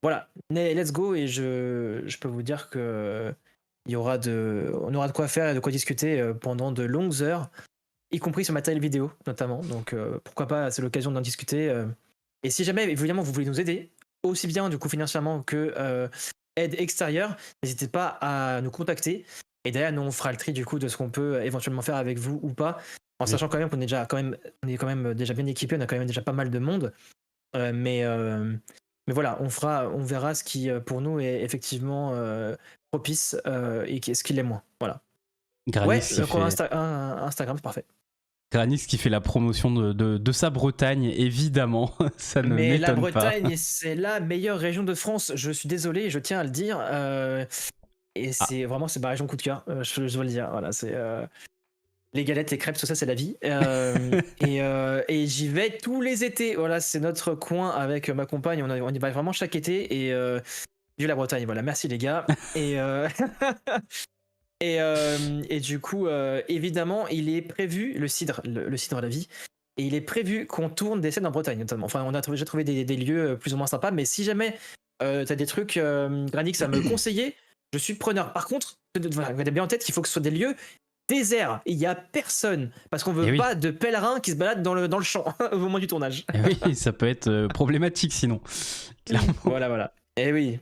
Speaker 2: voilà, let's go. Et je peux vous dire que on aura de quoi faire et de quoi discuter pendant de longues heures, y compris sur matériel vidéo notamment. Donc pourquoi pas, c'est l'occasion d'en discuter. Et si jamais évidemment vous voulez nous aider, aussi bien du coup financièrement que aide extérieure, n'hésitez pas à nous contacter. Et derrière, nous on fera le tri du coup de ce qu'on peut éventuellement faire avec vous ou pas, en sachant quand même qu'on est quand même déjà bien équipé, on a quand même déjà pas mal de monde. Mais voilà, on verra ce qui pour nous est effectivement propice et ce qui l'est moins. Voilà.
Speaker 1: Granis
Speaker 2: Instagram, c'est parfait.
Speaker 1: Granis qui fait la promotion de sa Bretagne, évidemment. Ça ne m'étonne pas. Mais
Speaker 2: la Bretagne, c'est la meilleure région de France. Je suis désolé, je tiens à le dire. Et c'est vraiment ma région coup de cœur. Je dois le dire. Voilà, c'est les galettes, les crêpes, tout ça, c'est la vie. Et j'y vais tous les étés. Voilà, c'est notre coin avec ma compagne. On y va vraiment chaque été. Et vive la Bretagne. Voilà, merci les gars. Et du coup, évidemment, il est prévu, le cidre à la vie, et il est prévu qu'on tourne des scènes en Bretagne, notamment. Enfin, on a déjà trouvé des lieux plus ou moins sympas, mais si jamais t'as des trucs, Granix, à me conseiller, je suis preneur. Par contre, gardez bien en tête qu'il faut que ce soit des lieux déserts. Il n'y a personne, parce qu'on veut pas de pèlerins qui se baladent dans le champ au moment du tournage.
Speaker 1: Oui, ça peut être problématique sinon. Clairement.
Speaker 2: Voilà. Eh oui.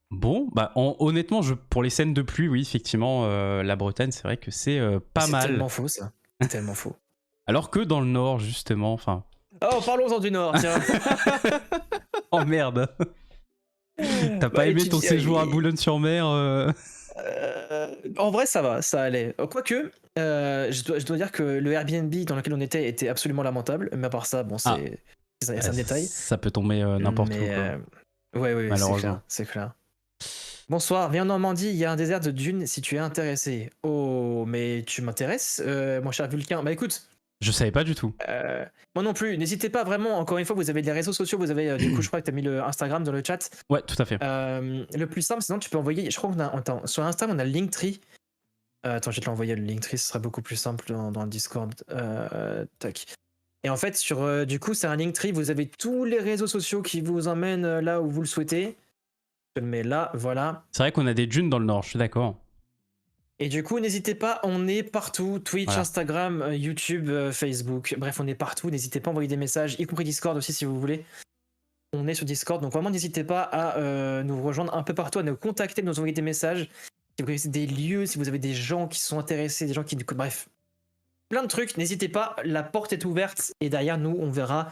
Speaker 1: Bon, bah honnêtement, pour les scènes de pluie, oui, effectivement, la Bretagne, c'est vrai que c'est pas mal.
Speaker 2: C'est tellement faux, ça. C'est tellement faux.
Speaker 1: Alors que dans le Nord, justement, enfin...
Speaker 2: Oh, parlons-en du Nord, tiens.
Speaker 1: Oh merde. T'as pas aimé ton séjour à Boulogne-sur-Mer
Speaker 2: En vrai, ça va, ça allait. Quoique, je dois dire que le Airbnb dans lequel on était absolument lamentable, mais à part ça, bon, c'est un détail.
Speaker 1: Ça peut tomber n'importe où, quoi.
Speaker 2: Ouais, ouais, c'est
Speaker 1: malheureusement.
Speaker 2: clair, c'est clair. Bonsoir, viens en Normandie, il y a un désert de dunes si tu es intéressé. Oh, mais tu m'intéresses, mon cher Vulcain. Bah écoute,
Speaker 1: Je savais pas du tout.
Speaker 2: euh, moi non plus, n'hésitez pas vraiment, encore une fois, vous avez des réseaux sociaux, vous avez, du coup, je crois que tu as mis le Instagram dans le chat.
Speaker 1: Ouais, tout à fait.
Speaker 2: Le plus simple, sinon tu peux envoyer, je crois qu'on a, attends, sur Insta, on a le Linktree. Attends, je vais te l'envoyer le Linktree, ce sera beaucoup plus simple dans le Discord. Tac. Et en fait, du coup, c'est un Linktree, vous avez tous les réseaux sociaux qui vous emmènent là où vous le souhaitez. Je le mets là, voilà.
Speaker 1: C'est vrai qu'on a des dunes dans le nord, je suis d'accord.
Speaker 2: Et du coup, n'hésitez pas, on est partout. Twitch,
Speaker 1: Voilà.
Speaker 2: Instagram, YouTube, Facebook. Bref, on est partout. N'hésitez pas à envoyer des messages, y compris Discord aussi si vous voulez. On est sur Discord, donc vraiment n'hésitez pas à nous rejoindre un peu partout, à nous contacter, nous envoyer des messages. Si vous connaissez des lieux, si vous avez des gens qui sont intéressés, des gens qui... Bref, plein de trucs. N'hésitez pas, la porte est ouverte. Et derrière nous, on verra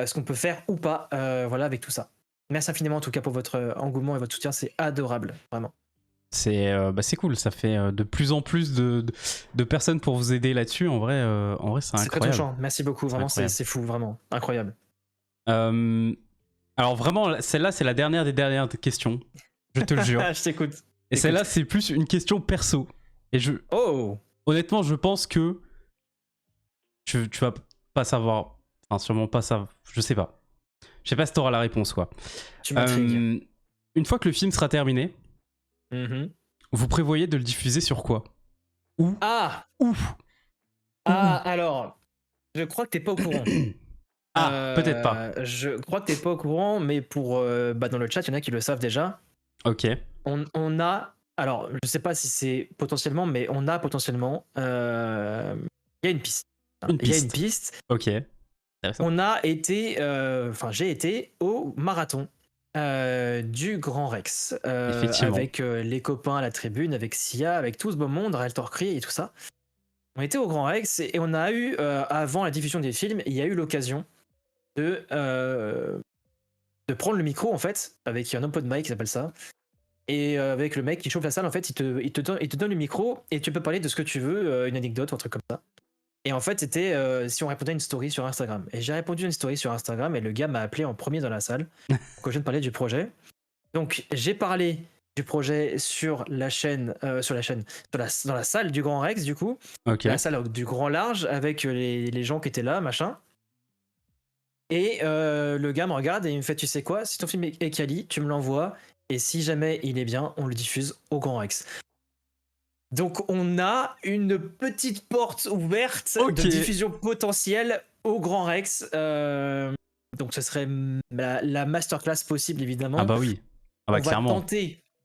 Speaker 2: ce qu'on peut faire ou pas voilà, avec tout ça. Merci infiniment en tout cas pour votre engouement et votre soutien. C'est adorable, vraiment.
Speaker 1: C'est cool, ça fait de plus en plus de personnes pour vous aider là-dessus. En vrai, c'est
Speaker 2: C'est très
Speaker 1: incroyable.
Speaker 2: touchant. Merci beaucoup. Vraiment, c'est fou. Vraiment. Incroyable.
Speaker 1: Alors vraiment, celle-là, c'est la dernière des dernières questions. Je te le jure.
Speaker 2: Je t'écoute.
Speaker 1: Et celle-là, c'est plus une question perso. Et
Speaker 2: Oh,
Speaker 1: honnêtement, je pense que tu vas pas savoir. Enfin, sûrement pas savoir. Je sais pas. Je sais pas si t'auras la réponse, quoi.
Speaker 2: tu m'intrigues.
Speaker 1: Une fois que le film sera terminé,
Speaker 2: Mhm.
Speaker 1: vous prévoyez de le diffuser sur quoi? Où?
Speaker 2: Ah,
Speaker 1: Où?
Speaker 2: alors, je crois que t'es pas au courant.
Speaker 1: Ah, peut-être pas.
Speaker 2: Je crois que t'es pas au courant, mais dans le chat, il y en a qui le savent déjà.
Speaker 1: Ok.
Speaker 2: On a, alors, je sais pas si c'est potentiellement, mais on a potentiellement, il y a une piste.
Speaker 1: Une
Speaker 2: Il y a une
Speaker 1: piste.
Speaker 2: piste.
Speaker 1: Ok. Intéressant.
Speaker 2: On a été, j'ai été au marathon du Grand Rex
Speaker 1: Effectivement.
Speaker 2: avec les copains à la tribune, avec Sia, avec tout ce beau monde, Raël Torcry et tout ça. On était au Grand Rex et on a eu, avant la diffusion des films, il y a eu l'occasion de prendre le micro en fait, avec un open mic qui s'appelle ça. Et avec le mec qui chauffe la salle, en fait, il te donne le micro et tu peux parler de ce que tu veux, une anecdote ou un truc comme ça. Et en fait, c'était si on répondait à une story sur Instagram. Et j'ai répondu à une story sur Instagram et le gars m'a appelé en premier dans la salle pour que je vienne parler du projet. Donc j'ai parlé du projet sur la chaîne, dans la salle du Grand Rex du coup,
Speaker 1: Ok.
Speaker 2: la salle du Grand Large avec les gens qui étaient là, machin. Et le gars me regarde et il me fait, tu sais quoi, si ton film est quali, tu me l'envoies et si jamais il est bien, on le diffuse au Grand Rex. Donc on a une petite porte ouverte
Speaker 1: Ok.
Speaker 2: de diffusion potentielle au Grand Rex. Donc ce serait la masterclass possible évidemment.
Speaker 1: Ah bah oui. Ah bah clairement.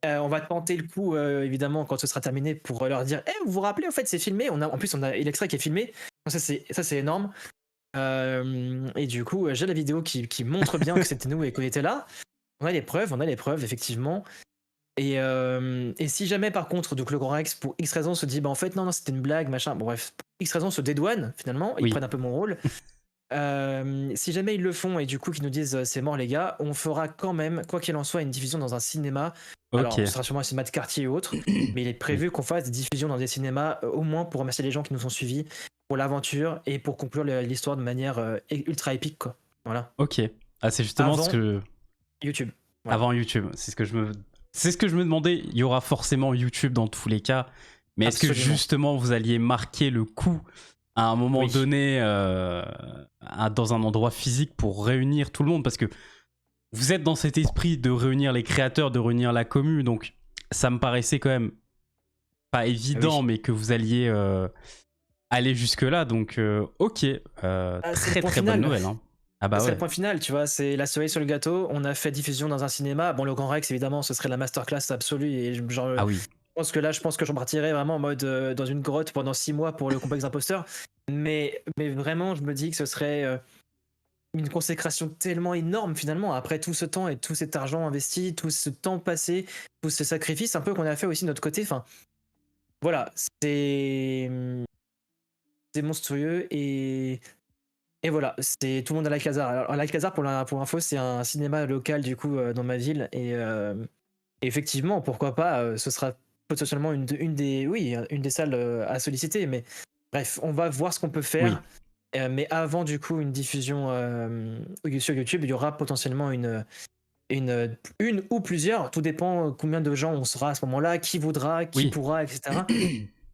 Speaker 2: On va tenter le coup évidemment quand ce sera terminé pour leur dire vous vous rappelez en fait c'est filmé. En plus on a l'extrait qui est filmé. Ça c'est énorme. Et du coup j'ai la vidéo qui montre bien que c'était nous et qu'on était là. On a les preuves effectivement. Et si jamais par contre donc le Grand Rex pour X raison se dit bah en fait non c'était une blague machin, bon, bref, pour X raison se dédouane finalement, ils
Speaker 1: Oui.
Speaker 2: prennent un peu mon rôle. Si jamais ils le font et du coup qu'ils nous disent c'est mort les gars, on fera quand même quoi qu'il en soit une diffusion dans un cinéma.
Speaker 1: Ok.
Speaker 2: Alors ce sera sûrement un cinéma de quartier ou autre, mais il est prévu qu'on fasse des diffusions dans des cinémas au moins pour remercier les gens qui nous ont suivis pour l'aventure et pour conclure l'histoire de manière ultra épique quoi. Voilà.
Speaker 1: Ok. Ah c'est justement
Speaker 2: Avant
Speaker 1: ce que...
Speaker 2: YouTube. Ouais.
Speaker 1: Avant YouTube. C'est ce que je me demandais. Il y aura forcément YouTube dans tous les cas. Mais est-ce que
Speaker 2: Absolument.
Speaker 1: justement vous alliez marquer le coup à un moment
Speaker 2: Oui.
Speaker 1: donné dans un endroit physique pour réunir tout le monde? Parce que vous êtes dans cet esprit de réunir les créateurs, de réunir la commu. Donc ça me paraissait quand même pas évident,
Speaker 2: Oui.
Speaker 1: mais que vous alliez aller jusque-là. Donc ok.
Speaker 2: c'est
Speaker 1: Très
Speaker 2: le point
Speaker 1: très bonne
Speaker 2: final.
Speaker 1: nouvelle. Hein. Ah bah
Speaker 2: C'est
Speaker 1: ouais.
Speaker 2: le point final, tu vois, c'est la cerise sur le gâteau. On a fait diffusion dans un cinéma. Bon, le Grand Rex, évidemment, ce serait la masterclass absolue. Et genre,
Speaker 1: Ah oui.
Speaker 2: je pense que j'en partirais vraiment en mode dans une grotte pendant 6 mois pour le complexe imposteur. Mais vraiment, je me dis que ce serait une consécration tellement énorme finalement. Après tout ce temps et tout cet argent investi, tout ce temps passé, tout ce sacrifice un peu qu'on a fait aussi de notre côté. Enfin, voilà, c'est monstrueux et voilà, c'est tout le monde à l'Alcazar. Alors, l'Alcazar, pour info, c'est un cinéma local du coup dans ma ville. Et effectivement, pourquoi pas, ce sera potentiellement une des salles à solliciter. Mais bref, on va voir ce qu'on peut faire.
Speaker 1: Oui.
Speaker 2: Mais avant du coup une diffusion sur YouTube, il y aura potentiellement une ou plusieurs, tout dépend combien de gens on sera à ce moment-là, qui voudra, qui
Speaker 1: Oui.
Speaker 2: pourra, etc.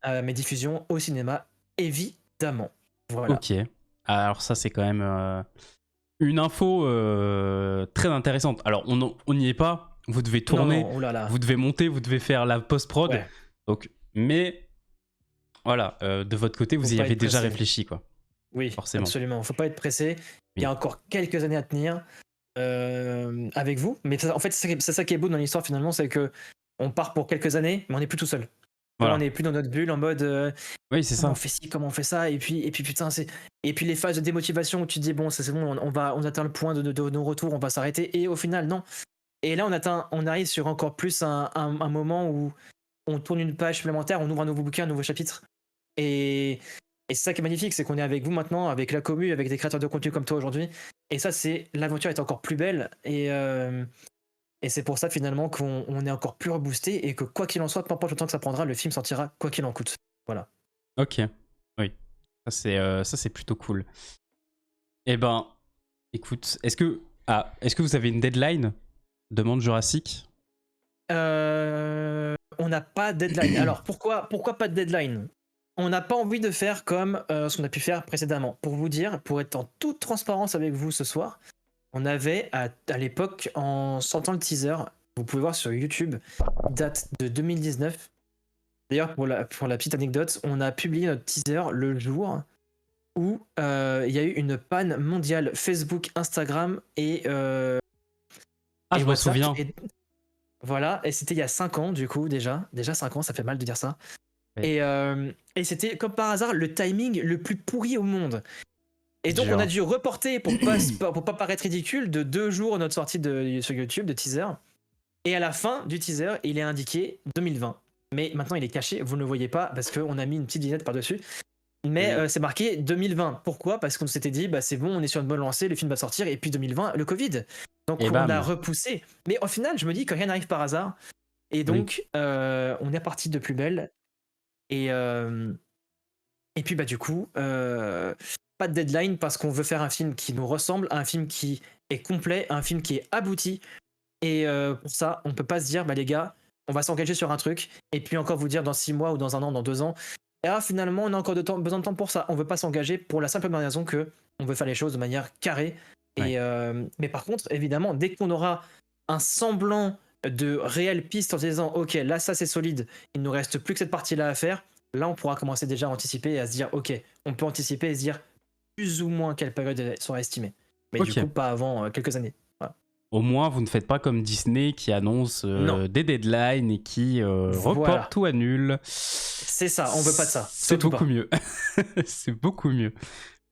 Speaker 2: Mais diffusion au cinéma, évidemment. Voilà.
Speaker 1: Ok. Alors ça, c'est quand même une info très intéressante. Alors, on n'y est pas. Vous devez tourner,
Speaker 2: Non, oh là là.
Speaker 1: vous devez monter, vous devez faire la post-prod.
Speaker 2: Ouais.
Speaker 1: Donc, mais voilà, de votre côté, vous
Speaker 2: Faut
Speaker 1: y
Speaker 2: pas
Speaker 1: avez
Speaker 2: être
Speaker 1: déjà
Speaker 2: pressé.
Speaker 1: réfléchi, quoi.
Speaker 2: Oui,
Speaker 1: Forcément.
Speaker 2: absolument. Faut pas être pressé. Il y a
Speaker 1: Oui.
Speaker 2: encore quelques années à tenir avec vous. Mais en fait, c'est ça qui est beau dans l'histoire finalement, c'est que on part pour quelques années, mais on n'est plus tout seul.
Speaker 1: Voilà.
Speaker 2: On n'est plus dans notre bulle en mode
Speaker 1: Oui, c'est
Speaker 2: comment
Speaker 1: ça.
Speaker 2: on fait ci, comment on fait ça, et puis putain, et puis les phases de démotivation où tu te dis bon, c'est bon, on atteint le point de nos retours, on va s'arrêter, et au final, non. Et là, on arrive sur encore plus un moment où on tourne une page supplémentaire, on ouvre un nouveau bouquin, un nouveau chapitre. Et c'est ça qui est magnifique, c'est qu'on est avec vous maintenant, avec la commu, avec des créateurs de contenu comme toi aujourd'hui. Et ça, l'aventure est encore plus belle. Et c'est pour ça finalement qu'on est encore plus reboosté et que quoi qu'il en soit, peu importe le temps que ça prendra, le film sortira quoi qu'il en coûte. Voilà.
Speaker 1: Ok. Oui. Ça, c'est plutôt cool. Eh ben, écoute, est-ce que vous avez une deadline de Monde Jurassic?
Speaker 2: On n'a pas de deadline. Alors pourquoi pas de deadline? On n'a pas envie de faire comme ce qu'on a pu faire précédemment. Pour vous dire, pour être en toute transparence avec vous ce soir, on avait à l'époque, en sortant le teaser, vous pouvez voir sur YouTube, date de 2019. D'ailleurs, pour la petite anecdote, on a publié notre teaser le jour où il y a eu une panne mondiale Facebook, Instagram et
Speaker 1: Ah,
Speaker 2: et
Speaker 1: je me
Speaker 2: WhatsApp.
Speaker 1: souviens.
Speaker 2: Voilà, et c'était il y a 5 ans du coup déjà. Déjà 5 ans, ça fait mal de dire ça.
Speaker 1: Ouais.
Speaker 2: Et c'était comme par hasard le timing le plus pourri au monde. Et donc on a dû reporter pour pas paraître ridicule de 2 jours notre sortie sur YouTube de teaser. Et à la fin du teaser, il est indiqué 2020. Mais maintenant il est caché, vous ne le voyez pas parce qu'on a mis une petite vignette par-dessus. Mais c'est marqué 2020. Pourquoi? Parce qu'on s'était dit, bah c'est bon, on est sur une bonne lancée, le film va sortir, et puis 2020, le Covid. Donc
Speaker 1: Et
Speaker 2: on
Speaker 1: bam.
Speaker 2: a repoussé. Mais au final, je me dis que rien n'arrive par hasard. Et donc, on est parti de plus belle. Et puis bah du coup, pas de deadline parce qu'on veut faire un film qui nous ressemble, un film qui est complet, un film qui est abouti. Et pour ça, on peut pas se dire, bah les gars, on va s'engager sur un truc, et puis encore vous dire dans 6 mois ou dans 1 an, dans 2 ans, et là finalement on a encore besoin de temps pour ça. On veut pas s'engager pour la simple raison que on veut faire les choses de manière carrée.
Speaker 1: Ouais.
Speaker 2: Et mais par contre, évidemment, dès qu'on aura un semblant de réelle piste en se disant, ok, là ça c'est solide, il nous reste plus que cette partie-là à faire, là on pourra commencer déjà à anticiper et à se dire, ok, on peut anticiper et se dire plus ou moins quelle période sera estimée. Mais du coup, pas avant quelques années. Voilà.
Speaker 1: Au moins, vous ne faites pas comme Disney qui annonce des deadlines et qui reporte ou annule.
Speaker 2: C'est ça, on veut pas de ça.
Speaker 1: C'est beaucoup mieux. C'est beaucoup mieux.